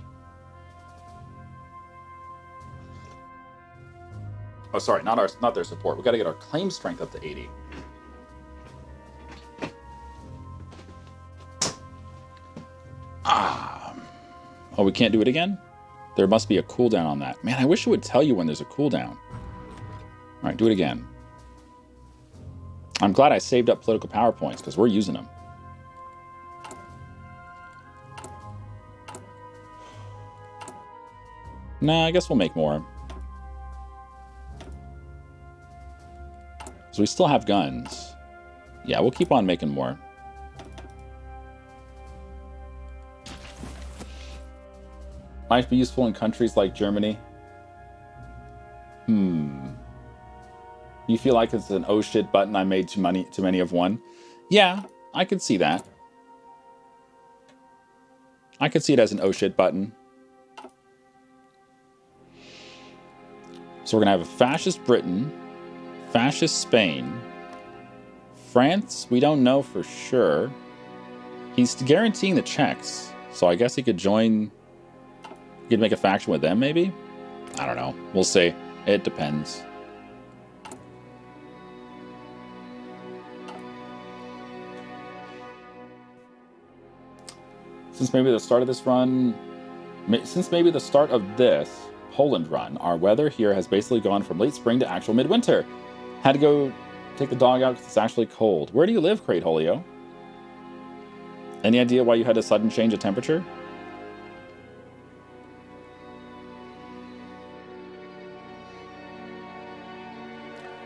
S1: Oh, sorry, not their support. We got to get our claim strength up to 80. Oh, we can't do it again? There must be a cooldown on that. Man, I wish it would tell you when there's a cooldown. All right, do it again. I'm glad I saved up political power points because we're using them. Nah, I guess we'll make more. So we still have guns. Yeah, we'll keep on making more. Might be useful in countries like Germany. You feel like it's an oh shit button I made too many of one? Yeah, I could see that. I could see it as an oh shit button. So we're going to have a fascist Britain, fascist Spain, France, we don't know for sure. He's guaranteeing the Czechs, so I guess he could join, he could make a faction with them maybe? I don't know. We'll see. It depends. Since maybe the start of this Poland run, our weather here has basically gone from late spring to actual midwinter. Had to go take the dog out because it's actually cold. Where do you live, Crate Holio? Any idea why you had a sudden change of temperature?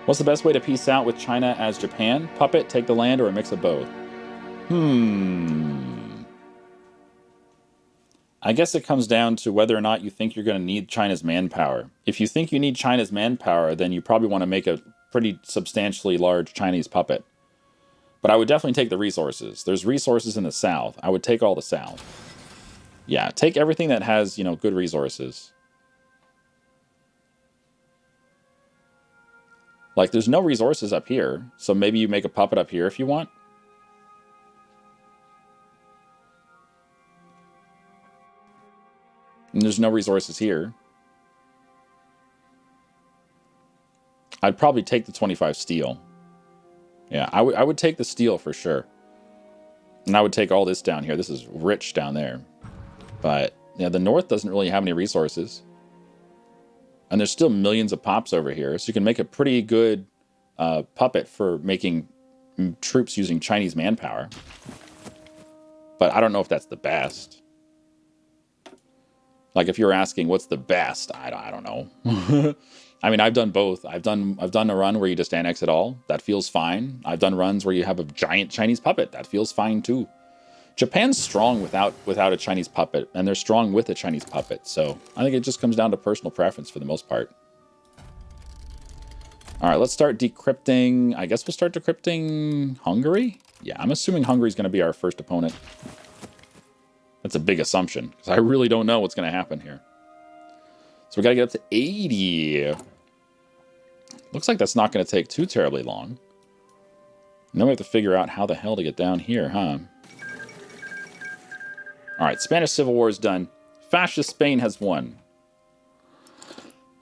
S1: What's the best way to peace out with China as Japan? Puppet, take the land, or a mix of both? I guess it comes down to whether or not you think you're going to need China's manpower. If you think you need China's manpower, then you probably want to make a pretty substantially large Chinese puppet. But I would definitely take the resources. There's resources in the south. I would take all the south. Yeah, take everything that has, you know, good resources. Like, there's no resources up here, so maybe you make a puppet up here if you want. And there's no resources here. I'd probably take the 25 steel. Yeah, I would take the steel for sure. And I would take all this down here. This is rich down there. But, yeah, the north doesn't really have any resources. And there's still millions of pops over here. So you can make a pretty good puppet for making troops using Chinese manpower. But I don't know if that's the best. Like, if you're asking what's the best, I don't know. I mean, I've done both. I've done a run where you just annex it all. That feels fine. I've done runs where you have a giant Chinese puppet. That feels fine too. Japan's strong without a Chinese puppet, and they're strong with a Chinese puppet. So I think it just comes down to personal preference for the most part. All right, let's start decrypting. I guess we'll start decrypting Hungary. Yeah, I'm assuming Hungary's going to be our first opponent. That's a big assumption, because I really don't know what's going to happen here. So we got to get up to 80. Looks like that's not going to take too terribly long. Now we have to figure out how the hell to get down here, huh? All right, Spanish Civil War is done. Fascist Spain has won.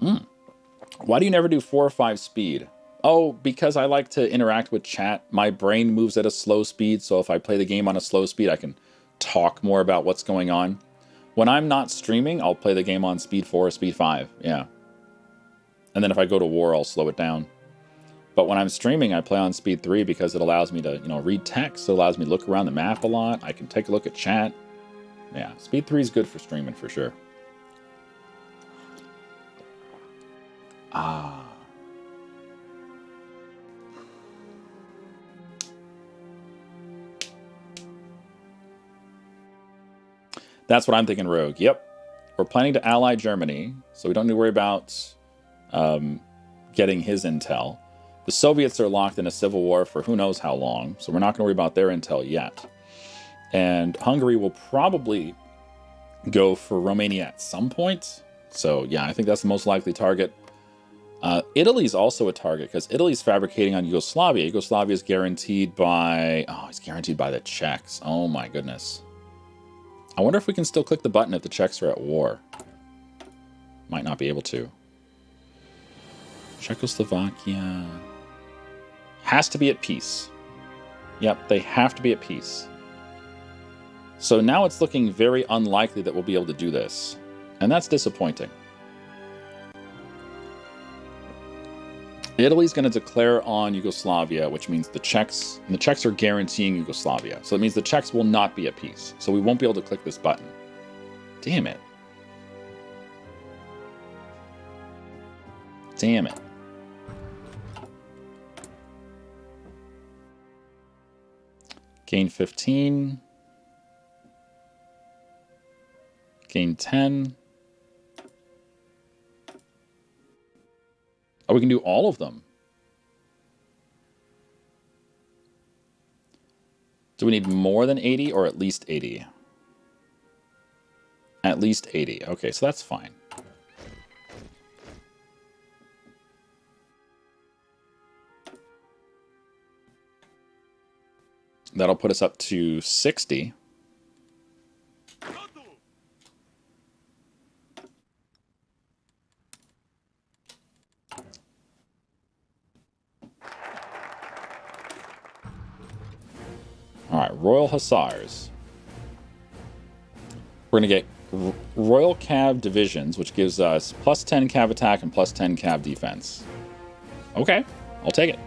S1: Why do you never do 4 or 5 speed? Oh, because I like to interact with chat. My brain moves at a slow speed, so if I play the game on a slow speed, I can talk more about what's going on. When I'm not streaming, I'll play the game on speed 4 or speed 5, yeah. And then if I go to war, I'll slow it down. But when I'm streaming, I play on speed 3 because it allows me to, you know, read text. It allows me to look around the map a lot. I can take a look at chat. Yeah, speed 3 is good for streaming for sure. That's what I'm thinking, Rogue. Yep. We're planning to ally Germany, so we don't need to worry about getting his intel. The Soviets are locked in a civil war for who knows how long, so we're not going to worry about their intel yet. And Hungary will probably go for Romania at some point. So, yeah, I think that's the most likely target. Italy's also a target, because Italy's fabricating on Yugoslavia. Yugoslavia is guaranteed by... Oh, it's guaranteed by the Czechs. Oh, my goodness. I wonder if we can still click the button if the Czechs are at war. Might not be able to. Czechoslovakia... has to be at peace. Yep, they have to be at peace. So now it's looking very unlikely that we'll be able to do this. And that's disappointing. Italy's going to declare on Yugoslavia, which means the Czechs are guaranteeing Yugoslavia. So it means the Czechs will not be at peace. So we won't be able to click this button. Damn it. Damn it. Gain 15. Gain 10. Oh, we can do all of them. Do we need more than 80 or at least 80? At least 80. Okay, so that's fine. That'll put us up to 60. All right, Royal Hussars. We're going to get Royal Cav Divisions, which gives us plus 10 Cav attack and plus 10 Cav defense. Okay, I'll take it.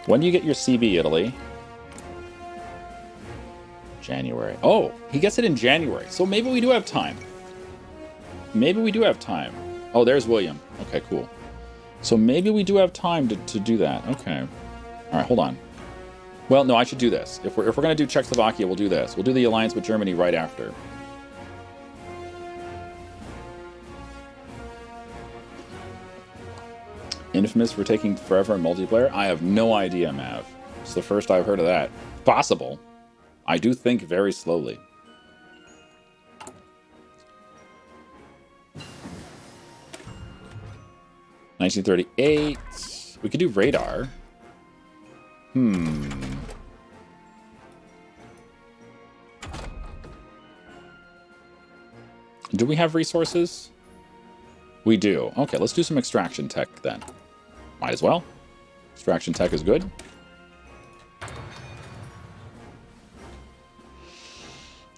S1: When do you get your CB, Italy? January. Oh, he gets it in January. So maybe we do have time. Maybe we do have time. Oh, there's William. Okay, cool. So maybe we do have time to do that. Okay. All right, hold on. Well, no, I should do this. If we're going to do Czechoslovakia, we'll do this. We'll do the alliance with Germany right after. Infamous for taking forever in multiplayer? I have no idea, Mav. It's the first I've heard of that. Possible. I do think very slowly. $1938. We could do radar. Do we have resources? We do. Okay, let's do some extraction tech then. Might as well. Extraction tech is good.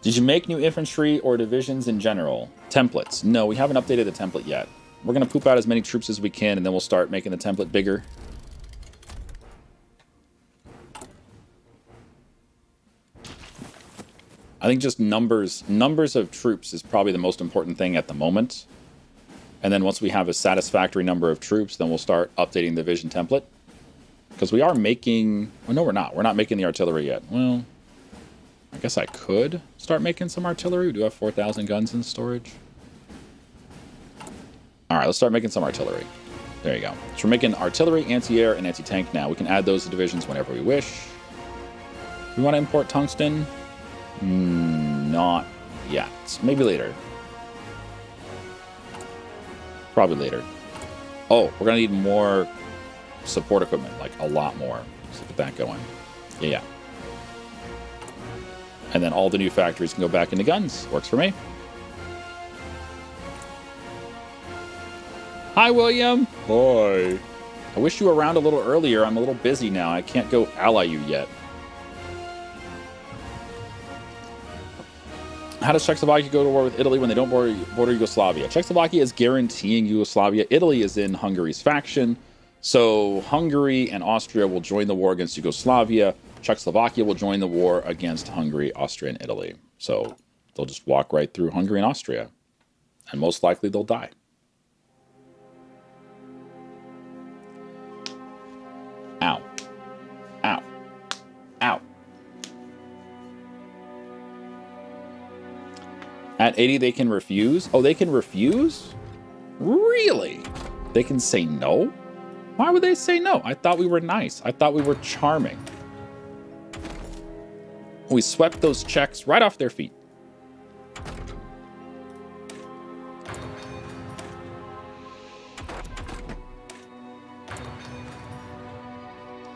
S1: Did you make new infantry or divisions in general? Templates. No, we haven't updated the template yet. We're going to poop out as many troops as we can, and then we'll start making the template bigger. I think just numbers of troops is probably the most important thing at the moment. And then once we have a satisfactory number of troops, then we'll start updating the division template. Because we are making... Oh, no, we're not. We're not making the artillery yet. Well, I guess I could start making some artillery. We do have 4,000 guns in storage. All right, let's start making some artillery. There you go. So we're making artillery, anti-air, and anti-tank now. We can add those to divisions whenever we wish. We want to import tungsten? Not yet. Maybe later. Probably later. Oh, we're going to need more support equipment, like a lot more. Let's get that going. Yeah. And then all the new factories can go back into guns. Works for me. Hi, William. Hi. I wish you were around a little earlier. I'm a little busy now. I can't go ally you yet. How does Czechoslovakia go to war with Italy when they don't border Yugoslavia? Czechoslovakia is guaranteeing Yugoslavia. Italy is in Hungary's faction. So Hungary and Austria will join the war against Yugoslavia. Czechoslovakia will join the war against Hungary, Austria, and Italy. So they'll just walk right through Hungary and Austria. And most likely they'll die. Ow. Ow. Ow. At 80, they can refuse. Oh, they can refuse? Really? They can say no? Why would they say no? I thought we were nice. I thought we were charming. We swept those Czechs right off their feet.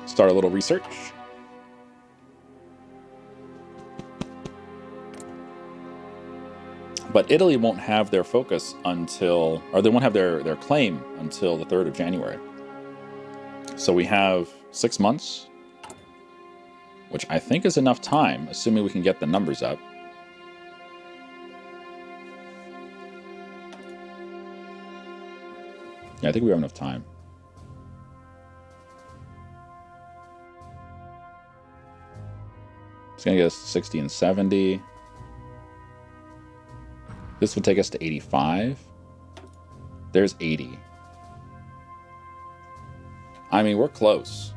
S1: Start a little research. But Italy won't have their focus until, or they won't have their claim until the 3rd of January. So we have 6 months, which I think is enough time, assuming we can get the numbers up. Yeah, I think we have enough time. It's going to get us 60 and 70. This would take us to 85. There's 80. I mean, we're close.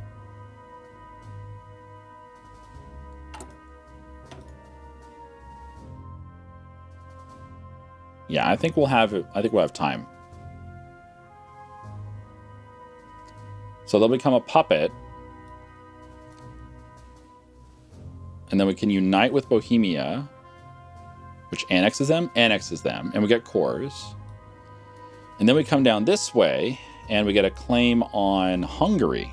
S1: Yeah, I think we'll have it. I think we'll have time. So they'll become a puppet. And then we can unite with Bohemia, which annexes them, and we get cores. And then we come down this way, and we get a claim on Hungary,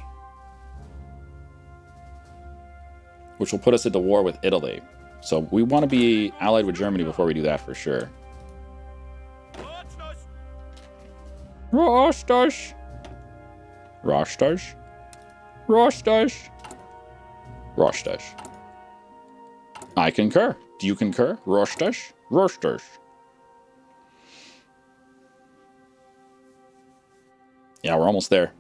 S1: which will put us into war with Italy. So we want to be allied with Germany before we do that for sure. Rostas. Rostas. Rostas. Rostas. I concur. Do you concur? Rostas. Rostas. Yeah, we're almost there.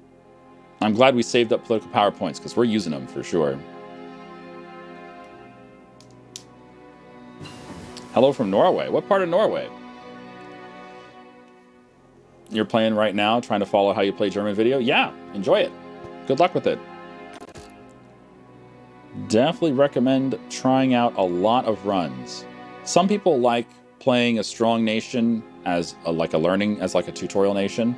S1: I'm glad we saved up political power points because we're using them for sure. Hello from Norway. What part of Norway? You're playing right now, trying to follow how you play German video? Yeah, enjoy it. Good luck with it. Definitely recommend trying out a lot of runs. Some people like playing a strong nation as like a tutorial nation,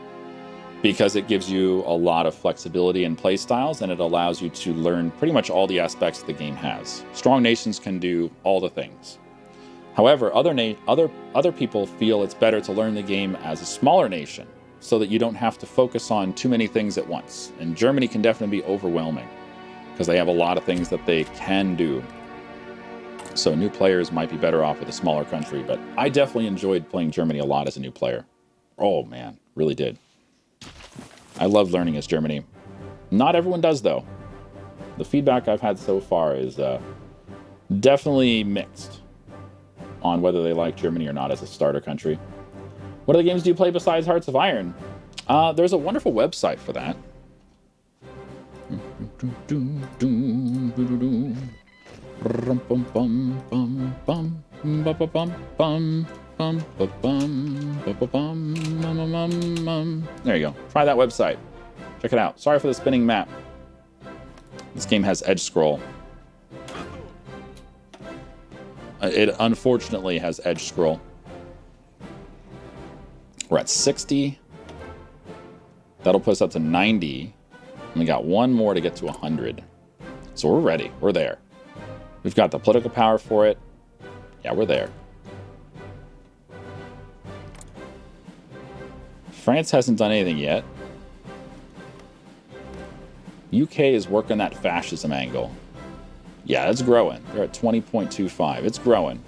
S1: because it gives you a lot of flexibility in play styles and it allows you to learn pretty much all the aspects the game has. Strong nations can do all the things. However, other people feel it's better to learn the game as a smaller nation so that you don't have to focus on too many things at once. And Germany can definitely be overwhelming because they have a lot of things that they can do. So new players might be better off with a smaller country, but I definitely enjoyed playing Germany a lot as a new player. Oh man, really did. I love learning as Germany. Not everyone does though. The feedback I've had so far is definitely mixed on whether they like Germany or not as a starter country. What other games do you play besides Hearts of Iron? There's a wonderful website for that. There you go. Try that website. Check it out. Sorry for the spinning map. This game has edge scroll. It unfortunately has edge scroll. We're at 60. That'll put us up to 90. And we got one more to get to 100. So we're ready. We're there. We've got the political power for it. Yeah, we're there. France hasn't done anything yet. UK is working that fascism angle. Yeah, it's growing. They're at 20.25. It's growing.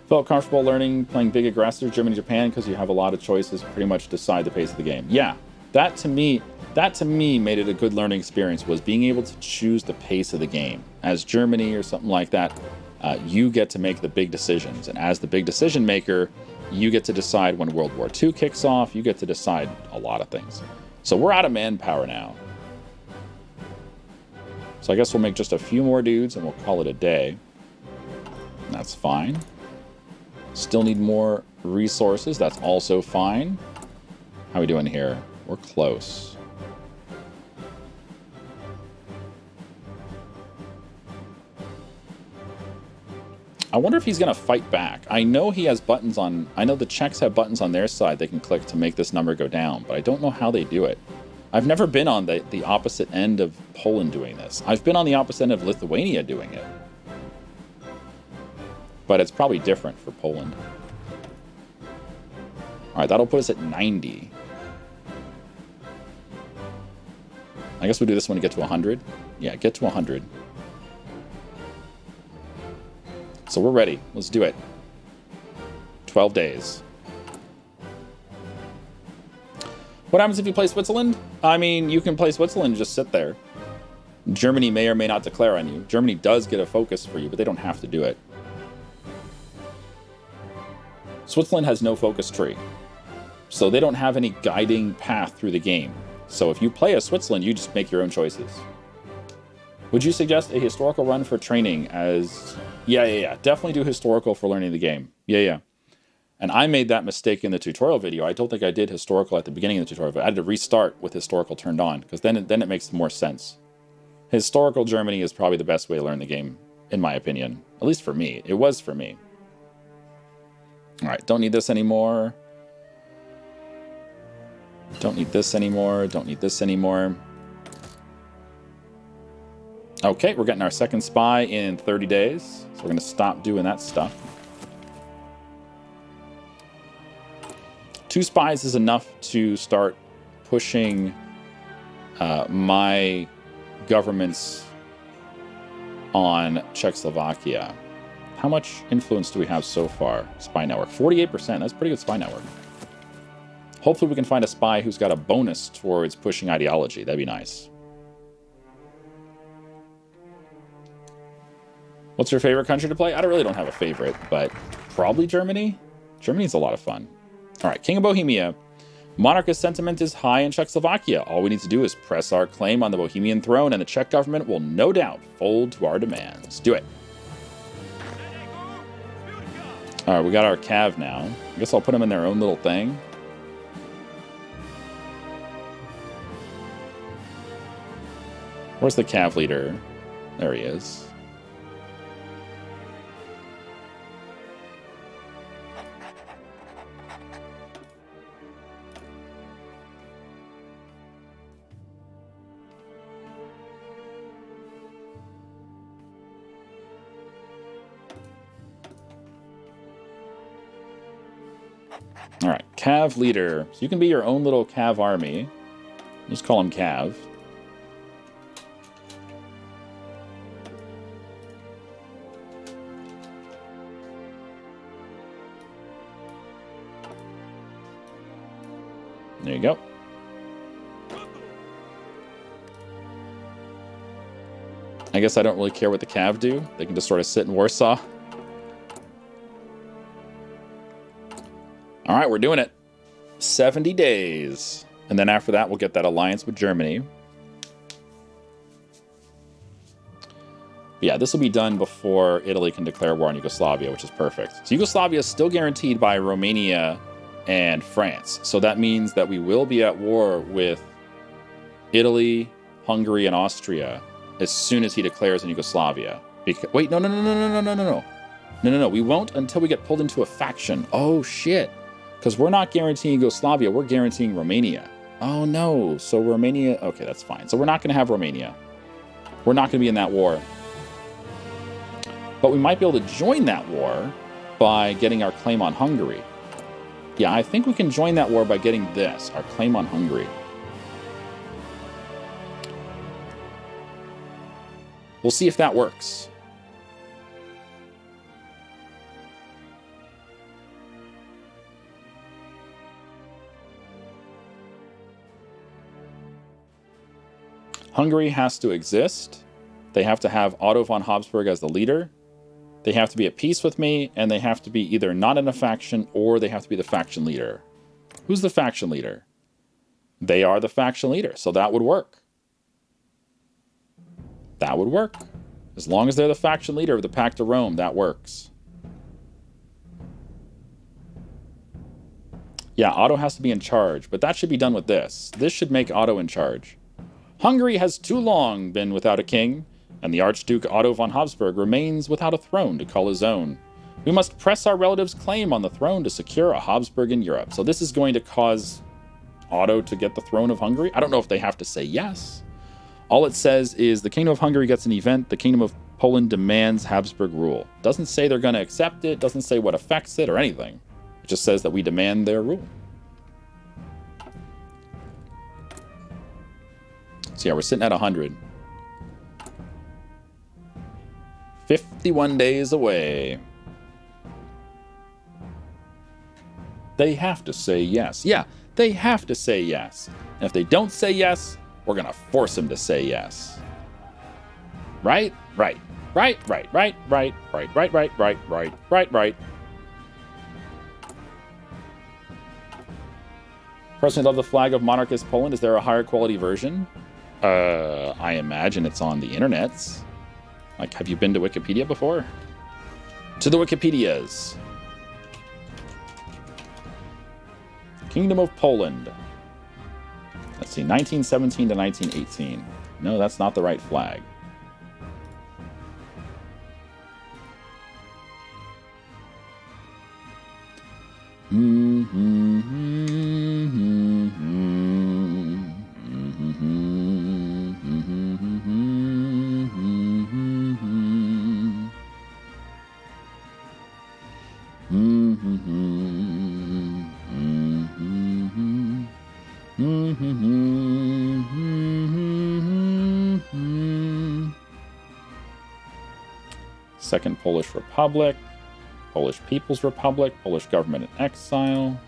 S1: Felt comfortable playing big aggressors, Germany, Japan, because you have a lot of choices, pretty much decide the pace of the game. Yeah, that to me made it a good learning experience, was being able to choose the pace of the game. As Germany or something like that, you get to make the big decisions. And as the big decision maker, you get to decide when World War II kicks off. You get to decide a lot of things. So we're out of manpower now. So I guess we'll make just a few more dudes and we'll call it a day. That's fine. Still need more resources. That's also fine. How are we doing here? We're close. I wonder if he's going to fight back. I know he has buttons on... I know the Czechs have buttons on their side they can click to make this number go down, but I don't know how they do it. I've never been on the opposite end of Poland doing this. I've been on the opposite end of Lithuania doing it. But it's probably different for Poland. All right, that'll put us at 90. I guess we'll do this one to get to 100. Yeah, get to 100. So we're ready. Let's do it. 12 days. What happens if you play Switzerland? I mean, you can play Switzerland and just sit there. Germany may or may not declare on you. Germany does get a focus for you, but they don't have to do it. Switzerland has no focus tree. So they don't have any guiding path through the game. So if you play as Switzerland, you just make your own choices. Would you suggest a historical run for training as... Yeah. Definitely do historical for learning the game. Yeah. And I made that mistake in the tutorial video. I don't think I did historical at the beginning of the tutorial. I had to restart with historical turned on, because then it makes more sense. Historical Germany is probably the best way to learn the game, in my opinion. At least for me. It was for me. All right, don't need this anymore. Don't need this anymore. Don't need this anymore. Okay, we're getting our second spy in 30 days. So we're going to stop doing that stuff. 2 spies is enough to start pushing my governments on Czechoslovakia. How much influence do we have so far? Spy network. 48%. That's a pretty good spy network. Hopefully we can find a spy who's got a bonus towards pushing ideology. That'd be nice. What's your favorite country to play? I really don't have a favorite, but probably Germany. Germany's a lot of fun. All right, King of Bohemia. Monarchist sentiment is high in Czechoslovakia. All we need to do is press our claim on the Bohemian throne, and the Czech government will no doubt fold to our demands. Do it. All right, we got our cav now. I guess I'll put them in their own little thing. Where's the cav leader? There he is. All right, Cav leader. So you can be your own little Cav army. Just call him Cav. There you go. I guess I don't really care what the Cav do. They can just sort of sit in Warsaw. All right, we're doing it. 70 days. And then after that, we'll get that alliance with Germany. Yeah, this will be done before Italy can declare war on Yugoslavia, which is perfect. So Yugoslavia is still guaranteed by Romania and France. So that means that we will be at war with Italy, Hungary, and Austria as soon as he declares in Yugoslavia. Wait, no. We won't until we get pulled into a faction. Oh, shit. Because we're not guaranteeing Yugoslavia, we're guaranteeing Romania. Oh, no. So Romania... Okay, that's fine. So we're not going to have Romania. We're not going to be in that war. But we might be able to join that war by getting our claim on Hungary. Yeah, I think we can join that war by getting this, our claim on Hungary. We'll see if that works. Hungary has to exist. They have to have Otto von Habsburg as the leader. They have to be at peace with me, and they have to be either not in a faction or they have to be the faction leader. Who's the faction leader? They are the faction leader, so that would work. That would work. As long as they're the faction leader of the Pact of Rome, that works. Yeah, Otto has to be in charge, but that should be done with this. This should make Otto in charge. Hungary has too long been without a king, and the Archduke Otto von Habsburg remains without a throne to call his own. We must press our relative's claim on the throne to secure a Habsburg in Europe. So this is going to cause Otto to get the throne of Hungary. I don't know if they have to say yes. All it says is the Kingdom of Hungary gets an event. The Kingdom of Poland demands Habsburg rule. Doesn't say they're going to accept it. Doesn't say what affects it or anything. It just says that we demand their rule. So yeah, we're sitting at 100. 51 days away. They have to say yes. Yeah, they have to say yes. And if they don't say yes, we're going to force them to say yes. Right? Right. Right. Personally, love the flag of monarchist Poland. Is there a higher quality version? I imagine it's on the internets. Like, have you been to Wikipedia before? To the Wikipedias. Kingdom of Poland. Let's see, 1917 to 1918. No, that's not the right flag. Second Polish Republic, Polish People's Republic, Polish government in exile.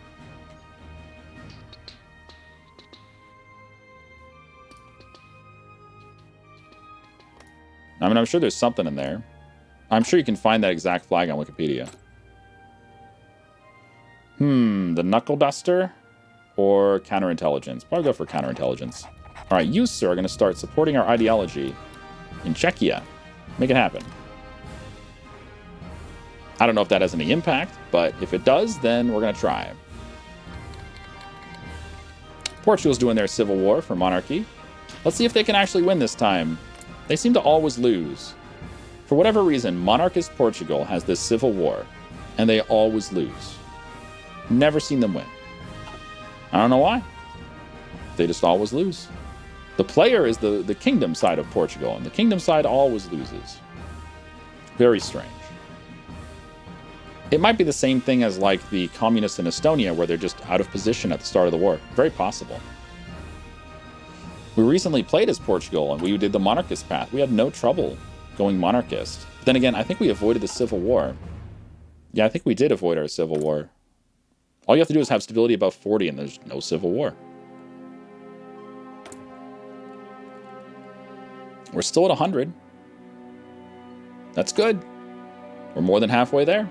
S1: I mean, I'm sure there's something in there. I'm sure you can find that exact flag on Wikipedia. The Knuckle Duster or Counterintelligence? Probably go for Counterintelligence. All right, you, sir, are going to start supporting our ideology in Czechia. Make it happen. I don't know if that has any impact, but if it does, then we're going to try. Portugal's doing their civil war for monarchy. Let's see if they can actually win this time. They seem to always lose. For whatever reason, monarchist Portugal has this civil war, and they always lose. Never seen them win. I don't know why. They just always lose. The player is the kingdom side of Portugal, and the kingdom side always loses. Very strange. It might be the same thing as like the communists in Estonia, where they're just out of position at the start of the war. Very possible. We recently played as Portugal, and we did the monarchist path. We had no trouble going monarchist. But then again, I think we avoided the civil war. Yeah, I think we did avoid our civil war. All you have to do is have stability above 40, and there's no civil war. We're still at 100. That's good. We're more than halfway there.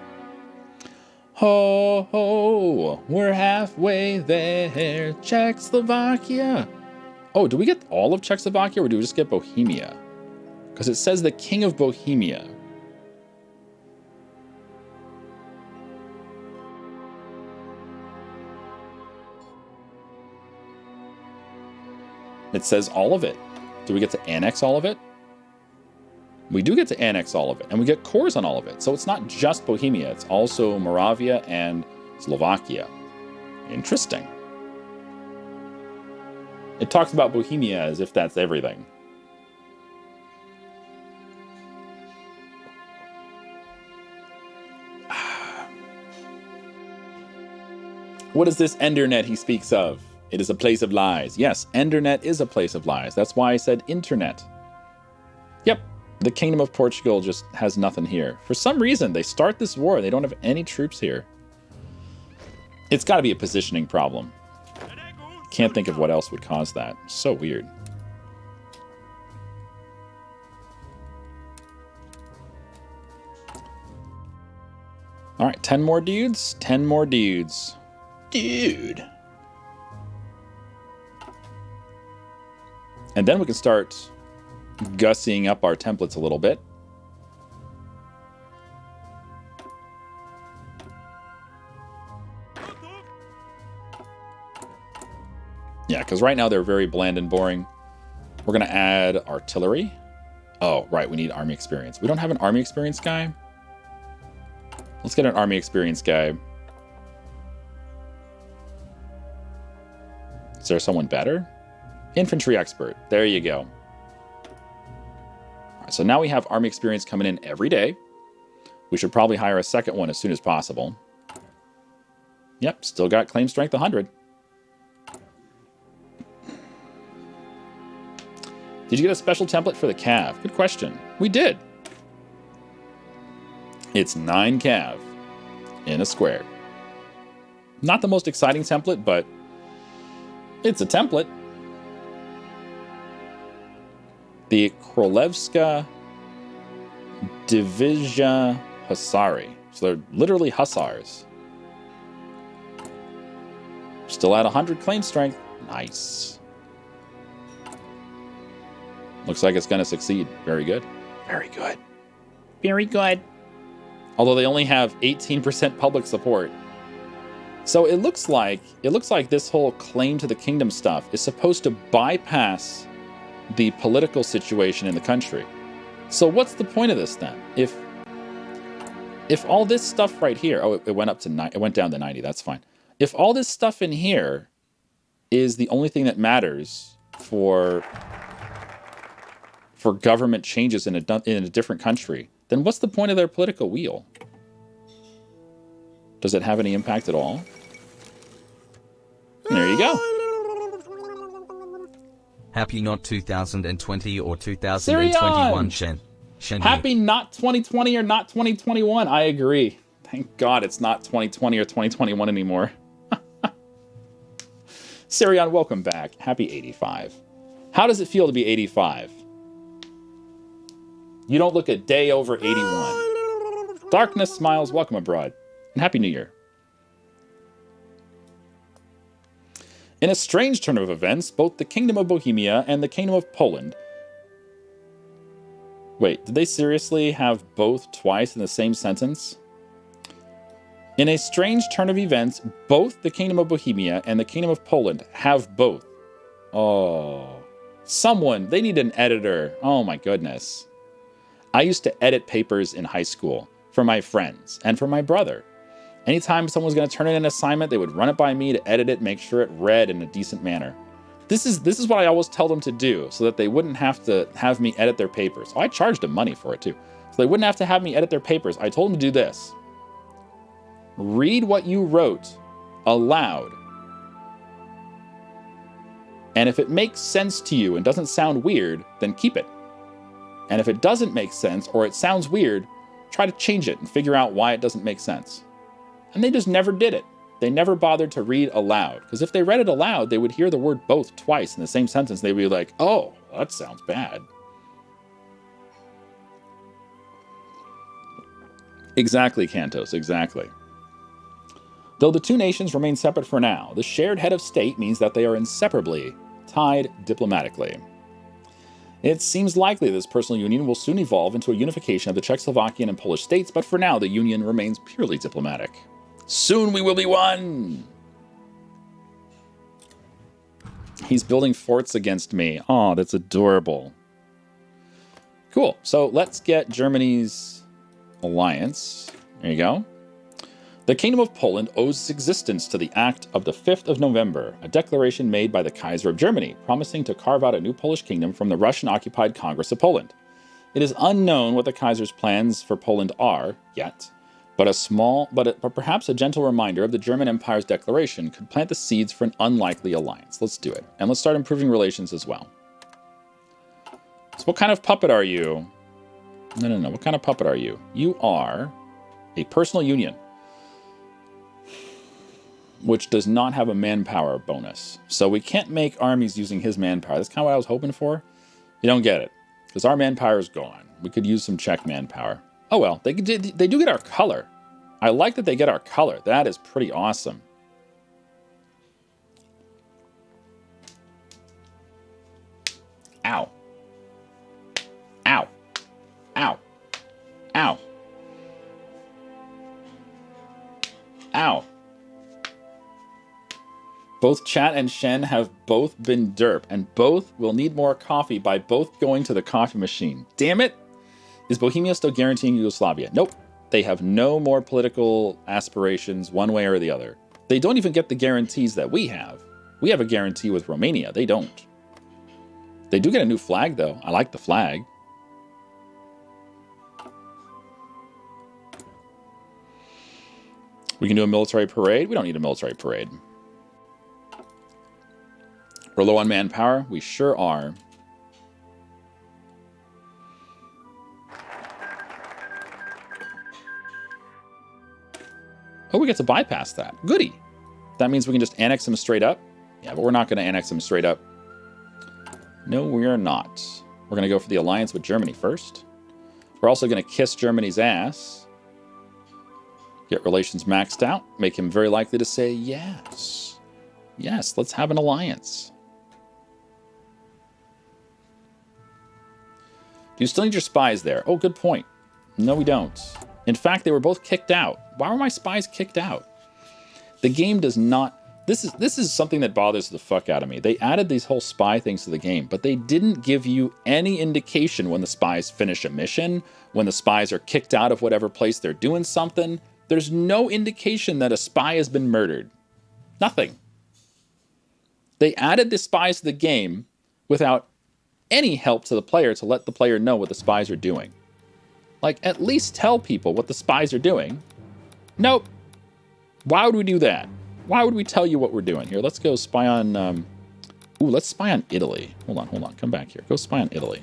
S1: Ho, ho, we're halfway there. Czechoslovakia. Oh, do we get all of Czechoslovakia, or do we just get Bohemia? Because it says the King of Bohemia. It says all of it. Do we get to annex all of it? We do get to annex all of it, and we get cores on all of it. So it's not just Bohemia, it's also Moravia and Slovakia. Interesting. It talks about Bohemia as if that's everything. What is this Endernet he speaks of? It is a place of lies. Yes, Endernet is a place of lies. That's why I said internet. Yep, the Kingdom of Portugal just has nothing here. For some reason, they start this war. They don't have any troops here. It's got to be a positioning problem. Can't think of what else would cause that. So weird. All right, 10 more dudes. 10 more dudes. Dude. And then we can start gussying up our templates a little bit. Yeah, because right now they're very bland and boring. We're going to add artillery. Oh, right, we need army experience. We don't have an army experience guy. Let's get an army experience guy. Is there someone better? Infantry expert. There you go. All right, so now we have army experience coming in every day. We should probably hire a second one as soon as possible. Yep, still got claim strength 100. Did you get a special template for the cav? Good question. We did. It's 9 cav in a square. Not the most exciting template, but it's a template. The Królewska Divizja Hussari. So they're literally hussars. Still at 100 claim strength. Nice. Looks like it's going to succeed. Very good. Very good. Very good. Although they only have 18% public support. So it looks like this whole claim to the kingdom stuff is supposed to bypass the political situation in the country. So what's the point of this then? If all this stuff right here, oh, it went up to 9, it went down to 90. That's fine. If all this stuff in here is the only thing that matters for government changes in a different country, then what's the point of their political wheel? Does it have any impact at all? There you go.
S2: Happy not 2020 or 2021,
S1: Sirion!
S2: Shen.
S1: Happy not 2020 or not 2021. I agree. Thank God it's not 2020 or 2021 anymore. Sirion, welcome back. Happy 85. How does it feel to be 85? You don't look a day over 81. Darkness smiles, welcome abroad. And Happy New Year. In a strange turn of events, both the Kingdom of Bohemia and the Kingdom of Poland... Wait, did they seriously have both twice in the same sentence? In a strange turn of events, both the Kingdom of Bohemia and the Kingdom of Poland have both. Oh. Someone, they need an editor. Oh my goodness. I used to edit papers in high school for my friends and for my brother. Anytime someone was going to turn in an assignment, they would run it by me to edit it, make sure it read in a decent manner. This is what I always tell them to do, so that they wouldn't have to have me edit their papers. Oh, I charged them money for it too. So they wouldn't have to have me edit their papers. I told them to do this. Read what you wrote aloud. And if it makes sense to you and doesn't sound weird, then keep it. And if it doesn't make sense or it sounds weird, try to change it and figure out why it doesn't make sense. And they just never did it. They never bothered to read aloud. Because if they read it aloud, they would hear the word both twice in the same sentence. They'd be like, oh, that sounds bad. Exactly, Cantos, exactly. Though the two nations remain separate for now, the shared head of state means that they are inseparably tied diplomatically. It seems likely this personal union will soon evolve into a unification of the Czechoslovakian and Polish states, but for now the union remains purely diplomatic. Soon we will be one! He's building forts against me. Oh, that's adorable. Cool. So let's get Germany's alliance. There you go. The Kingdom of Poland owes its existence to the Act of the 5th of November, a declaration made by the Kaiser of Germany, promising to carve out a new Polish kingdom from the Russian-occupied Congress of Poland. It is unknown what the Kaiser's plans for Poland are, yet, but perhaps a gentle reminder of the German Empire's declaration could plant the seeds for an unlikely alliance. Let's do it. And let's start improving relations as well. So what kind of puppet are you? No. What kind of puppet are you? You are a personal union, which does not have a manpower bonus. So we can't make armies using his manpower. That's kind of what I was hoping for. You don't get it, because our manpower is gone. We could use some Czech manpower. Oh well, they do get our color. I like that they get our color. That is pretty awesome. Ow. Ow. Ow. Ow. Ow. Both Chat and Shen have both been derp, and both will need more coffee by both going to the coffee machine. Damn it! Is Bohemia still guaranteeing Yugoslavia? Nope. They have no more political aspirations one way or the other. They don't even get the guarantees that we have. We have a guarantee with Romania. They don't. They do get a new flag, though. I like the flag. We can do a military parade. We don't need a military parade. We're low on manpower. We sure are. Oh, we get to bypass that. Goody. That means we can just annex them straight up. Yeah, but we're not going to annex them straight up. No, we are not. We're going to go for the alliance with Germany first. We're also going to kiss Germany's ass. Get relations maxed out. Make him very likely to say yes. Yes, let's have an alliance. Do you still need your spies there? Oh, good point. No, we don't. In fact, they were both kicked out. Why were my spies kicked out? The game does not... This is something that bothers the fuck out of me. They added these whole spy things to the game, but they didn't give you any indication when the spies finish a mission, when the spies are kicked out of whatever place they're doing something. There's no indication that a spy has been murdered. Nothing. They added the spies to the game without any help to the player to let the player know what the spies are doing. Like, at least tell people what the spies are doing. Nope. Why would we do that? Why would we tell you what we're doing? Here, let's go spy on Ooh, let's spy on Italy. Hold on. Come back here. Go spy on Italy.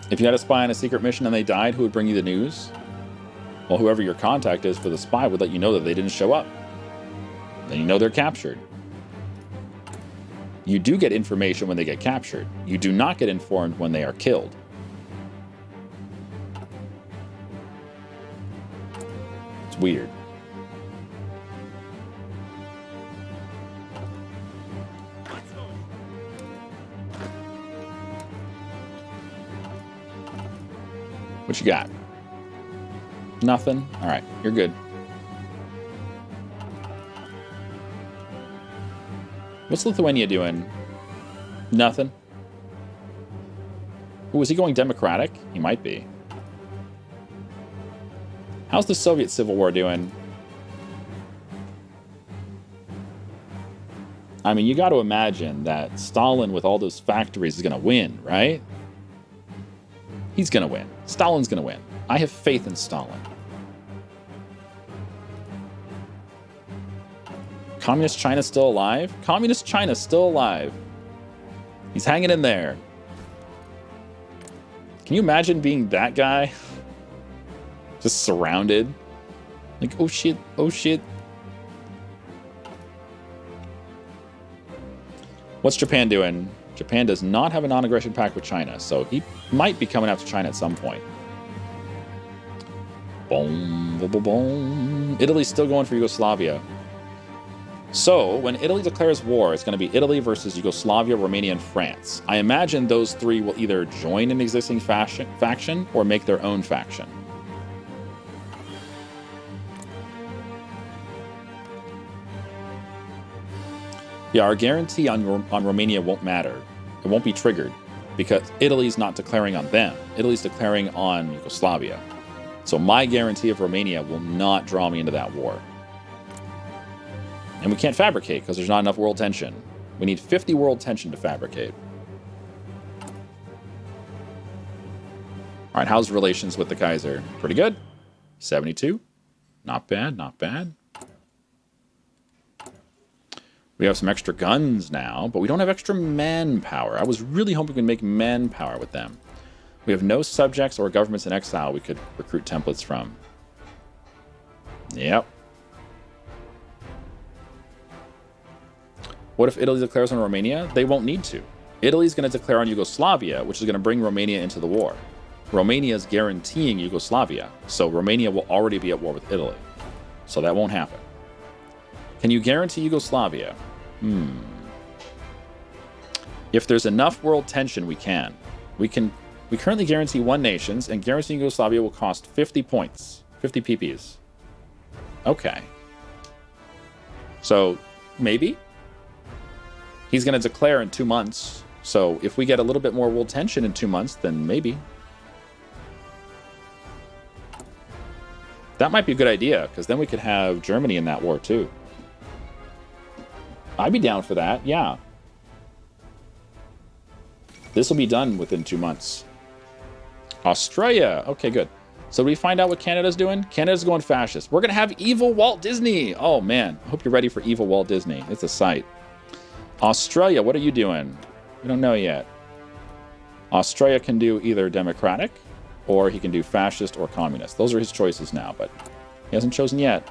S1: If you had a spy on a secret mission and they died, who would bring you the news? Well, whoever your contact is for the spy would let you know that they didn't show up. Then you know they're captured. You do get information when they get captured. You do not get informed when they are killed. It's weird. What you got? Nothing? Alright, you're good. What's Lithuania doing? Nothing. Ooh, is he going democratic? He might be. How's the Soviet Civil War doing? I mean, you got to imagine that Stalin with all those factories is going to win, right? He's going to win. Stalin's going to win. I have faith in Stalin. Communist China's still alive? Communist China's still alive. He's hanging in there. Can you imagine being that guy? Just surrounded. Like, oh shit, oh shit. What's Japan doing? Japan does not have a non-aggression pact with China, so he might be coming after China at some point. Boom, boom, boom, boom. Italy's still going for Yugoslavia. So, when Italy declares war, it's going to be Italy versus Yugoslavia, Romania, and France. I imagine those three will either join an existing faction or make their own faction. Yeah, our guarantee on Romania won't matter. It won't be triggered because Italy's not declaring on them. Italy's declaring on Yugoslavia. So my guarantee of Romania will not draw me into that war. And we can't fabricate because there's not enough world tension. We need 50 world tension to fabricate. All right, how's relations with the Kaiser? Pretty good. 72. Not bad, not bad. We have some extra guns now, but we don't have extra manpower. I was really hoping we could make manpower with them. We have no subjects or governments in exile we could recruit templates from. Yep. What if Italy declares on Romania? They won't need to. Italy's going to declare on Yugoslavia, which is going to bring Romania into the war. Romania is guaranteeing Yugoslavia, so Romania will already be at war with Italy. So that won't happen. Can you guarantee Yugoslavia? If there's enough world tension, we can. We currently guarantee one nations, and guaranteeing Yugoslavia will cost 50 points. 50 PPs. Okay. So, maybe? He's going to declare in 2 months. So, if we get a little bit more world tension in 2 months, then maybe. That might be a good idea, because then we could have Germany in that war, too. I'd be down for that, yeah. This will be done within 2 months. Australia. Okay, good. So we find out what Canada's doing? Canada's going fascist. We're going to have evil Walt Disney. Oh, man. I hope you're ready for evil Walt Disney. It's a sight. Australia, what are you doing? We don't know yet. Australia can do either democratic, or he can do fascist or communist. Those are his choices now, but he hasn't chosen yet.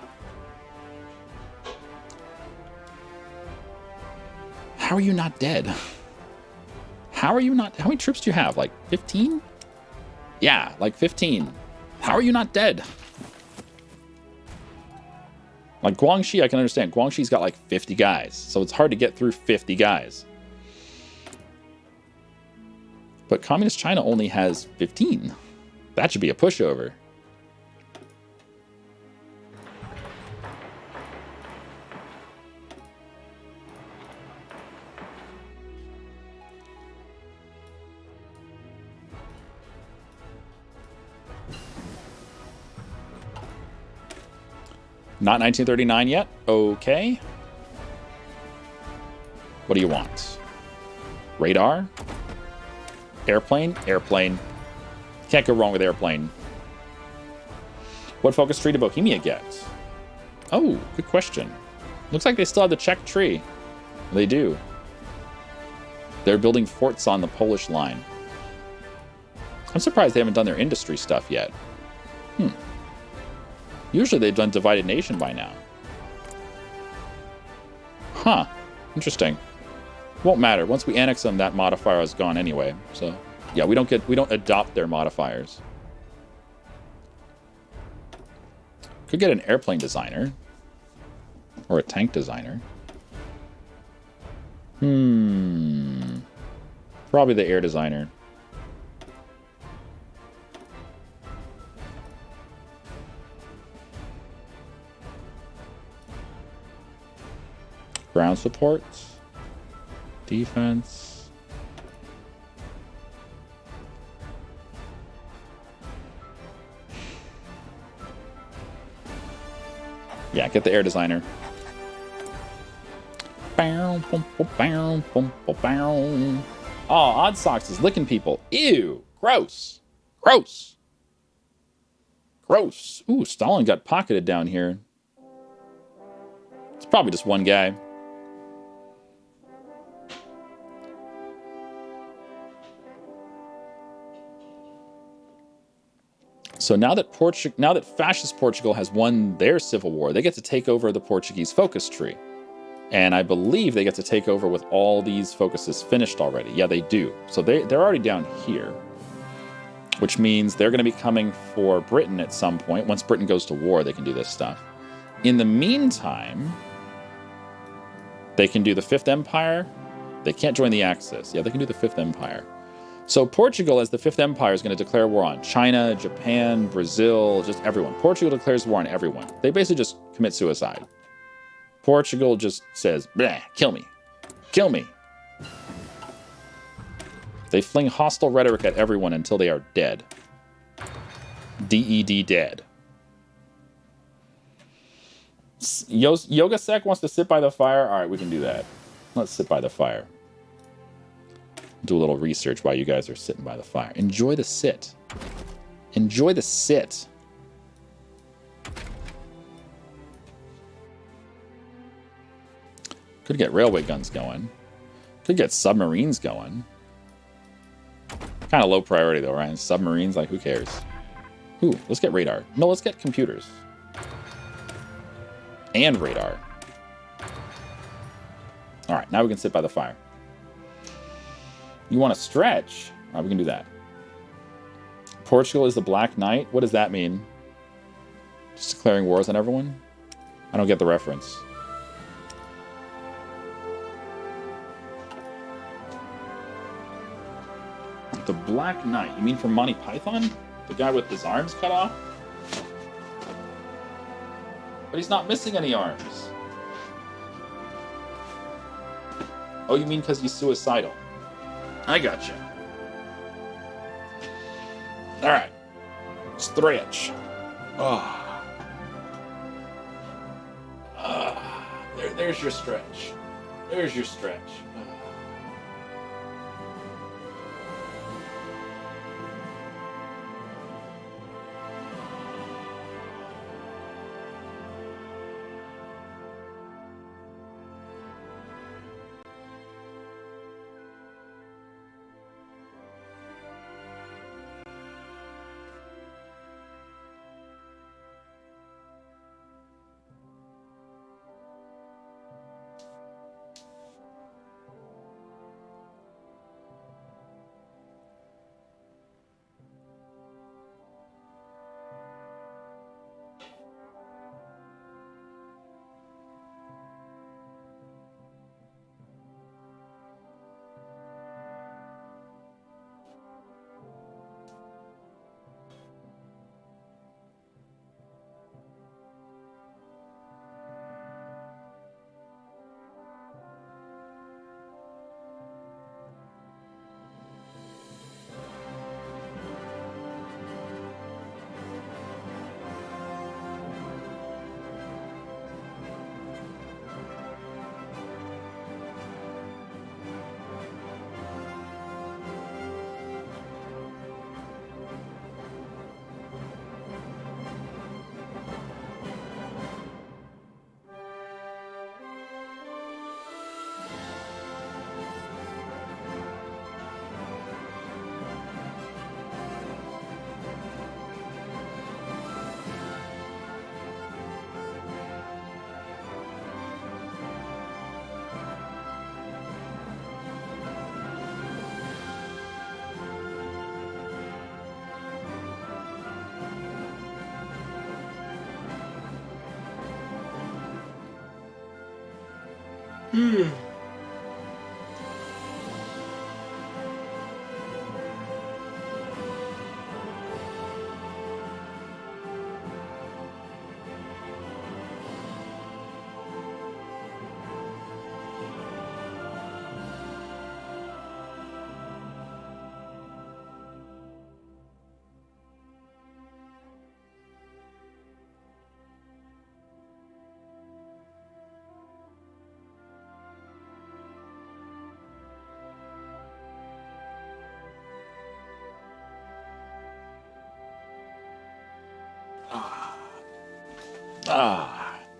S1: How are you not dead? How are you not... How many troops do you have? Like 15? Yeah, like 15. How are you not dead? Like Guangxi, I can understand. Guangxi's got like 50 guys, so it's hard to get through 50 guys. But Communist China only has 15. That should be a pushover. Not 1939 yet? Okay. What do you want? Radar? Airplane? Airplane. Can't go wrong with airplane. What focus tree did Bohemia get? Oh, good question. Looks like they still have the Czech tree. They do. They're building forts on the Polish line. I'm surprised they haven't done their industry stuff yet. Usually they've done divided nation by now. Huh. Interesting. Won't matter. Once we annex them, that modifier is gone anyway. So yeah, we don't adopt their modifiers. Could get an airplane designer. Or a tank designer. Probably the air designer. Ground support. Defense. Yeah, get the air designer. Oh, Odd Socks is licking people. Ew. Gross. Gross. Gross. Ooh, Stalin got pocketed down here. It's probably just one guy. So now that fascist Portugal has won their civil war, they get to take over the Portuguese focus tree. And I believe they get to take over with all these focuses finished already. Yeah, they do. So they're already down here, which means they're going to be coming for Britain at some point. Once Britain goes to war, they can do this stuff. In the meantime, they can do the Fifth Empire. They can't join the Axis. Yeah, they can do the Fifth Empire. So Portugal, as the Fifth Empire, is going to declare war on China, Japan, Brazil, just everyone. Portugal declares war on everyone. They basically just commit suicide. Portugal just says, bleh, kill me. Kill me. They fling hostile rhetoric at everyone until they are dead. D-E-D, dead. Yoga Sec wants to sit by the fire. All right, we can do that. Let's sit by the fire. Do a little research while you guys are sitting by the fire. Enjoy the sit. Enjoy the sit. Could get railway guns going. Could get submarines going. Kind of low priority though, right? Submarines, like who cares? Ooh, let's get radar. No, let's get computers. And radar. All right, now we can sit by the fire. You want to stretch? All right, we can do that. Portugal is the Black Knight. What does that mean? Just declaring wars on everyone? I don't get the reference. The Black Knight. You mean from Monty Python? The guy with his arms cut off? But he's not missing any arms. Oh, you mean because he's suicidal? I gotcha. Alright. Stretch. There's your stretch. There's your stretch.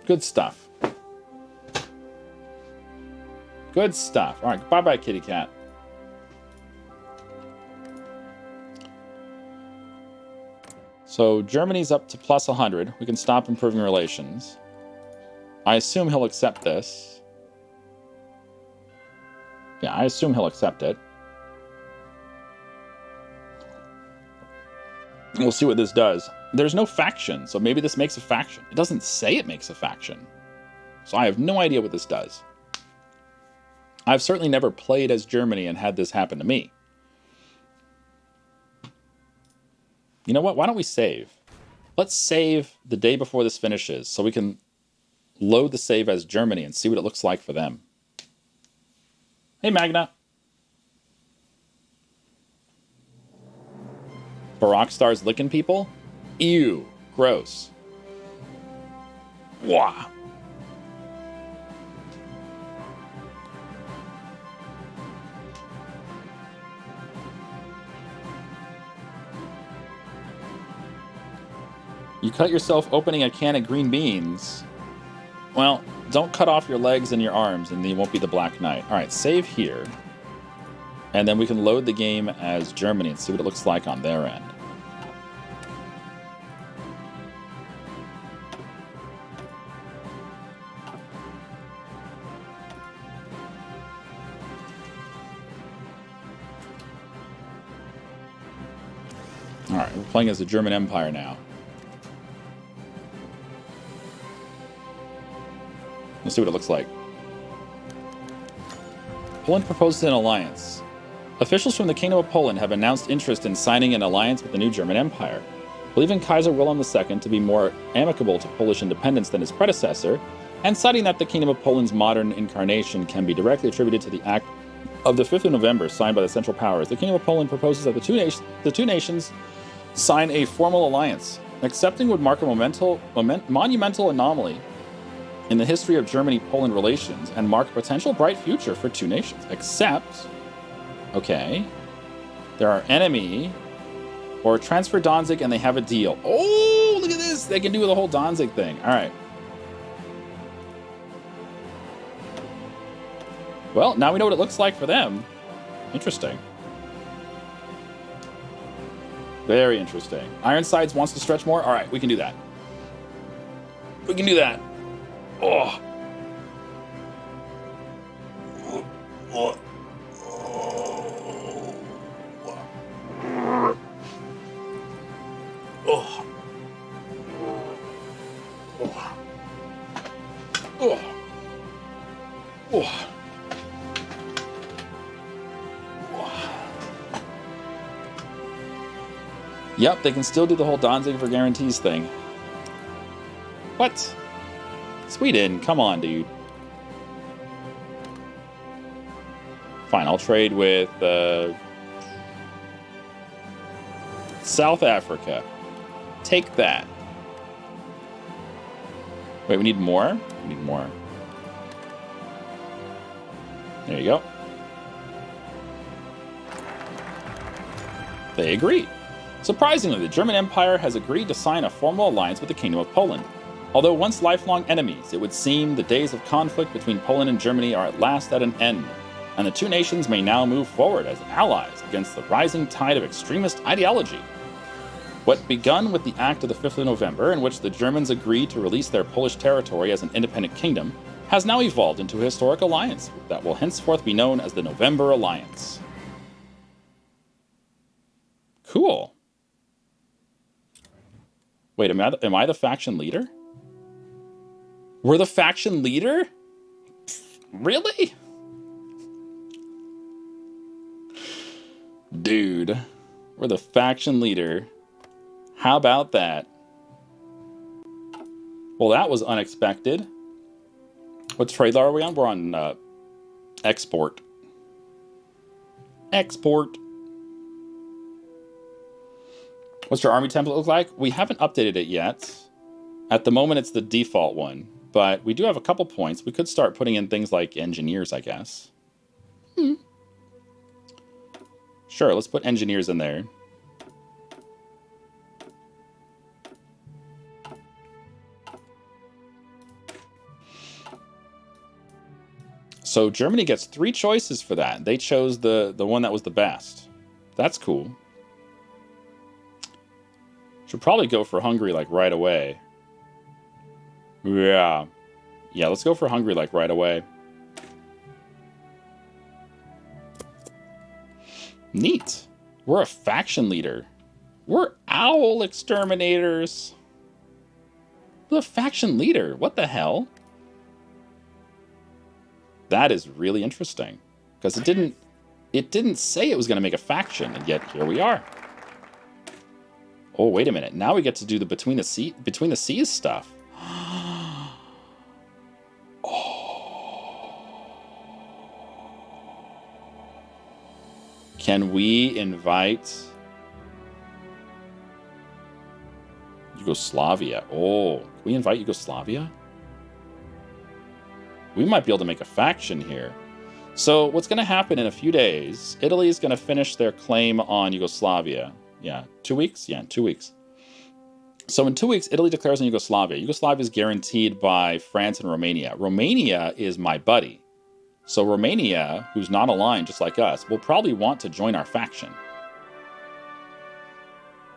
S1: Good stuff. Good stuff. All right, bye-bye, kitty cat. So Germany's up to plus 100. We can stop improving relations. I assume he'll accept this. Yeah, I assume he'll accept it. We'll see what this does. There's no faction, so maybe this makes a faction. It doesn't say it makes a faction. So I have no idea what this does. I've certainly never played as Germany and had this happen to me. You know what? Why don't we save? Let's save the day before this finishes so we can load the save as Germany and see what it looks like for them. Hey, Magna. Barack Star's licking people? Ew. Gross. Wah. You cut yourself opening a can of green beans. Well, don't cut off your legs and your arms and you won't be the Black Knight. All right, save here. And then we can load the game as Germany and see what it looks like on their end. All right, we're playing as the German Empire now. Let's see what it looks like. Poland proposes an alliance. Officials from the Kingdom of Poland have announced interest in signing an alliance with the new German Empire. Believing Kaiser Wilhelm II to be more amicable to Polish independence than his predecessor, and citing that the Kingdom of Poland's modern incarnation can be directly attributed to the act of the 5th of November signed by the Central Powers, the Kingdom of Poland proposes that the two nations sign a formal alliance. Accepting would mark a monumental anomaly in the history of Germany-Poland relations and mark a potential bright future for two nations. Except, okay, they're our enemy, or transfer Danzig and they have a deal. Oh, look at this! They can do the whole Danzig thing. All right. Well, now we know what it looks like for them. Interesting. Very interesting. Ironsides wants to stretch more? All right, we can do that. We can do that. Oh. Oh. Oh. Oh. Oh. Yep, they can still do the whole Danzig for guarantees thing. What? Sweden, come on, dude. Fine, I'll trade with South Africa. Take that. Wait, we need more? We need more. There you go. They agree. Surprisingly, the German Empire has agreed to sign a formal alliance with the Kingdom of Poland. Although once lifelong enemies, it would seem the days of conflict between Poland and Germany are at last at an end, and the two nations may now move forward as allies against the rising tide of extremist ideology. What begun with the Act of the 5th of November, in which the Germans agreed to release their Polish territory as an independent kingdom, has now evolved into a historic alliance that will henceforth be known as the November Alliance. Cool. Wait, am I the faction leader? We're the faction leader? Really? Dude, we're the faction leader. How about that? Well, that was unexpected. What trade law are we on? We're on export. Export. What's your army template look like? We haven't updated it yet. At the moment, it's the default one. But we do have a couple points. We could start putting in things like engineers, I guess. Sure, let's put engineers in there. So Germany gets 3 choices for that. They chose the one that was the best. That's cool. Should probably go for Hungary like right away. Yeah. Yeah, let's go for Hungary like right away. Neat. We're a faction leader. We're owl exterminators. The faction leader. What the hell? That is really interesting. Because it didn't say it was going to make a faction, and yet here we are. Oh, wait a minute. Now we get to do the between the seas stuff. Can we invite Yugoslavia? Oh, can we invite Yugoslavia? We might be able to make a faction here. So what's going to happen in a few days, Italy is going to finish their claim on Yugoslavia. Yeah, 2 weeks? Yeah, 2 weeks. So in 2 weeks, Italy declares on Yugoslavia. Yugoslavia is guaranteed by France and Romania. Romania is my buddy. So Romania, who's not aligned just like us, will probably want to join our faction.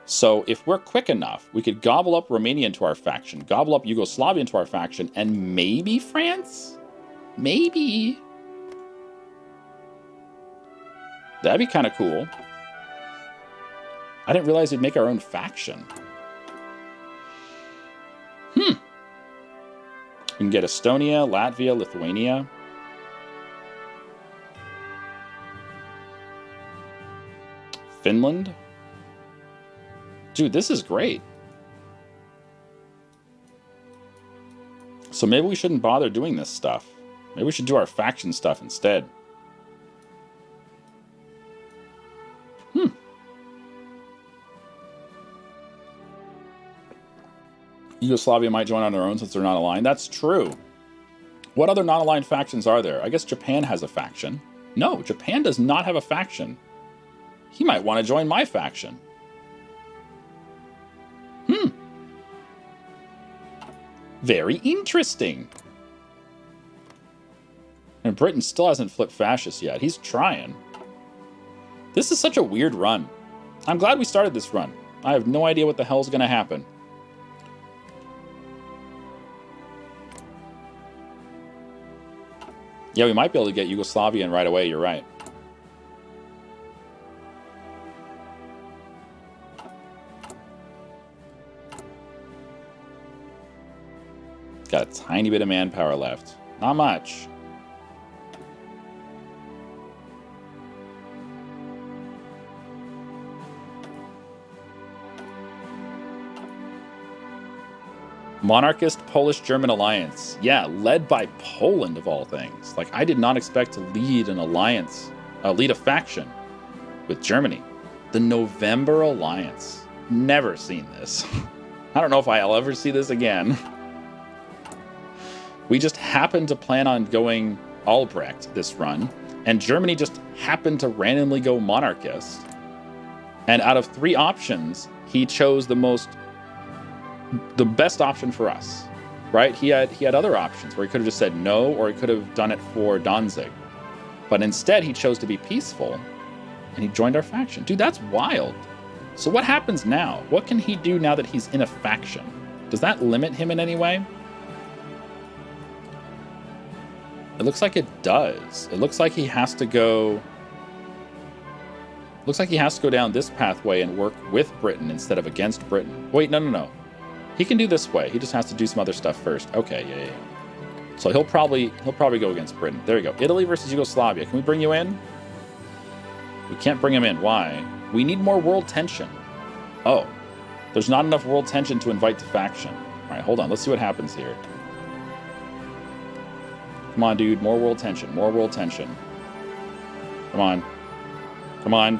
S1: So if we're quick enough, we could gobble up Romania into our faction, gobble up Yugoslavia into our faction, and maybe France? Maybe. That'd be kind of cool. I didn't realize we'd make our own faction. We can get Estonia, Latvia, Lithuania. Finland. Dude, this is great. So maybe we shouldn't bother doing this stuff. Maybe we should do our faction stuff instead. Yugoslavia might join on their own since they're not aligned. That's true. What other non-aligned factions are there? I guess Japan has a faction. No, Japan does not have a faction. He might want to join my faction. Very interesting. And Britain still hasn't flipped fascist yet. He's trying. This is such a weird run. I'm glad we started this run. I have no idea what the hell's going to happen. Yeah, we might be able to get Yugoslavia in right away, you're right. Got a tiny bit of manpower left. Not much. Monarchist Polish-German alliance. Yeah, led by Poland of all things. Like, I did not expect to lead an alliance, lead a faction with Germany. The November Alliance. Never seen this. I don't know if I'll ever see this again. We just happened to plan on going Albrecht this run, and Germany just happened to randomly go monarchist. And out of 3 options, he chose the best option for us, right? He had other options where he could have just said no, or he could have done it for Danzig. But instead, he chose to be peaceful, and he joined our faction. Dude, that's wild. So what happens now? What can he do now that he's in a faction? Does that limit him in any way? It looks like it does. It looks like he has to go... Looks like he has to go down this pathway and work with Britain instead of against Britain. Wait, no. He can do this way. He just has to do some other stuff first. Okay, yeah. So he'll probably go against Britain. There you go. Italy versus Yugoslavia. Can we bring you in? We can't bring him in. Why? We need more world tension. Oh, there's not enough world tension to invite to faction. All right, hold on. Let's see what happens here. Come on, dude. More world tension. More world tension. Come on. Come on.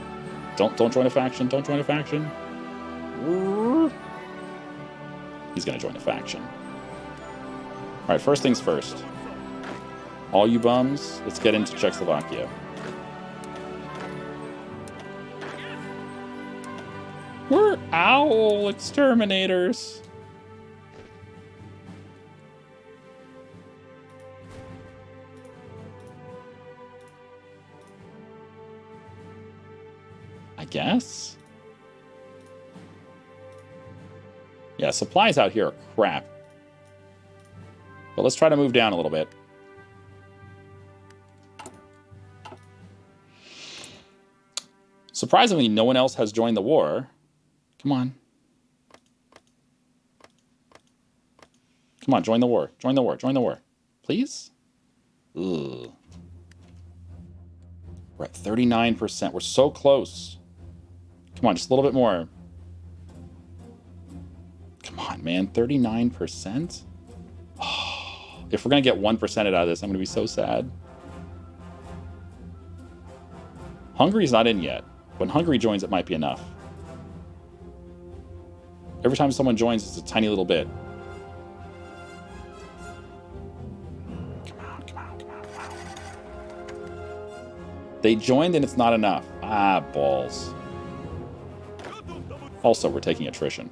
S1: Don't join a faction. Don't join a faction. He's going to join a faction. All right, first things first. All you bums, let's get into Czechoslovakia. We're owl exterminators. I guess. Yeah, supplies out here are crap. But let's try to move down a little bit. Surprisingly, no one else has joined the war. Come on. Come on, join the war. Join the war. Join the war. Please? Ugh. We're at 39%. We're so close. Come on, just a little bit more. Come on, man. 39%? Oh, if we're going to get 1% out of this, I'm going to be so sad. Hungary's not in yet. When Hungary joins, it might be enough. Every time someone joins, it's a tiny little bit. Come on, come on, come on, come on. They joined and it's not enough. Ah, balls. Also, we're taking attrition.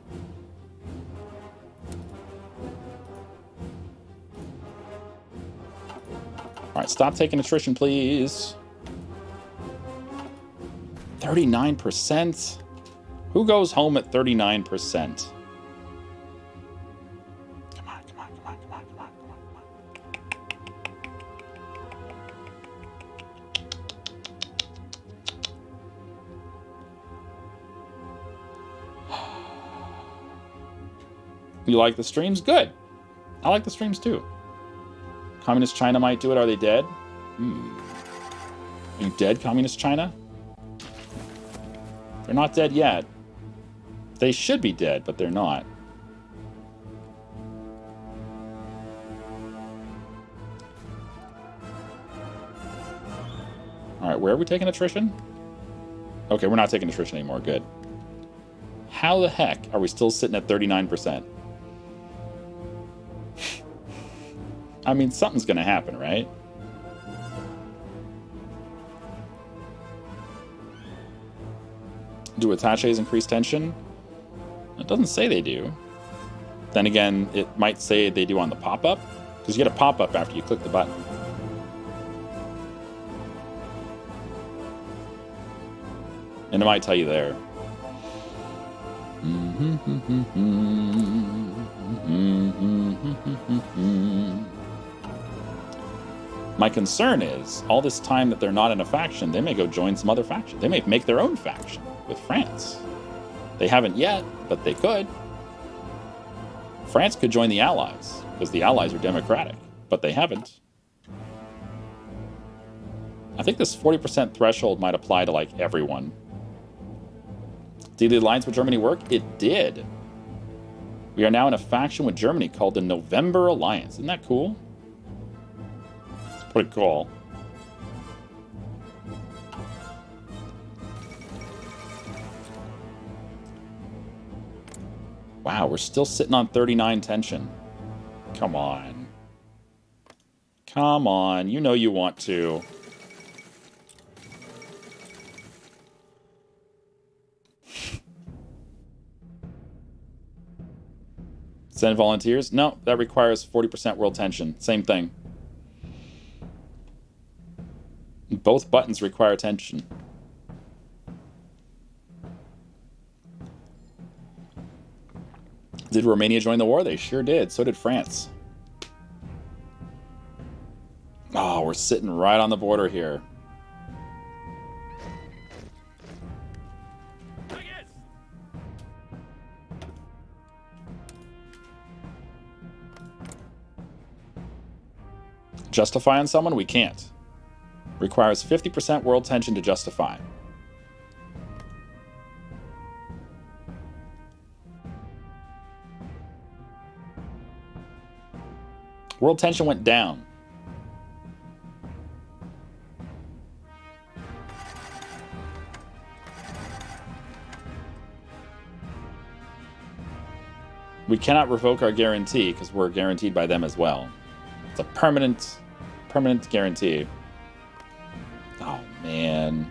S1: All right, stop taking attrition, please. 39%? Who goes home at 39%? Come on, come on, come on, come on, come on, come on. You like the streams? Good. I like the streams too. Communist China might do it. Are they dead? Are you dead, Communist China? They're not dead yet. They should be dead, but they're not. All right, where are we taking attrition? Okay, we're not taking attrition anymore. Good. How the heck are we still sitting at 39%? I mean, something's going to happen, right? Do attaches increase tension? It doesn't say they do. Then again, it might say they do on the pop-up, because you get a pop-up after you click the button. And it might tell you there. My concern is, all this time that they're not in a faction, they may go join some other faction. They may make their own faction with France. They haven't yet, but they could. France could join the Allies, because the Allies are democratic, but they haven't. I think this 40% threshold might apply to, like, everyone. Did the alliance with Germany work? It did. We are now in a faction with Germany called the November Alliance. Isn't that cool? It's pretty cool. Wow, we're still sitting on 39 tension. Come on. Come on, you know you want to. Send volunteers? No, that requires 40% world tension. Same thing. Both buttons require tension. Did Romania join the war? They sure did. So did France. Oh, we're sitting right on the border here. Justify on someone? We can't. Requires 50% world tension to justify. World tension went down. We cannot revoke our guarantee because we're guaranteed by them as well. It's a permanent guarantee. Oh, man.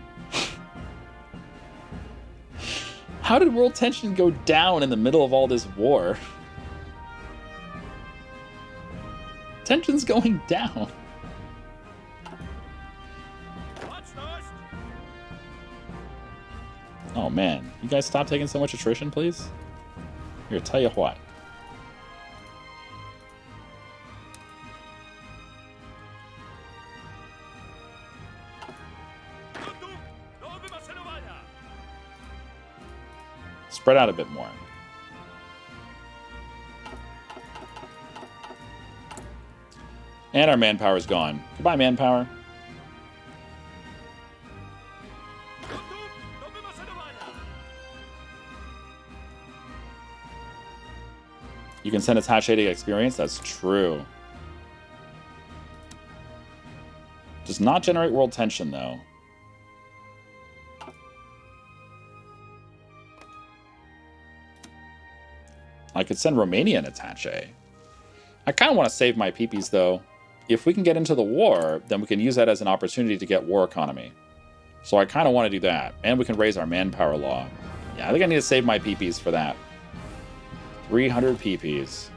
S1: How did world tension go down in the middle of all this war? Tension's going down. Oh, man. You guys stop taking so much attrition, please? Here, tell you what. Spread out a bit more. And our manpower is gone. Goodbye, manpower. You can send attaché to get experience? That's true. Does not generate world tension, though. I could send Romania an attaché. I kind of want to save my peepees, though. If we can get into the war, then we can use that as an opportunity to get war economy. So I kind of want to do that. And we can raise our manpower law. Yeah, I think I need to save my peepees for that. 300 peepees.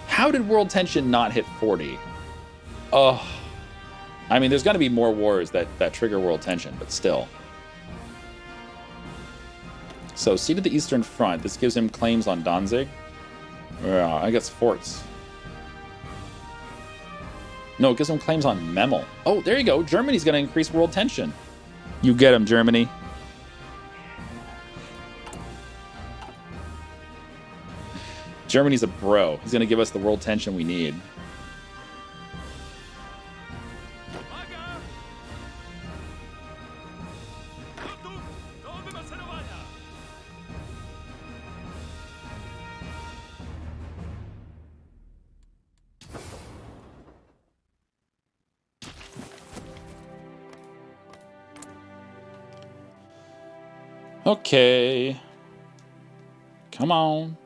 S1: How did world tension not hit 40? Oh. I mean, there's going to be more wars that trigger world tension, but still. So, Siege of the Eastern Front. This gives him claims on Danzig. I guess forts. No, it gives him claims on Memel. Oh, there you go. Germany's going to increase world tension. You get him, Germany. Germany's a bro. He's going to give us the world tension we need. Okay. Come on.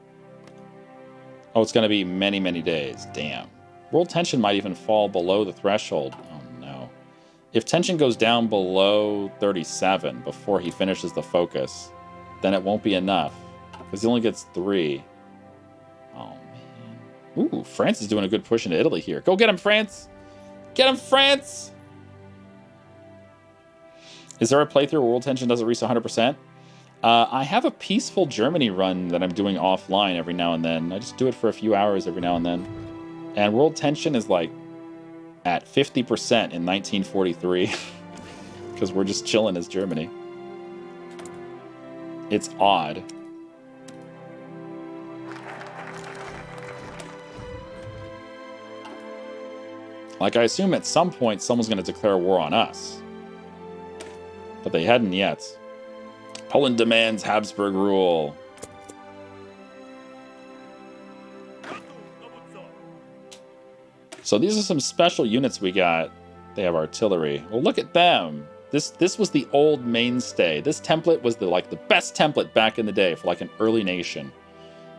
S1: Oh, it's going to be many, many days. Damn. World tension might even fall below the threshold. Oh, no. If tension goes down below 37 before he finishes the focus, then it won't be enough. Because he only gets 3. Oh, man. Ooh, France is doing a good push into Italy here. Go get him, France! Get him, France! Is there a playthrough where world tension doesn't reach 100%? I have a peaceful Germany run that I'm doing offline every now and then. I just do it for a few hours every now and then. And world tension is like at 50% in 1943. Because we're just chilling as Germany. It's odd. Like, I assume at some point someone's going to declare war on us. But they hadn't yet. Poland demands Habsburg rule. So these are some special units we got. They have artillery. Well, look at them. This was the old mainstay. This template was the best template back in the day for like an early nation.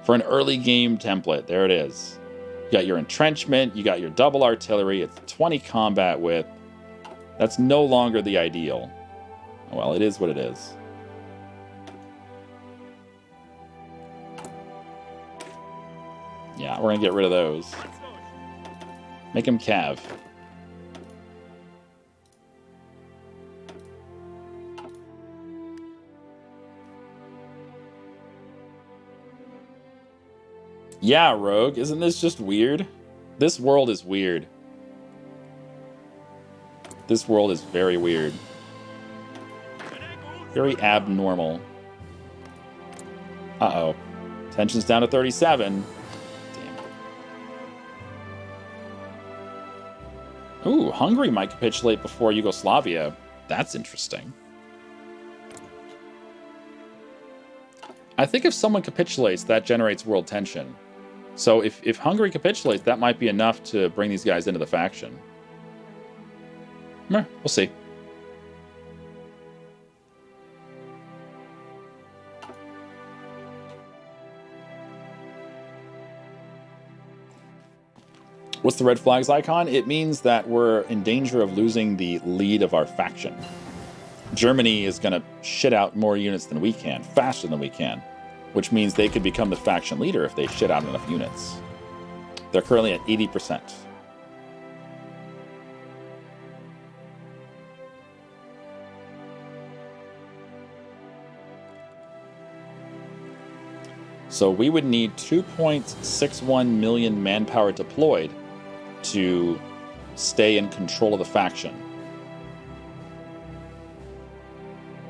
S1: For an early game template. There it is. You got your entrenchment. You got your double artillery. It's 20 combat width. That's no longer the ideal. Well, it is what it is. Yeah, we're going to get rid of those. Make him Cav. Yeah, Rogue. Isn't this just weird? This world is weird. This world is very weird. Very abnormal. Uh-oh. Tension's down to 37. Damn. Ooh, Hungary might capitulate before Yugoslavia. That's interesting. I think if someone capitulates, that generates world tension. So if Hungary capitulates, that might be enough to bring these guys into the faction. We'll see. What's the red flags icon? It means that we're in danger of losing the lead of our faction. Germany is going to shit out more units than we can, faster than we can, which means they could become the faction leader if they shit out enough units. They're currently at 80%. So we would need 2.61 million manpower deployed to stay in control of the faction.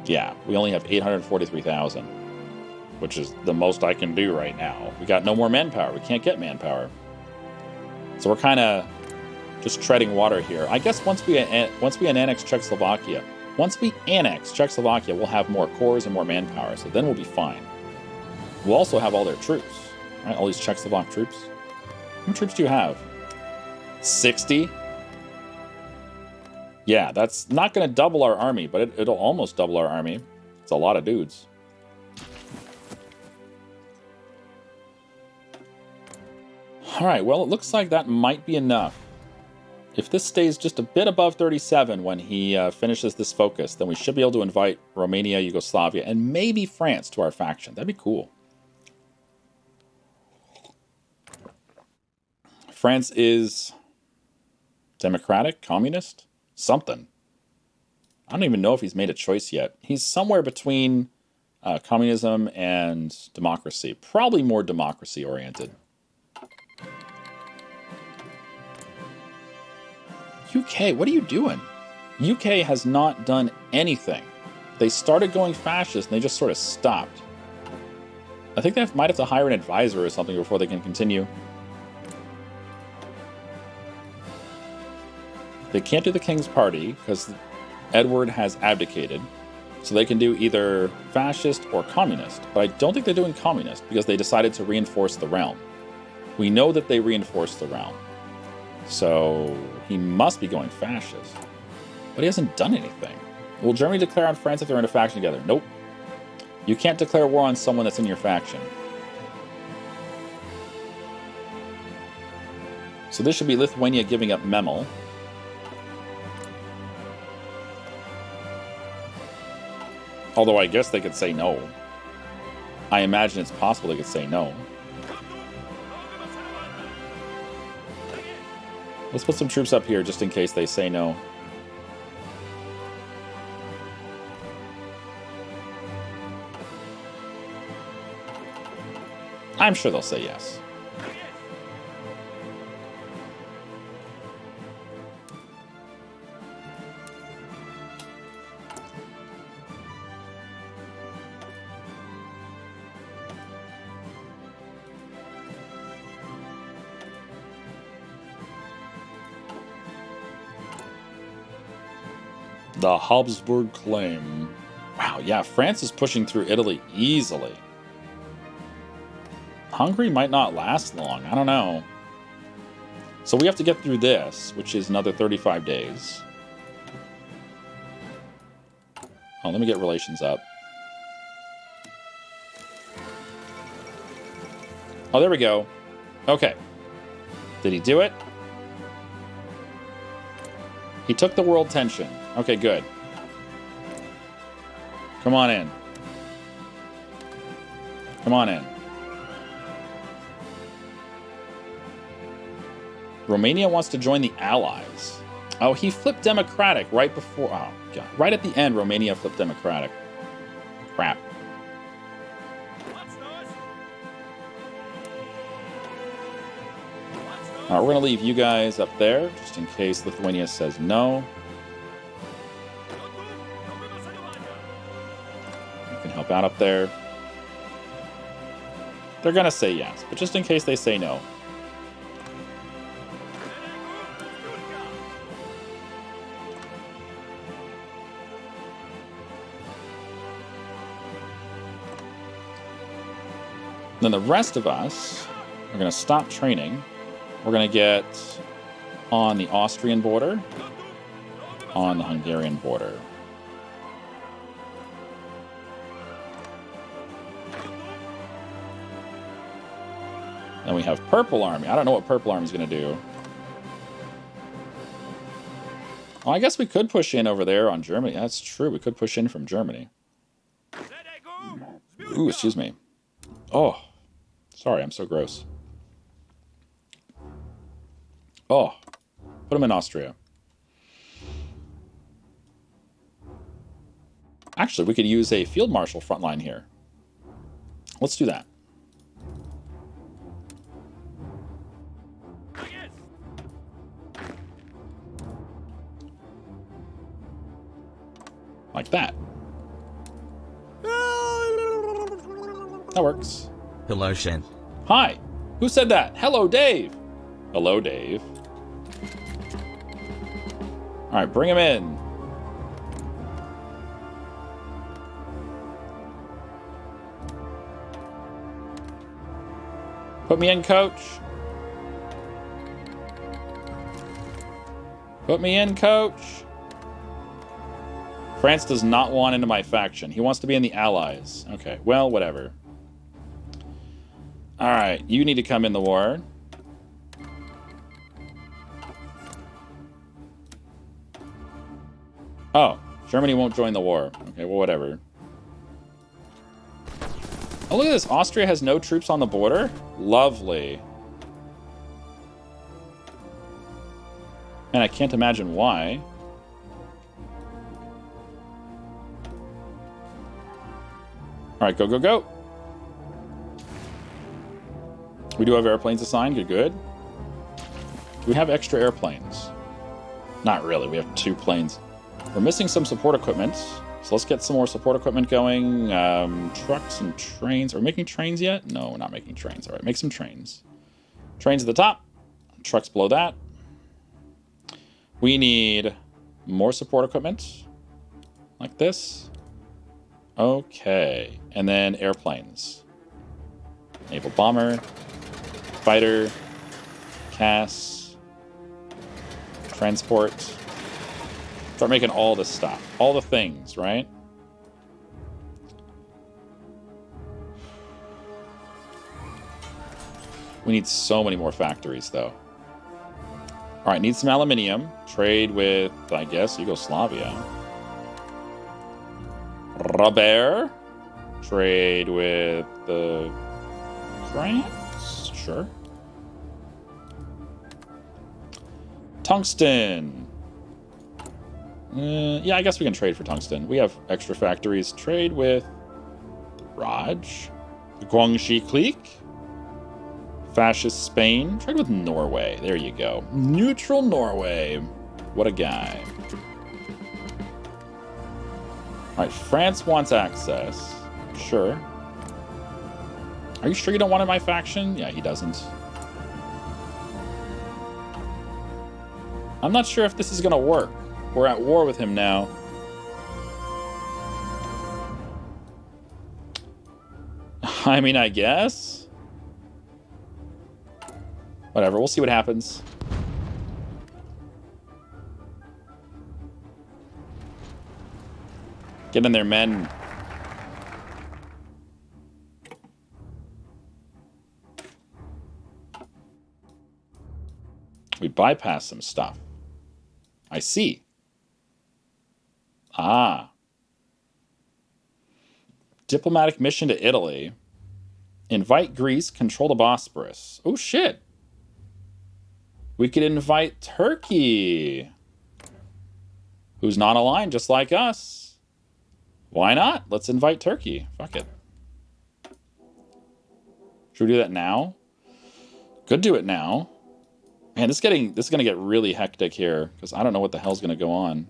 S1: Yeah, we only have 843,000, which is the most I can do right now. We got no more manpower. We can't get manpower. So we're kind of just treading water here. I guess once we annex Czechoslovakia, we'll have more cores and more manpower, so then we'll be fine. We'll also have all their troops, right? All these Czechoslovak troops. How many troops do you have? 60? Yeah, that's not going to double our army, but it'll almost double our army. It's a lot of dudes. All right, well, it looks like that might be enough. If this stays just a bit above 37 when he finishes this focus, then we should be able to invite Romania, Yugoslavia, and maybe France to our faction. That'd be cool. France is democratic, communist, something. I don't even know if he's made a choice yet. He's somewhere between communism and democracy. Probably more democracy-oriented. UK, what are you doing? UK has not done anything. They started going fascist, and they just sort of stopped. I think they might have to hire an advisor or something before they can continue. They can't do the King's Party, because Edward has abdicated. So they can do either fascist or communist. But I don't think they're doing communist, because they decided to reinforce the realm. We know that they reinforced the realm. So he must be going fascist. But he hasn't done anything. Will Germany declare on France if they're in a faction together? Nope. You can't declare war on someone that's in your faction. So this should be Lithuania giving up Memel. Although I guess they could say no. I imagine it's possible they could say no. Let's put some troops up here just in case they say no. I'm sure they'll say yes. The Habsburg claim. Wow, yeah, France is pushing through Italy easily. Hungary might not last long. I don't know. So we have to get through this, which is another 35 days. Oh, let me get relations up. Oh, there we go. Okay. Did he do it? He took the world tension. Okay, good. Come on in. Come on in. Romania wants to join the Allies. Oh, he flipped Democratic right before... Oh, God. Right at the end, Romania flipped Democratic. Crap. Alright, we're going to leave you guys up there, just in case Lithuania says no. You can help out up there. They're going to say yes, but just in case they say no. then the rest of us are going to stop training. We're going to get on the Austrian border, on the Hungarian border. Then we have Purple Army. I don't know what Purple Army is going to do. Oh, I guess we could push in over there on Germany. That's true. We could push in from Germany. Ooh, excuse me. Oh, sorry. I'm so gross. Oh, put them in Austria. Actually, we could use a field marshal front line here. Let's do that. Like that. That works.
S2: Hello, Shen.
S1: Hi. Who said that? Hello, Dave. Hello, Dave. All right, bring him in. Put me in, coach. Put me in, coach. France does not want into my faction. He wants to be in the Allies. Okay, well, whatever. All right, you need to come in the war. Oh, Germany won't join the war. Okay, well, whatever. Oh, look at this. Austria has no troops on the border? Lovely. And I can't imagine why. All right, go, go, go. We do have airplanes assigned. Good, good. Do we have extra airplanes? Not really. We have 2 planes. We're missing some support equipment. So let's get some more support equipment going. Trucks and trains. Are we making trains yet? No, we're not making trains. All right, make some trains. Trains at the top. Trucks below that. We need more support equipment. Like this. Okay. And then airplanes. Naval bomber. Fighter. CAS. Transport. Start making all this stuff. All the things, right? We need so many more factories, though. All right, need some aluminium. Trade with, I guess, Yugoslavia. Rubber. Trade with the France. Sure. Tungsten. Yeah, I guess we can trade for tungsten. We have extra factories. Trade with Raj. The Guangxi clique. Fascist Spain. Trade with Norway. There you go. Neutral Norway. What a guy. All right, France wants access. Sure. Are you sure you don't want in my faction? Yeah, he doesn't. I'm not sure if this is going to work. We're at war with him now. I mean, I guess. Whatever, we'll see what happens. Get in there, men. We bypass some stuff. I see. Ah. Diplomatic mission to Italy. Invite Greece, control the Bosporus. Oh, shit. We could invite Turkey, who's not aligned just like us. Why not? Let's invite Turkey. Fuck it. Should we do that now? Could do it now. Man, this is gonna get really hectic here because I don't know what the hell's gonna go on.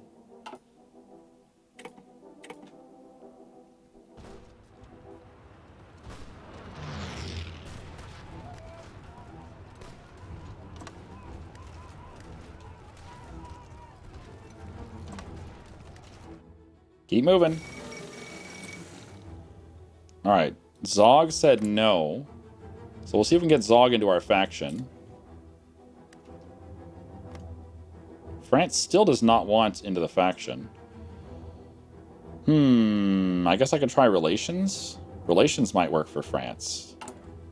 S1: Keep moving. All right. Zog said no. So we'll see if we can get Zog into our faction. France still does not want into the faction. I guess I could try relations. Relations might work for France.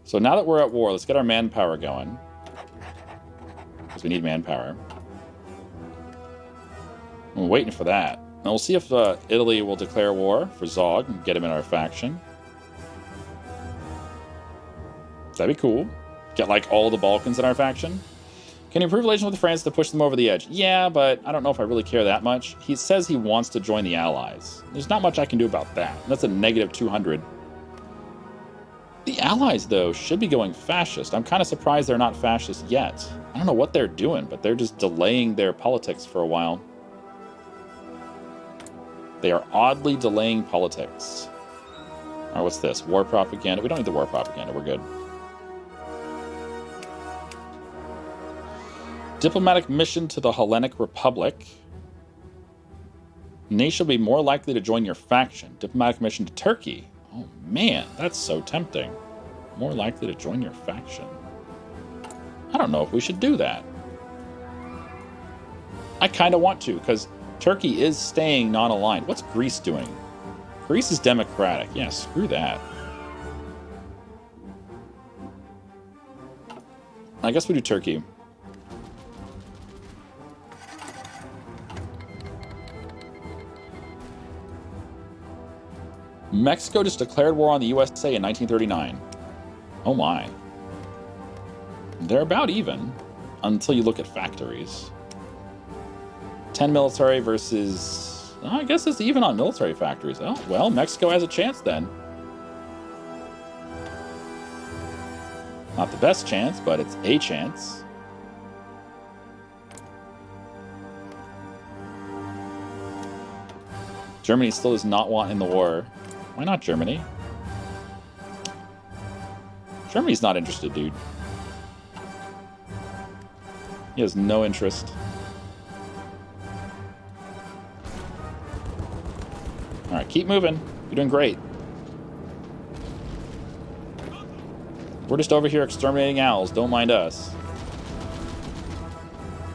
S1: So now that we're at war, let's get our manpower going. Because we need manpower. I'm waiting for that. And we'll see if Italy will declare war for Zog and get him in our faction. That'd be cool. Get like all the Balkans in our faction. Can you improve relations with France to push them over the edge? Yeah, but I don't know if I really care that much. He says he wants to join the Allies. There's not much I can do about that. That's a negative 200. The Allies, though, should be going fascist. I'm kind of surprised they're not fascist yet. I don't know what they're doing, but they're just delaying their politics for a while. They are oddly delaying politics. All right, what's this? War propaganda? We don't need the war propaganda. We're good. Diplomatic mission to the Hellenic Republic. Nation will be more likely to join your faction. Diplomatic mission to Turkey. Oh man, that's so tempting. More likely to join your faction. I don't know if we should do that. I kind of want to, because Turkey is staying non-aligned. What's Greece doing? Greece is democratic. Yeah, screw that. I guess we do Turkey. Mexico just declared war on the USA in 1939. Oh my. They're about even, until you look at factories. 10 military versus... Oh, I guess it's even on military factories. Oh, well, Mexico has a chance then. Not the best chance, but it's a chance. Germany still does not want in the war. Why not Germany? Germany's not interested, dude. He has no interest. Alright, keep moving. You're doing great. We're just over here exterminating owls. Don't mind us.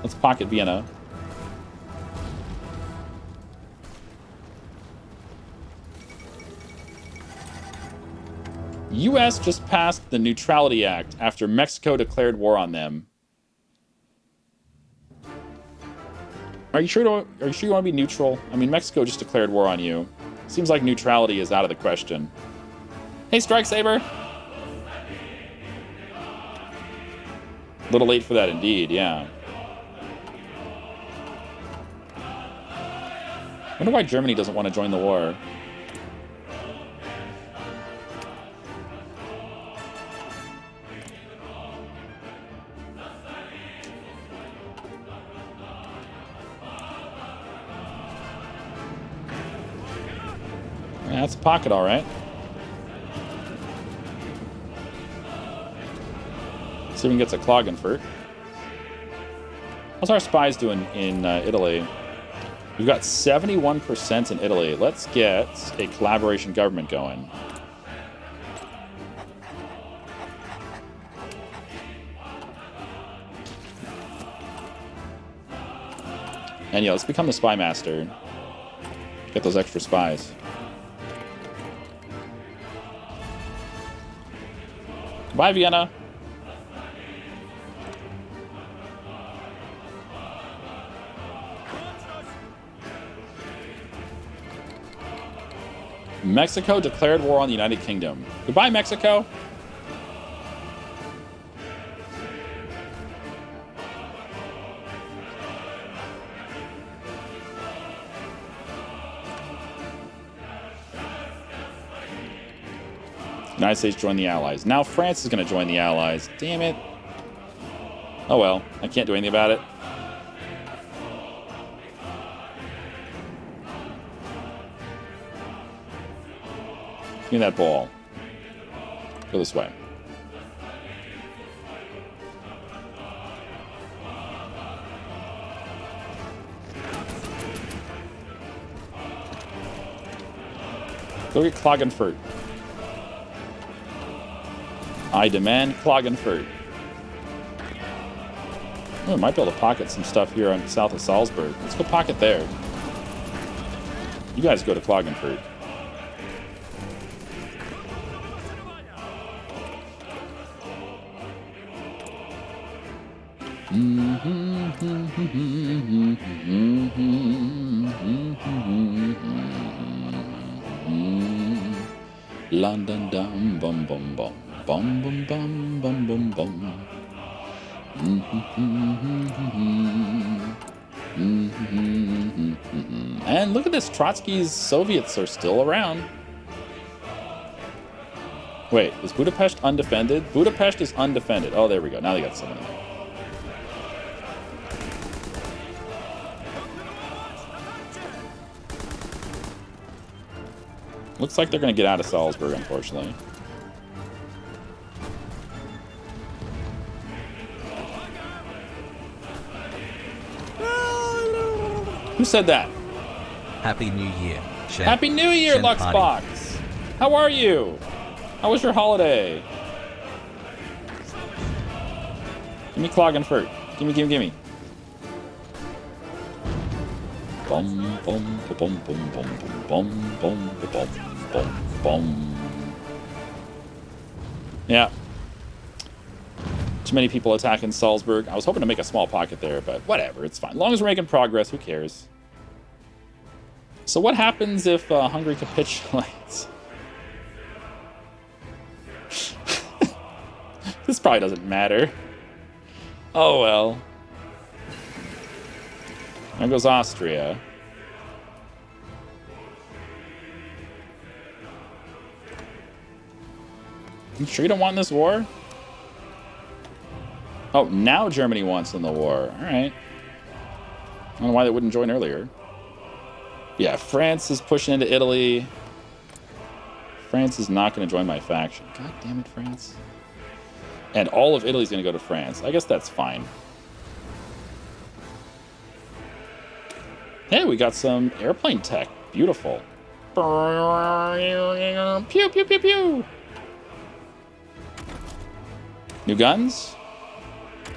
S1: Let's pocket Vienna. U.S. just passed the Neutrality Act after Mexico declared war on them. Are you sure you want to be neutral? I mean, Mexico just declared war on you. Seems like neutrality is out of the question. Hey, Strike Saber! A little late for that indeed, yeah. I wonder why Germany doesn't want to join the war. Yeah, that's a pocket, all right. See if we can get to Klagenfurt. How's our spies doing in Italy? We've got 71% in Italy. Let's get a collaboration government going. And yeah, let's become the spy master. Get those extra spies. Bye, Vienna. Mexico declared war on the United Kingdom. Goodbye, Mexico. United States joined the Allies. Now France is going to join the Allies. Damn it. Oh well, I can't do anything about it. Give me that ball. Go this way. Go get Klagenfurt. I demand Klagenfurt. Oh, I might be able to pocket some stuff here on south of Salzburg. Let's go pocket there. You guys go to Klagenfurt. London dum bum bum bum bum bum bum bum bum bum. And look at this, Trotsky's Soviets are still around. Wait, is Budapest undefended? Budapest is undefended. Oh, there we go. Now they got someone in there. Looks like they're going to get out of Salzburg, unfortunately. Who said that?
S2: Happy New Year.
S1: Happy New Year,
S2: Shen
S1: Luxbox!
S2: Party.
S1: How are you? How was your holiday? Give me Klagenfurt. Gimme. Bum bum bum bum bum bum bum bum bum bum. Yeah. Too many people attacking Salzburg. I was hoping to make a small pocket there, but whatever, it's fine. As long as we're making progress, who cares? So what happens if Hungary capitulates? This probably doesn't matter. Oh well. There goes Austria. You sure you don't want this war? Oh, now Germany wants in the war. Alright. I don't know why they wouldn't join earlier. Yeah, France is pushing into Italy. France is not going to join my faction. God damn it, France. And all of Italy's going to go to France. I guess that's fine. Hey, we got some airplane tech. Beautiful. Pew, pew, pew, pew. New guns?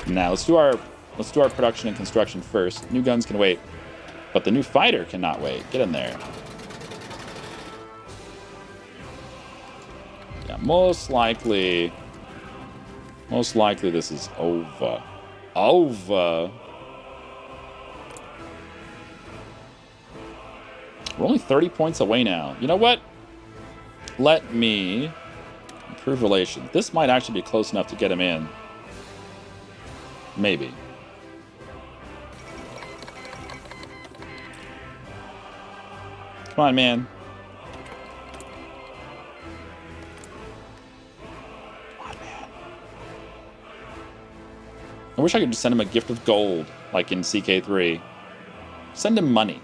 S1: Now let's do our production and construction first. New guns can wait, but the new fighter cannot wait. Get in there. Yeah, most likely this is over. Over. We're only 30 points away now. You know what? Let me improve relations. This might actually be close enough to get him in. Maybe. Come on, man. Come on, man. I wish I could just send him a gift of gold, like in CK3. Send him money.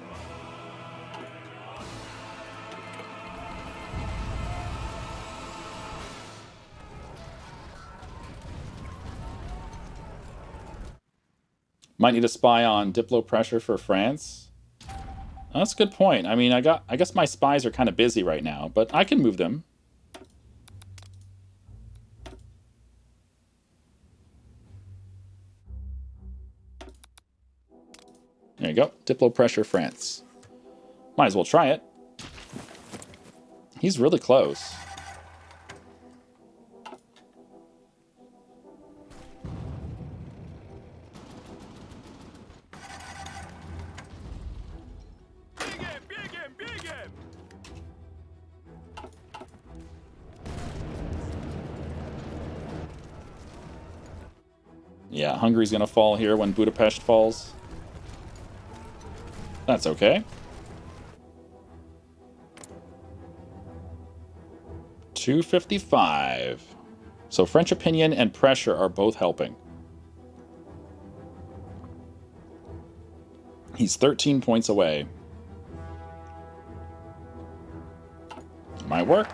S1: Might need a spy on Diplo pressure for France. Oh, that's a good point. I mean, I guess my spies are kind of busy right now, but I can move them. There you go. Diplo pressure France. Might as well try it. He's really close. Yeah, Hungary's gonna fall here when Budapest falls. That's okay. 255. So French opinion and pressure are both helping. He's 13 points away. Might work.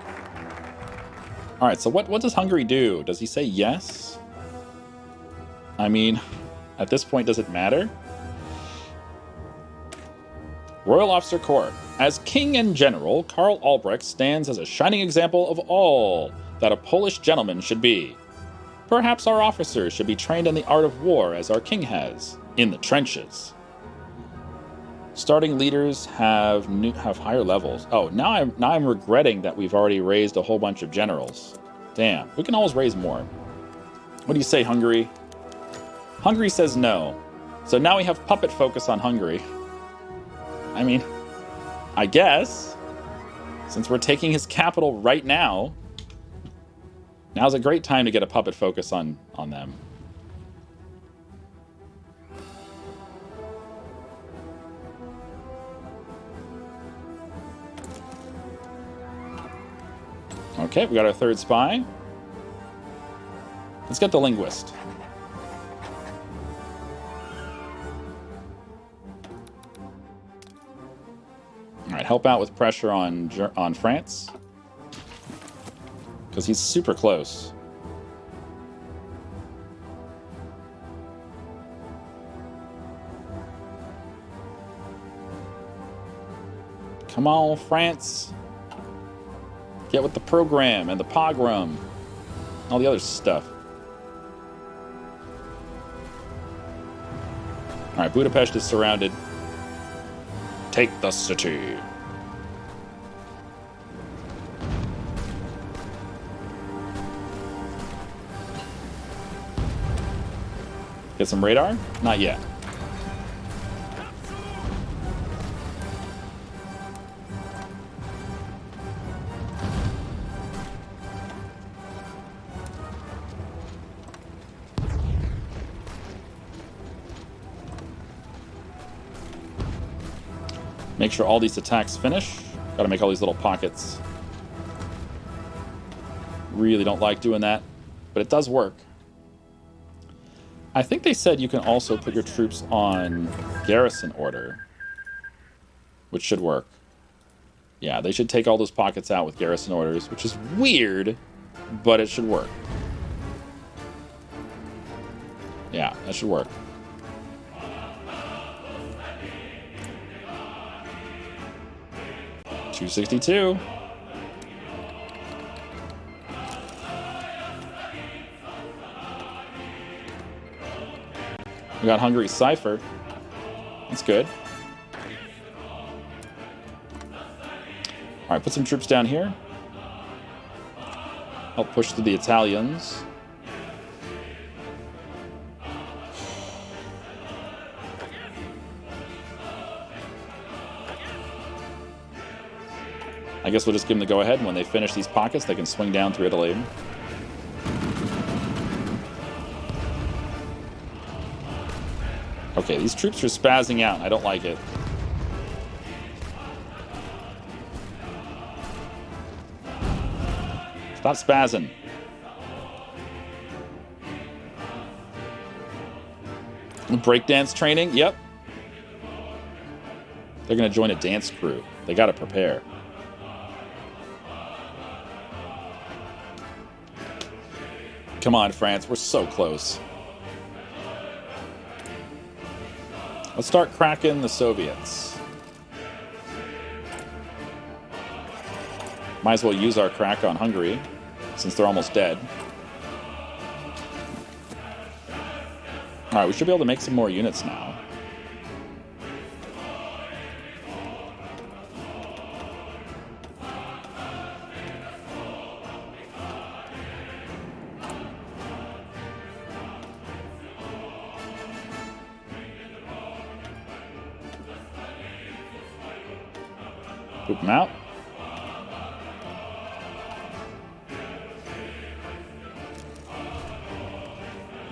S1: All right, so what does Hungary do? Does he say yes? I mean, at this point, does it matter? Royal Officer Corps. As King and General, Karl Albrecht stands as a shining example of all that a Polish gentleman should be. Perhaps our officers should be trained in the art of war as our king has, in the trenches. Starting leaders have higher levels. Oh, now I'm regretting that we've already raised a whole bunch of generals. Damn, we can always raise more. What do you say, Hungary? Hungary says no. So now we have puppet focus on Hungary. I mean, I guess, since we're taking his capital right now, now's a great time to get a puppet focus on them. Okay, we got our third spy. Let's get the linguist. All right, help out with pressure on France, because he's super close. Come on, France. Get with the program and the pogrom. All the other stuff. All right, Budapest is surrounded. Take the city. Get some radar? Not yet. Make sure all these attacks finish. Gotta make all these little pockets. Really don't like doing that, but it does work. I think they said you can also put your troops on garrison order, which should work. Yeah, they should take all those pockets out with garrison orders, which is weird, but it should work. Yeah, that should work. $262. We got Hungary's Cipher. That's good. Alright, put some troops down here. Help push through the Italians. I guess we'll just give them the go-ahead, and when they finish these pockets, they can swing down through Italy. Okay, these troops are spazzing out. I don't like it. Stop spazzing. Breakdance training? Yep. They're going to join a dance crew. They got to prepare. Come on, France. We're so close. Let's start cracking the Soviets. Might as well use our crack on Hungary, since they're almost dead. Alright, we should be able to make some more units now. Poop them out.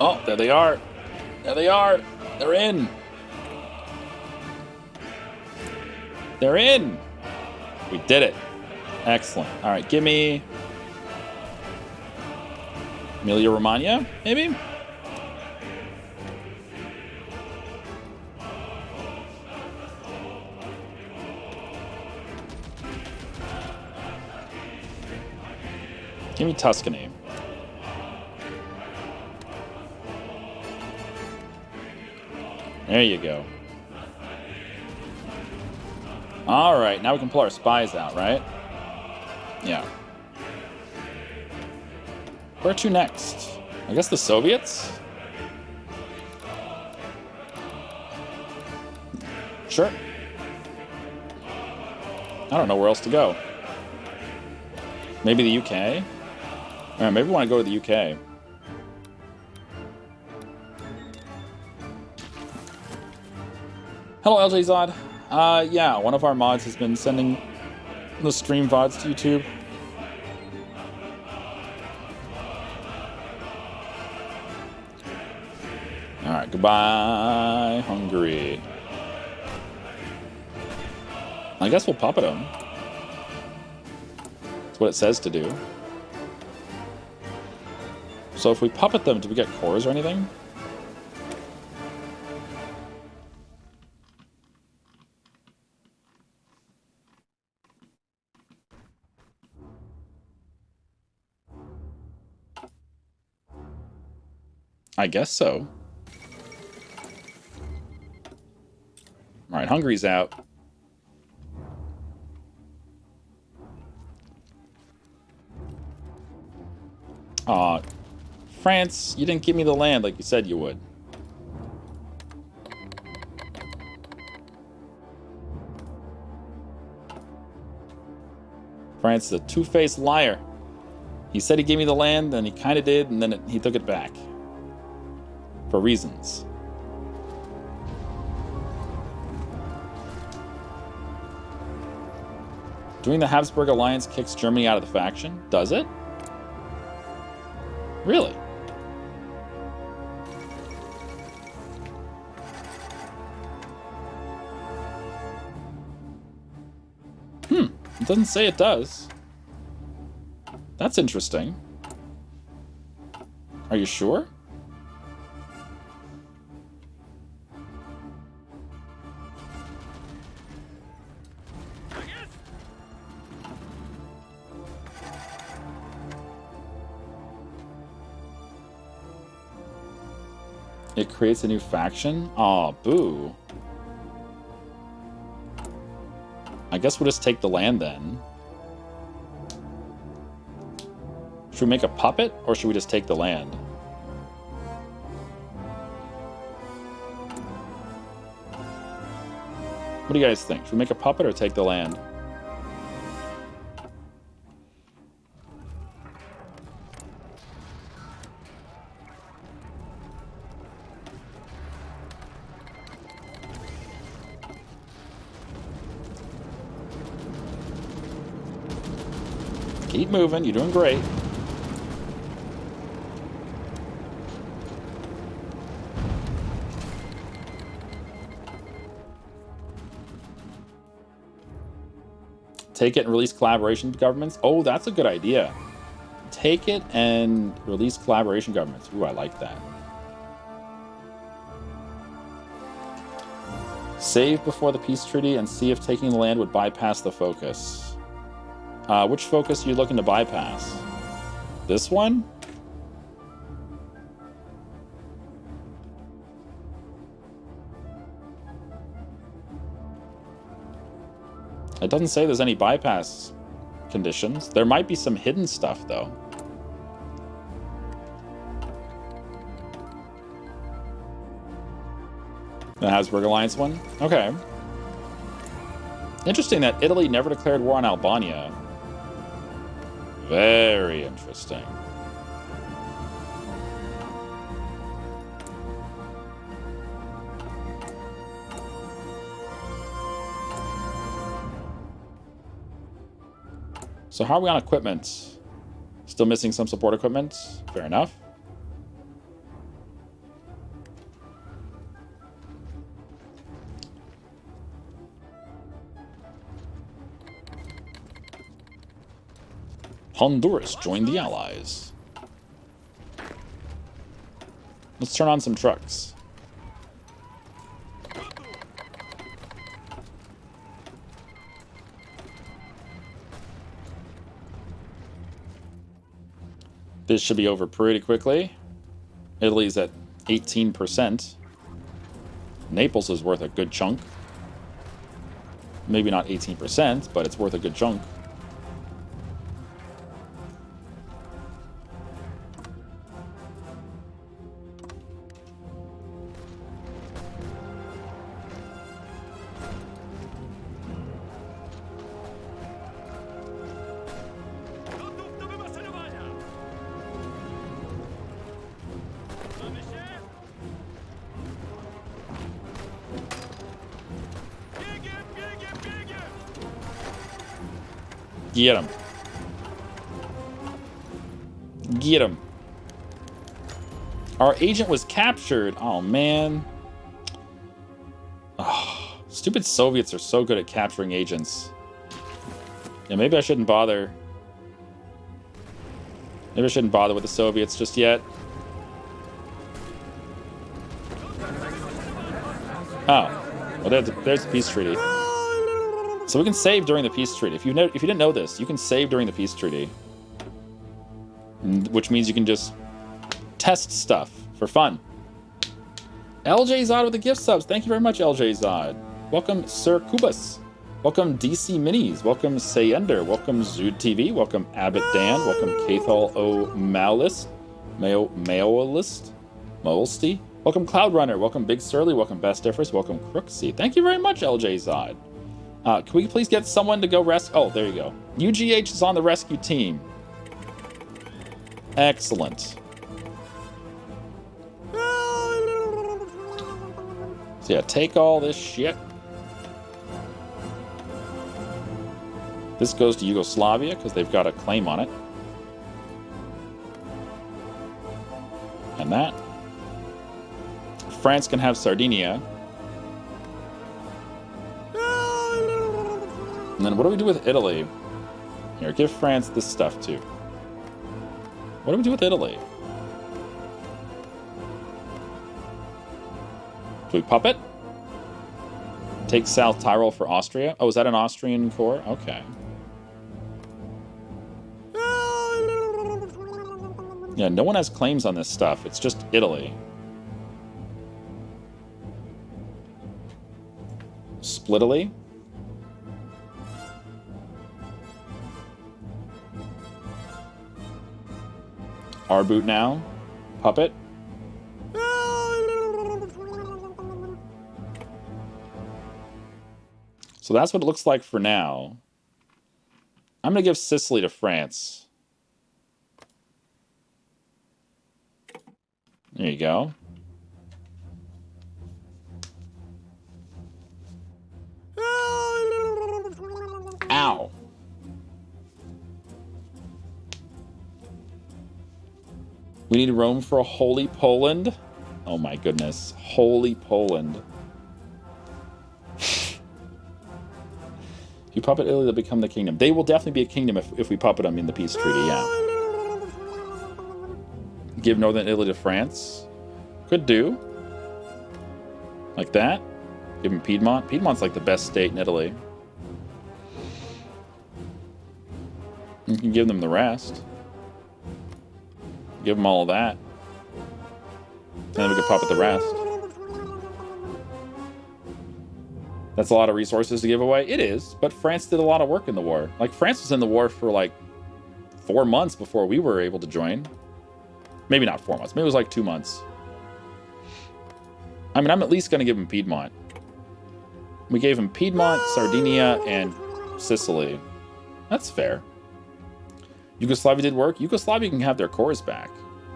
S1: Oh, there they are. There they are. They're in. They're in. We did it. Excellent. All right, give me Emilia-Romagna, maybe? Give me Tuscany. There you go. All right, now we can pull our spies out, right? Yeah. Where to next? I guess the Soviets? Sure. I don't know where else to go. Maybe the UK? Maybe we want to go to the UK. Hello, LJ Zod. Yeah, one of our mods has been sending the stream VODs to YouTube. Alright, goodbye, Hungary. I guess we'll puppet them. That's what it says to do. So if we puppet them, do we get cores or anything? I guess so. Alright, Hungary's out. Aw, France, you didn't give me the land like you said you would. France is a two-faced liar. He said he gave me the land, then he kind of did, and then he took it back. For reasons. Doing the Habsburg alliance kicks Germany out of the faction? Does it? Really? It doesn't say it does. That's interesting. Are you sure? It creates a new faction? Aw, boo. I guess we'll just take the land then. Should we make a puppet, or should we just take the land? What do you guys think? Should we make a puppet or take the land? Keep moving, you're doing great. Take it and release collaboration governments. Oh, that's a good idea. Take it and release collaboration governments. Ooh, I like that. Save before the peace treaty and see if taking the land would bypass the focus. Which focus are you looking to bypass? This one? It doesn't say there's any bypass conditions. There might be some hidden stuff, though. The Habsburg Alliance one? Okay. Interesting that Italy never declared war on Albania. Very interesting. So how are we on equipment? Still missing some support equipment? Fair enough. Honduras joined the Allies. Let's turn on some trucks. This should be over pretty quickly. Italy's at 18%. Naples is worth a good chunk. Maybe not 18%, but it's worth a good chunk. Get him. Get him. Our agent was captured. Oh, man. Oh, stupid Soviets are so good at capturing agents. Yeah, maybe I shouldn't bother. Maybe I shouldn't bother with the Soviets just yet. Oh. Well, there's the peace treaty. So we can save during the peace treaty. If you didn't know this, you can save during the peace treaty. Which means you can just test stuff for fun. LJ Zod with the gift subs. Thank you very much, LJ Zod. Welcome, Sir Kubus. Welcome, DC Minis. Welcome, Sayender. Welcome, Zood TV. Welcome, Abbott Dan. Welcome, Cathal O. Maolist. Moelsty. Welcome, Cloud Runner. Welcome, Big Surly. Welcome, Best Difference. Welcome, Crooksy. Thank you very much, LJ Zod. Can we please get someone to go rescue? Oh, there you go. UGH is on the rescue team. Excellent. So yeah, take all this shit. This goes to Yugoslavia because they've got a claim on it. And that. France can have Sardinia. And then what do we do with Italy? Here, give France this stuff too. What do we do with Italy? Do we puppet? Take South Tyrol for Austria? Oh, is that an Austrian core? Okay. Yeah, no one has claims on this stuff. It's just Italy. Split Italy? Our boot now. Puppet. So that's what it looks like for now. I'm going to give Sicily to France. There you go. Ow. We need Rome for a Holy Poland. Oh my goodness. Holy Poland. If you puppet Italy, they'll become the kingdom. They will definitely be a kingdom if we puppet them in the peace treaty, yeah. Give Northern Italy to France. Could do. Like that. Give them Piedmont. Piedmont's like the best state in Italy. You can give them the rest. Give them all of that. And then we could puppet the rest. That's a lot of resources to give away. It is, but France did a lot of work in the war. Like, France was in the war for like 4 months before we were able to join. Maybe not 4 months. Maybe it was like 2 months. I mean, I'm at least going to give him Piedmont. We gave him Piedmont, Sardinia, and Sicily. That's fair. Yugoslavia did work. Yugoslavia can have their cores back.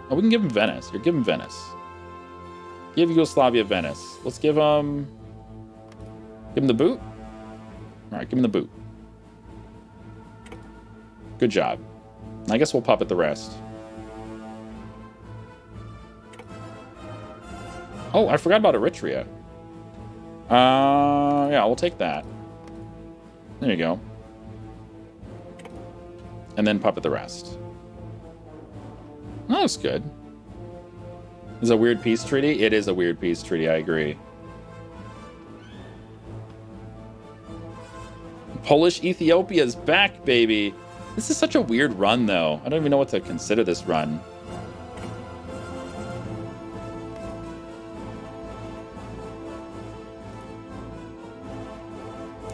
S1: Oh, we can give them Venice. Here, give them Venice. Give Yugoslavia Venice. Let's give them... Give them the boot? Alright, give them the boot. Good job. I guess we'll puppet the rest. Oh, I forgot about Eritrea. Yeah, we'll take that. There you go. And then puppet the rest. That looks good. Is it a weird peace treaty? It is a weird peace treaty, I agree. Polish Ethiopia is back, baby. This is such a weird run, though. I don't even know what to consider this run.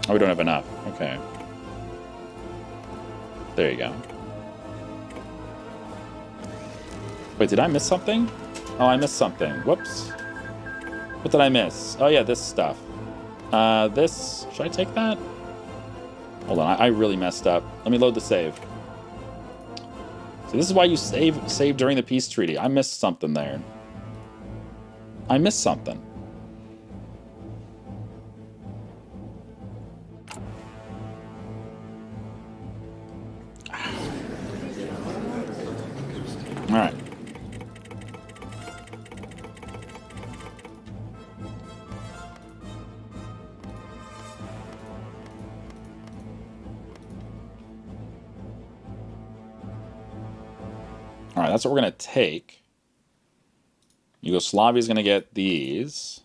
S1: Oh, we don't have enough. Okay. There you go. Wait, did I miss something? Oh, I missed something. Whoops. What did I miss? Oh, yeah, this stuff. This... Should I take that? Hold on, I really messed up. Let me load the save. So this is why you save during the peace treaty. I missed something there. I missed something. All right. All right, that's what we're going to take. Yugoslavia's going to get these.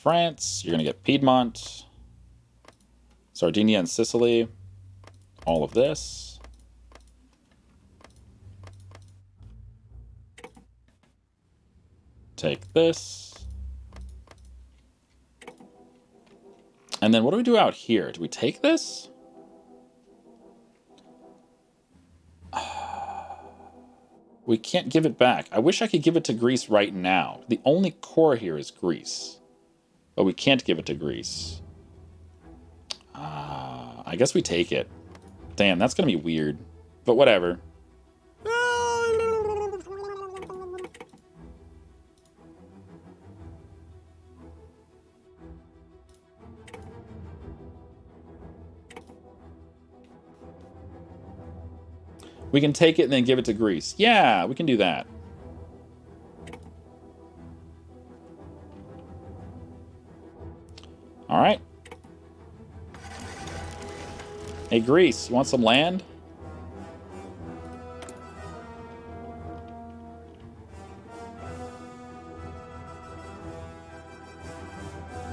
S1: France, you're going to get Piedmont. Sardinia and Sicily. All of this. Take this. And then what do we do out here? Do we take this? We can't give it back. I wish I could give it to Greece right now. The only core here is Greece. But we can't give it to Greece. I guess we take it. Damn, that's going to be weird. But whatever. We can take it and then give it to Greece. Yeah, we can do that. All right. Hey, Greece, you want some land?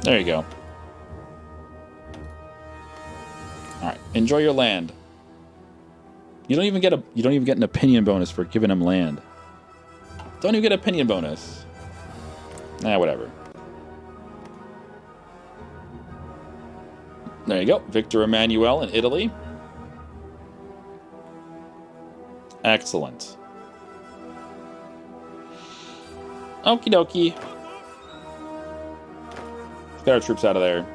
S1: There you go. All right, enjoy your land. You don't even get an opinion bonus for giving him land. Don't even get an opinion bonus. Whatever. There you go. Victor Emmanuel in Italy. Excellent. Okie dokie. Let's get our troops out of there.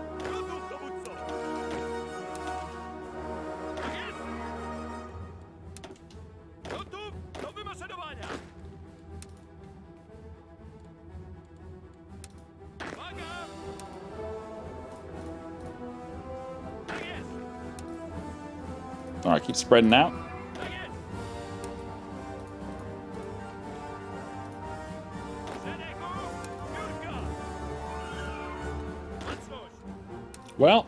S1: All right, keep spreading out. Well,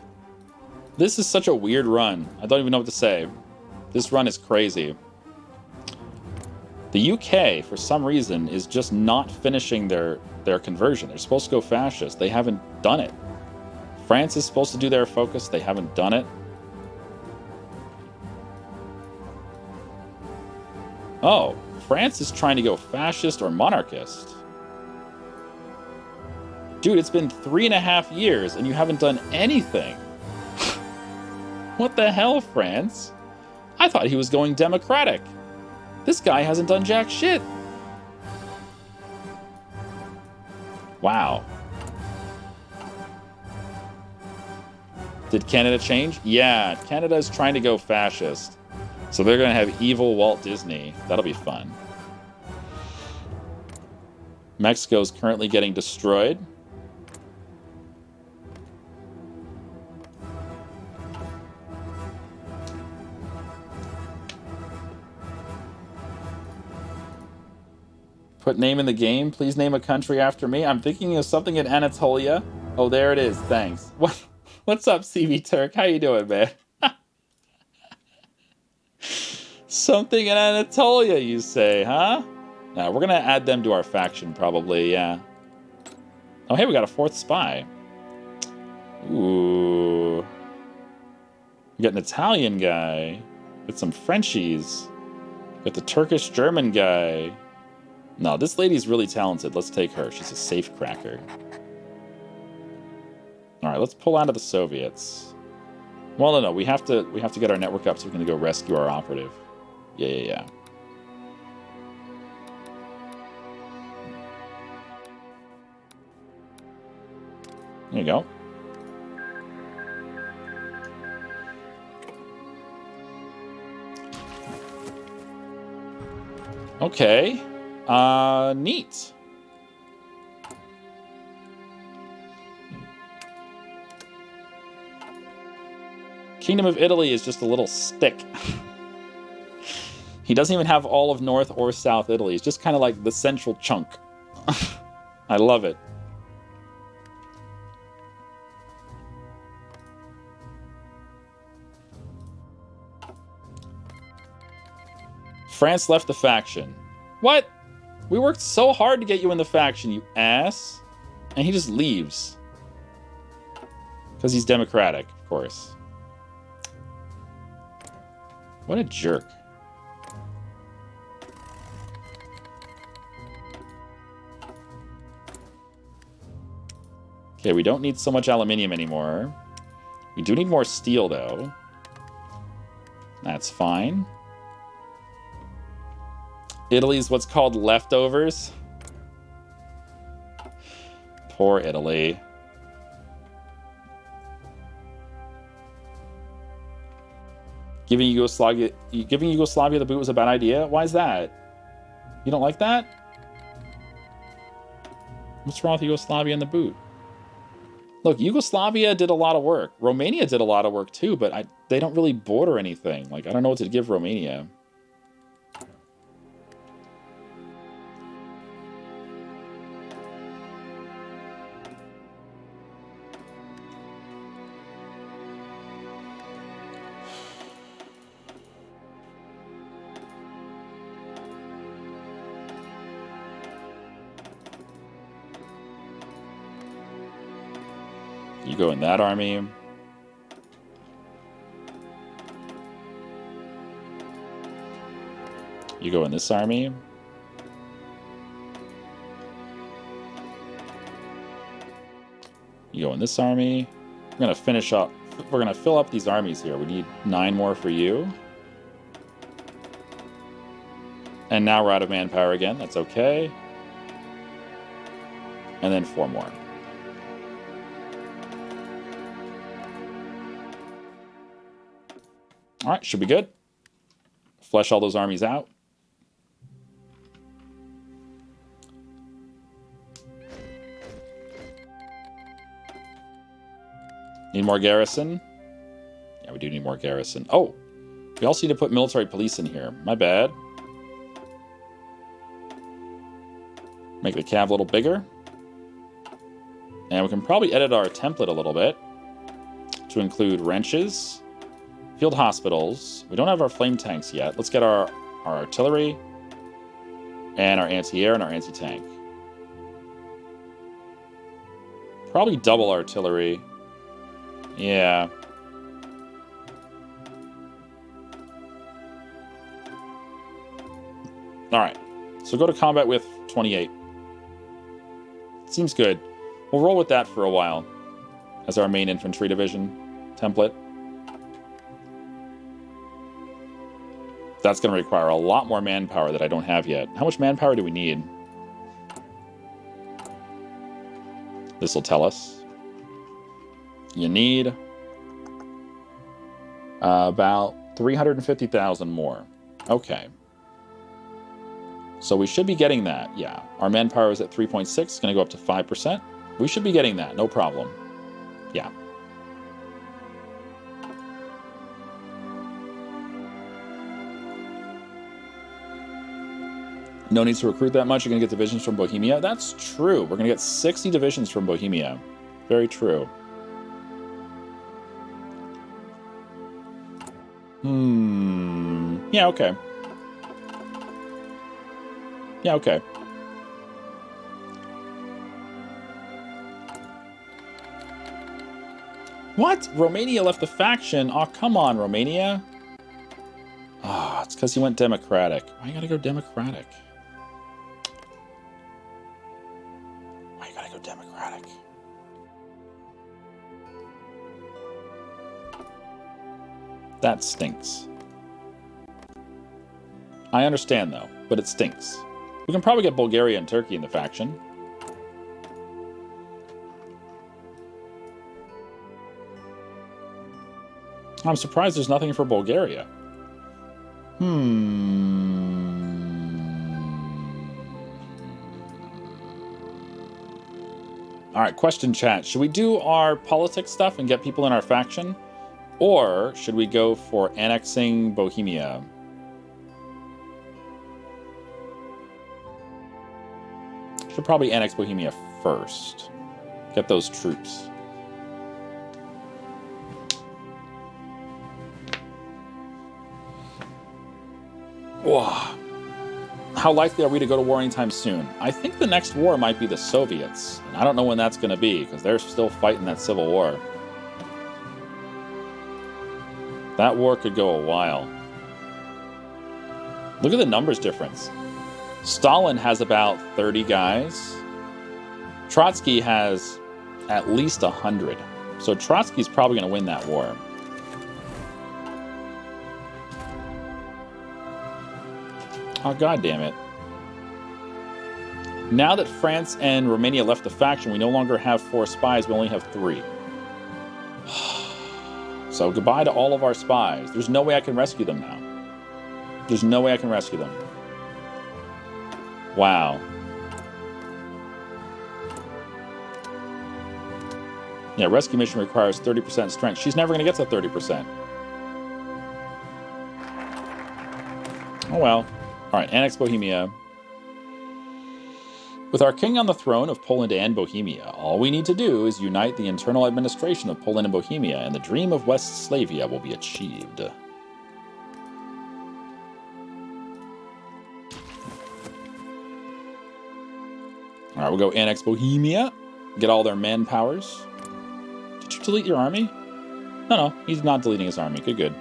S1: this is such a weird run. I don't even know what to say. This run is crazy. The UK, for some reason, is just not finishing their conversion. They're supposed to go fascist. They haven't done it. France is supposed to do their focus. They haven't done it. Oh, France is trying to go fascist or monarchist. Dude, it's been 3.5 years and you haven't done anything. What the hell, France? I thought he was going democratic. This guy hasn't done jack shit. Wow. Did Canada change? Yeah, Canada is trying to go fascist. So they're going to have evil Walt Disney. That'll be fun. Mexico's currently getting destroyed. Put name in the game. Please name a country after me. I'm thinking of something in Anatolia. Oh, there it is. Thanks. What's up, CV Turk? How you doing, man? Something in Anatolia, you say, huh? Now, we're going to add them to our faction, probably, yeah. Oh, hey, we got a 4th spy. Ooh. We got an Italian guy. Got some Frenchies. Got the Turkish-German guy. No, this lady's really talented. Let's take her. She's a safe cracker. All right, let's pull out of the Soviets. Well, no, we have to get our network up so we can go rescue our operative. Yeah. There you go. Okay. Neat. Kingdom of Italy is just a little stick. He doesn't even have all of North or South Italy. It's just kind of like the central chunk. I love it. France left the faction. What? We worked so hard to get you in the faction, you ass. And he just leaves. Because he's democratic, of course. What a jerk. Okay, we don't need so much aluminium anymore. We do need more steel, though. That's fine. Italy's what's called leftovers. Poor Italy. Giving Yugoslavia the boot was a bad idea? Why is that? You don't like that? What's wrong with Yugoslavia and the boot? Look, Yugoslavia did a lot of work. Romania did a lot of work too, but they don't really border anything. Like, I don't know what to give Romania. You go in that army. You go in this army. You go in this army. We're gonna finish up. We're gonna fill up these armies here. We need 9 more for you. And now we're out of manpower again. That's okay. And then 4 more. All right, should be good. Flesh all those armies out. Need more garrison? Yeah, we do need more garrison. Oh, we also need to put military police in here. My bad. Make the cav a little bigger. And we can probably edit our template a little bit to include wrenches. Field hospitals. We don't have our flame tanks yet. Let's get our artillery and our anti-air and our anti-tank. Probably double artillery. Yeah. Alright. So go to combat with 28. Seems good. We'll roll with that for a while as our main infantry division template. That's going to require a lot more manpower that I don't have yet. How much manpower do we need? This will tell us. You need about 350,000 more. Okay. So we should be getting that. Yeah. Our manpower is at 3.6. It's going to go up to 5%. We should be getting that. No problem. Yeah. No need to recruit that much. You're going to get divisions from Bohemia. That's true. We're going to get 60 divisions from Bohemia. Very true. Yeah, okay. Yeah, okay. What? Romania left the faction? Oh, come on, Romania. Ah, it's because he went democratic. Why you gotta go democratic? Why you gotta go democratic? That stinks. I understand, though, but it stinks. We can probably get Bulgaria and Turkey in the faction. I'm surprised there's nothing for Bulgaria. Alright, question chat. Should we do our politics stuff and get people in our faction? Or should we go for annexing Bohemia? Should probably annex Bohemia first. Get those troops. Wow. How likely are we to go to war anytime soon? I think the next war might be the Soviets. And I don't know when that's going to be, because they're still fighting that civil war. That war could go a while. Look at the numbers difference. Stalin has about 30 guys. Trotsky has at least 100. So Trotsky's probably going to win that war. Oh, God damn it. Now that France and Romania left the faction, we no longer have 4 spies, we only have 3. So goodbye to all of our spies. There's no way I can rescue them now. There's no way I can rescue them. Wow. Yeah, rescue mission requires 30% strength. She's never going to get to 30%. Oh well. Alright, annex Bohemia. With our king on the throne of Poland and Bohemia, all we need to do is unite the internal administration of Poland and Bohemia, and the dream of West Slavia will be achieved. Alright, we'll go annex Bohemia. Get all their manpowers. Did you delete your army? No, he's not deleting his army. Good.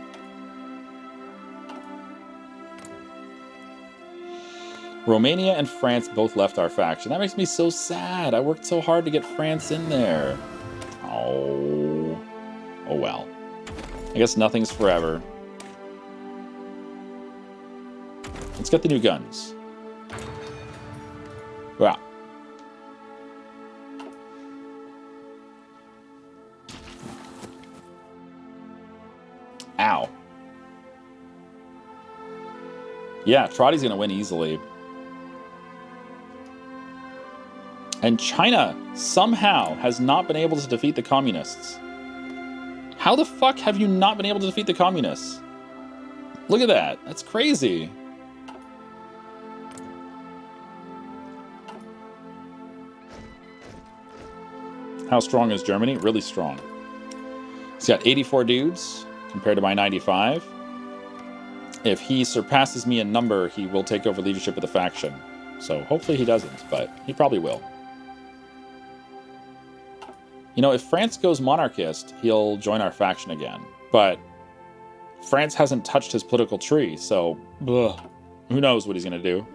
S1: Romania and France both left our faction. That makes me so sad. I worked so hard to get France in there. Oh well. I guess nothing's forever. Let's get the new guns. Wow. Ow. Yeah, Trotty's going to win easily. And China somehow has not been able to defeat the communists. How the fuck have you not been able to defeat the communists? Look at that. That's crazy. How strong is Germany? Really strong. He's got 84 dudes compared to my 95. If he surpasses me in number, he will take over leadership of the faction. So hopefully he doesn't, but he probably will. You know, if France goes monarchist, he'll join our faction again. But France hasn't touched his political tree, so who knows what he's going to do.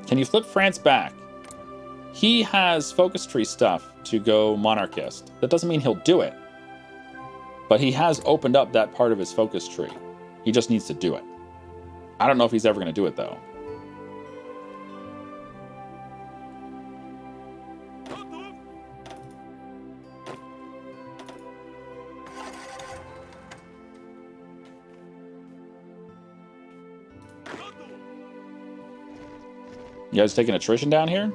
S1: Can you flip France back? He has focus tree stuff to go monarchist. That doesn't mean he'll do it. But he has opened up that part of his focus tree. He just needs to do it. I don't know if he's ever going to do it, though. You guys taking attrition down here?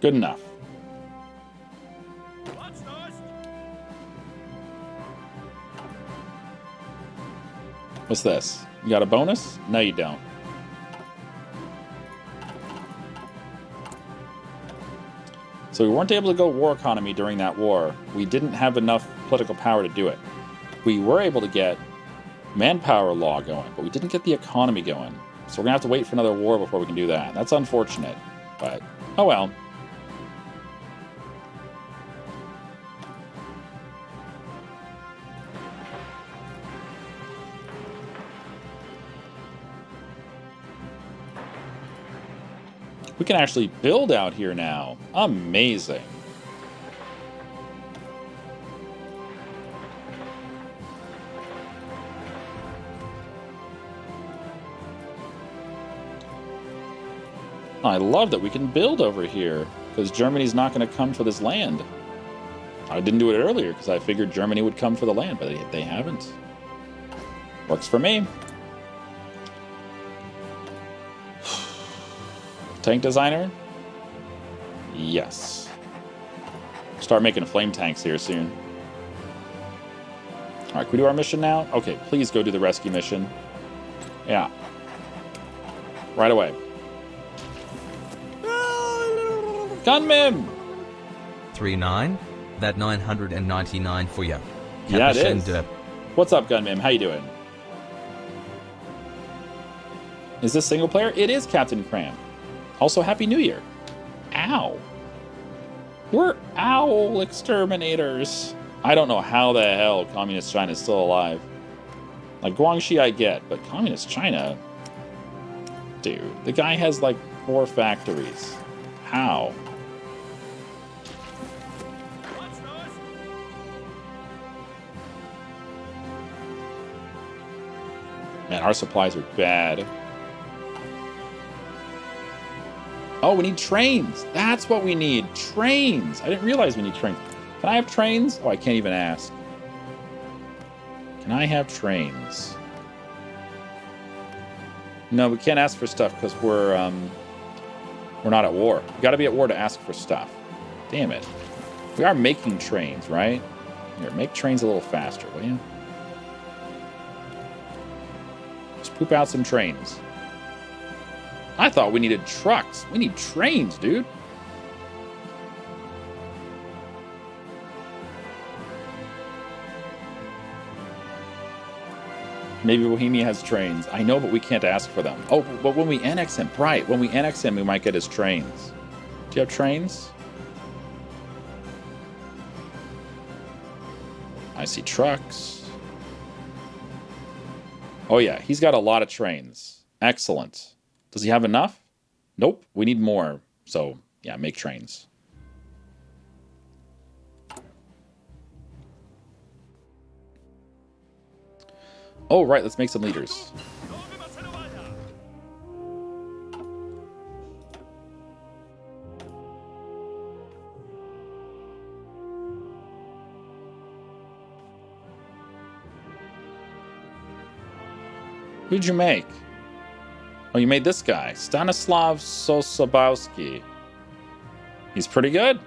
S1: Good enough. What's this? You got a bonus? No, you don't. So we weren't able to go war economy during that war. We didn't have enough political power to do it. We were able to get manpower law going, but we didn't get the economy going. So we're going to have to wait for another war before we can do that. That's unfortunate, but oh well. We can actually build out here now. Amazing. I love that we can build over here, because Germany's not going to come for this land. I didn't do it earlier, because I figured Germany would come for the land, but they haven't. Works for me. Tank designer? Yes. Start making flame tanks here soon. Alright, can we do our mission now? Okay, please go do the rescue mission. Yeah. Right away. Gunman!
S2: 39? That 999 for you.
S1: Yeah, it is. What's up, Gunman? How you doing? Is this single player? It is, Captain Cram. Also, Happy New Year. Ow. We're owl exterminators. I don't know how the hell Communist China is still alive. Like, Guangxi I get, but Communist China... Dude, the guy has like 4 factories. How? Man, our supplies are bad. Oh, we need trains. That's what we need. Trains. I didn't realize we need trains. Can I have trains? Oh, I can't even ask. Can I have trains? No, we can't ask for stuff because we're not at war. You got to be at war to ask for stuff. Damn it. We are making trains, right? Here, make trains a little faster, will you? Just poop out some trains. I thought we needed trucks. We need trains, dude. Maybe Bohemia has trains. I know, but we can't ask for them. Oh, but when we annex him, right. When we annex him, we might get his trains. Do you have trains? I see trucks. Oh, yeah. He's got a lot of trains. Excellent. Does he have enough? Nope. We need more. So, yeah, make trains. Oh, right. Let's make some leaders. Who'd you make? Oh, you made this guy. Stanislav Sosabowski. He's pretty good.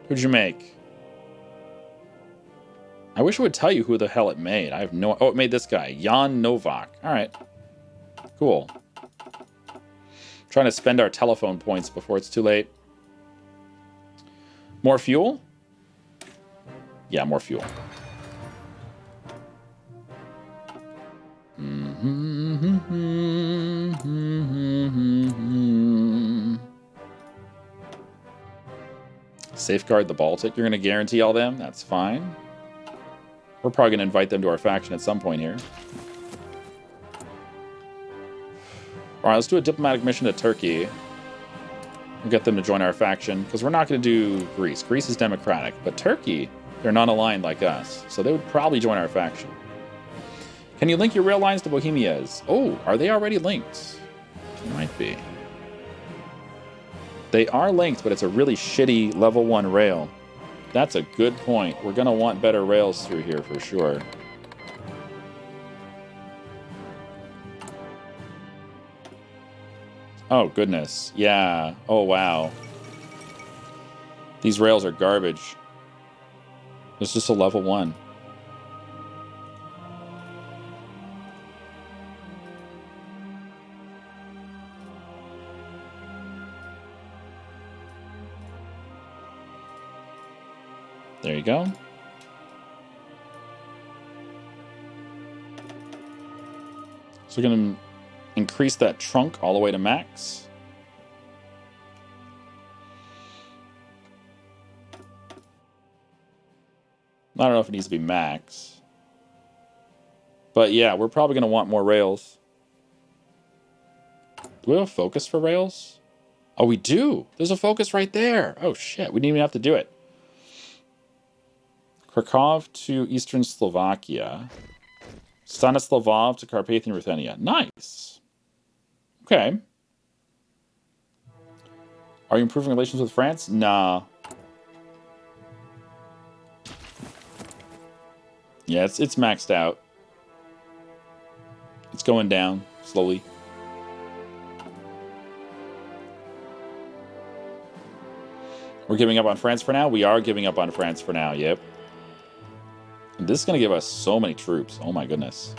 S1: Who'd you make? I wish it would tell you who the hell it made. I have no... Oh, it made this guy. Jan Novak. All right. Cool. Trying to spend our telephone points before it's too late. More fuel? Yeah, more fuel. Safeguard the Baltic. You're going to guarantee all them? That's fine. We're probably going to invite them to our faction at some point here. All right, let's do a diplomatic mission to Turkey. We'll get them to join our faction, because we're not going to do Greece. Greece is democratic, but Turkey, they're not aligned like us, so they would probably join our faction. Can you link your rail lines to Bohemia's? Oh, are they already linked? They might be. They are linked, but it's a really shitty level 1 rail. That's a good point. We're going to want better rails through here for sure. Oh, goodness. Yeah. Oh, wow. These rails are garbage. It's just a level 1. There you go. So we're going to increase that trunk all the way to max. I don't know if it needs to be max. But yeah, we're probably going to want more rails. Do we have a focus for rails? Oh, we do. There's a focus right there. Oh, shit. We didn't even have to do it. Krakow to Eastern Slovakia. Stanislavov to Carpathian Ruthenia. Nice. Okay. Are you improving relations with France? Nah. Yeah, it's maxed out. It's going down slowly. We're giving up on France for now? We are giving up on France for now, yep. And this is going to give us so many troops. Oh my goodness.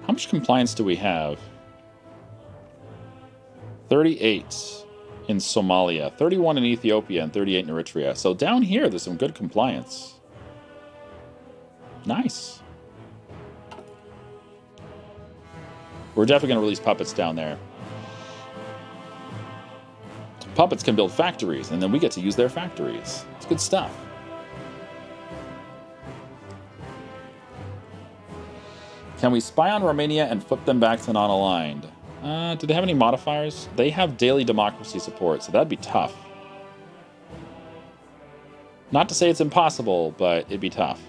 S1: How much compliance do we have? 38 in Somalia, 31 in Ethiopia, and 38 in Eritrea. So down here, there's some good compliance. Nice. We're definitely going to release puppets down there. Puppets can build factories, and then we get to use their factories. It's good stuff. Can we spy on Romania and flip them back to non-aligned? Do they have any modifiers? They have daily democracy support, so that'd be tough. Not to say it's impossible, but it'd be tough.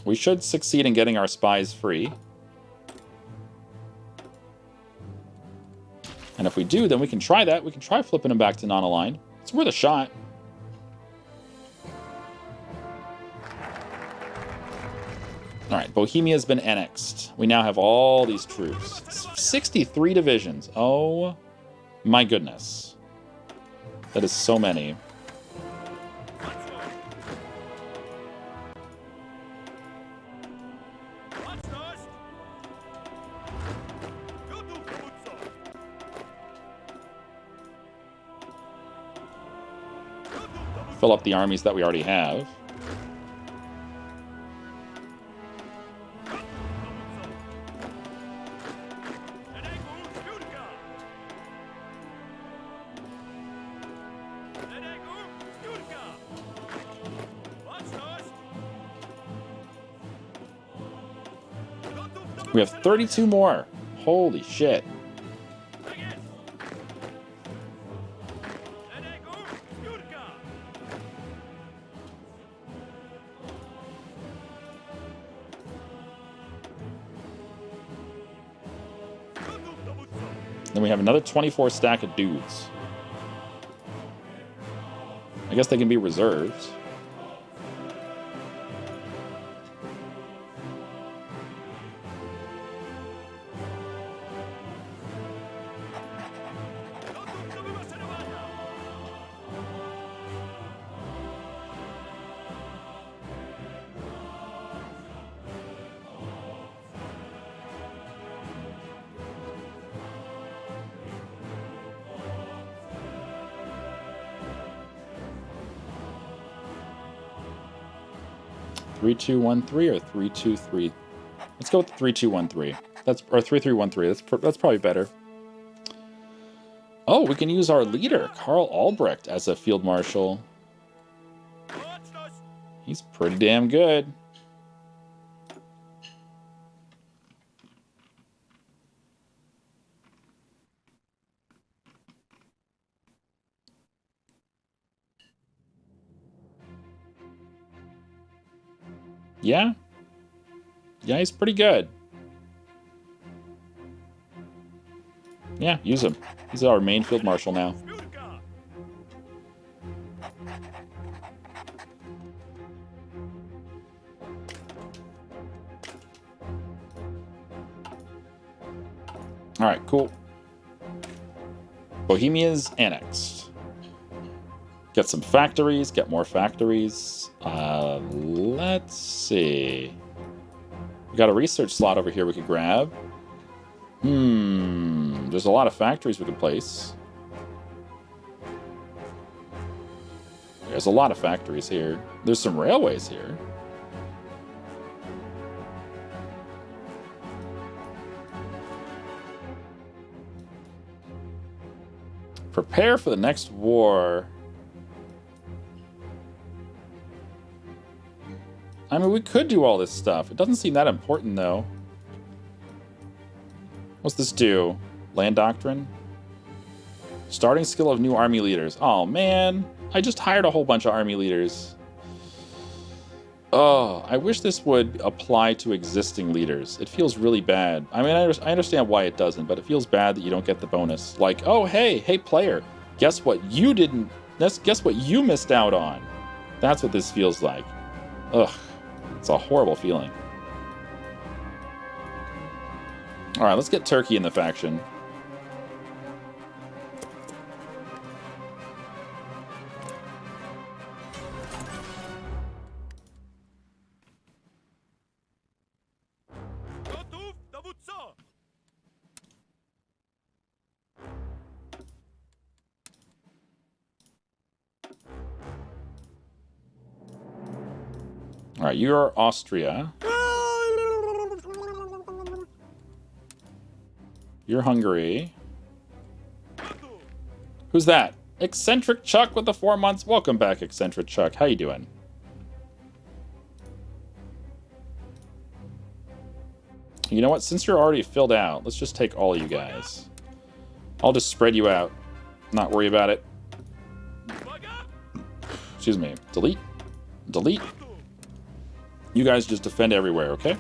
S1: We should succeed in getting our spies free. And if we do, then we can try that. We can try flipping them back to non-aligned. It's worth a shot. Alright, Bohemia's been annexed. We now have all these troops. 63 divisions. Oh my goodness. That is so many. Fill up the armies that we already have. We have 32 more. Holy shit. Then we have another 24 stack of dudes. I guess they can be reserves. Three, 2, 1, 3, or 3, 2, 3. Let's go with 3, 2, 1, 3. That's or 3, 3, 1, 3. That's probably better. Oh, we can use our leader, Karl Albrecht, as a field marshal. He's pretty damn good. Yeah? Yeah, he's pretty good. Yeah, use him. He's our main field marshal now. Alright, cool. Bohemia's annexed. Get some factories, get more factories. Let's see. We got a research slot over here we could grab. There's a lot of factories we could place. There's a lot of factories here. There's some railways here. Prepare for the next war. I mean, we could do all this stuff. It doesn't seem that important, though. What's this do? Land doctrine? Starting skill of new army leaders. Oh, man. I just hired a whole bunch of army leaders. Oh, I wish this would apply to existing leaders. It feels really bad. I mean, I understand why it doesn't, but it feels bad that you don't get the bonus. Like, oh, hey, player. Guess what you didn't... Guess what you missed out on. That's what this feels like. Ugh. It's a horrible feeling. All right, let's get Turkey in the faction. All right, you're Austria. You're Hungary. Who's that? Eccentric Chuck with the 4 months. Welcome back, Eccentric Chuck. How you doing? You know what? Since you're already filled out, let's just take all of you guys. I'll just spread you out. Not worry about it. Excuse me. Delete. Delete. You guys just defend everywhere, okay?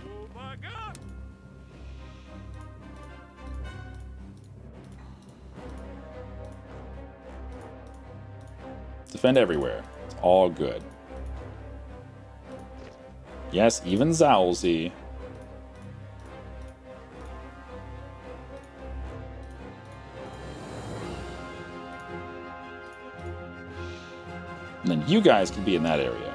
S1: Defend everywhere. It's all good. Yes, even Zowsy. And then you guys can be in that area.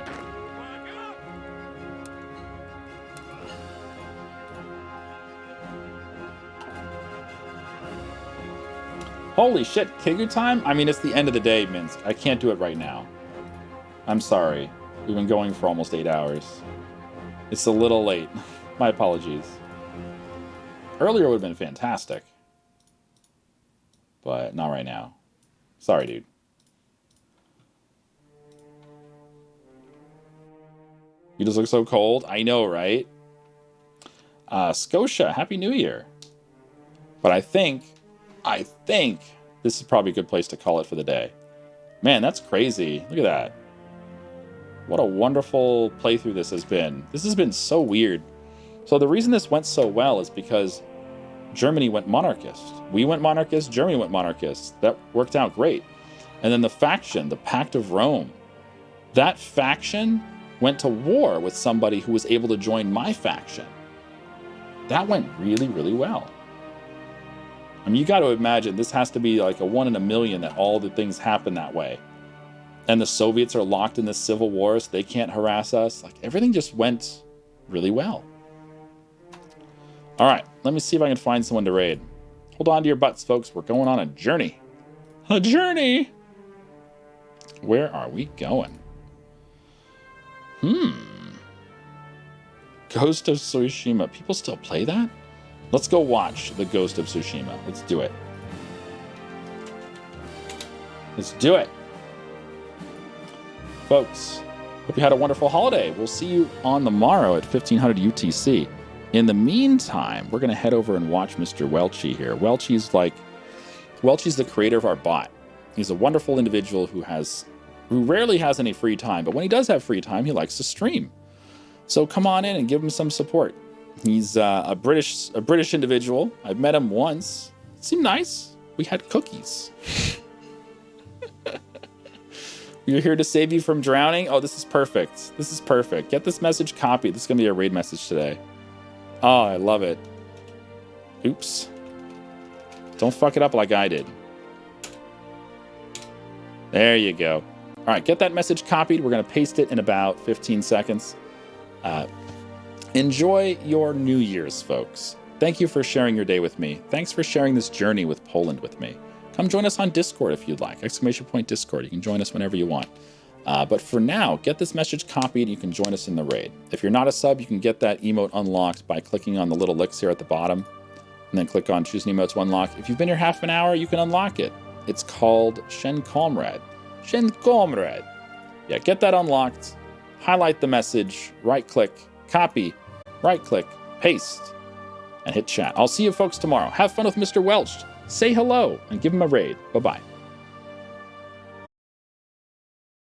S1: Holy shit, Kigu time? I mean, it's the end of the day, Minsk. I can't do it right now. I'm sorry. We've been going for almost 8 hours. It's a little late. My apologies. Earlier would have been fantastic. But not right now. Sorry, dude. You just look so cold. I know, right? Scotia, Happy New Year. But I think this is probably a good place to call it for the day. Man, that's crazy. Look at that. What a wonderful playthrough this has been. This has been so weird. So the reason this went so well is because Germany went monarchist. We went monarchist, Germany went monarchist. That worked out great. And then the faction, the Pact of Rome, that faction went to war with somebody who was able to join my faction. That went really, really well. I mean, you got to imagine this has to be like a 1 in a million that all the things happen that way. And the Soviets are locked in this civil war, so they can't harass us. Like, everything just went really well. All right, let me see if I can find someone to raid. Hold on to your butts, folks. We're going on a journey. A journey! Where are we going? Ghost of Tsushima. People still play that? Let's go watch The Ghost of Tsushima. Let's do it. Let's do it. Folks, hope you had a wonderful holiday. We'll see you on the morrow at 1500 UTC. In the meantime, we're going to head over and watch Mr. Welchie here. Welchie's the creator of our bot. He's a wonderful individual who rarely has any free time, but when he does have free time, he likes to stream. So come on in and give him some support. He's a British individual. I've met him once. It seemed nice. We had cookies. We're here to save you from drowning. Oh, this is perfect. This is perfect. Get this message copied. This is going to be a raid message today. Oh, I love it. Oops. Don't fuck it up like I did. There you go. All right, get that message copied. We're going to paste it in about 15 seconds. Enjoy your New Year's, folks. Thank you for sharing your day with me. Thanks for sharing this journey with Poland with me. Come join us on Discord if you'd like. ! Discord. You can join us whenever you want. But for now, get this message copied. You can join us in the raid. If you're not a sub, you can get that emote unlocked by clicking on the little elixir at the bottom, and then click on Choose an Emote to unlock. If you've been here half an hour, you can unlock it. It's called Shen Comrade. Shen Comrade. Yeah, get that unlocked. Highlight the message. Right-click. Copy. Right-click. Paste. And hit chat. I'll see you folks tomorrow. Have fun with Mr. Welch. Say hello and give him a raid. Bye-bye.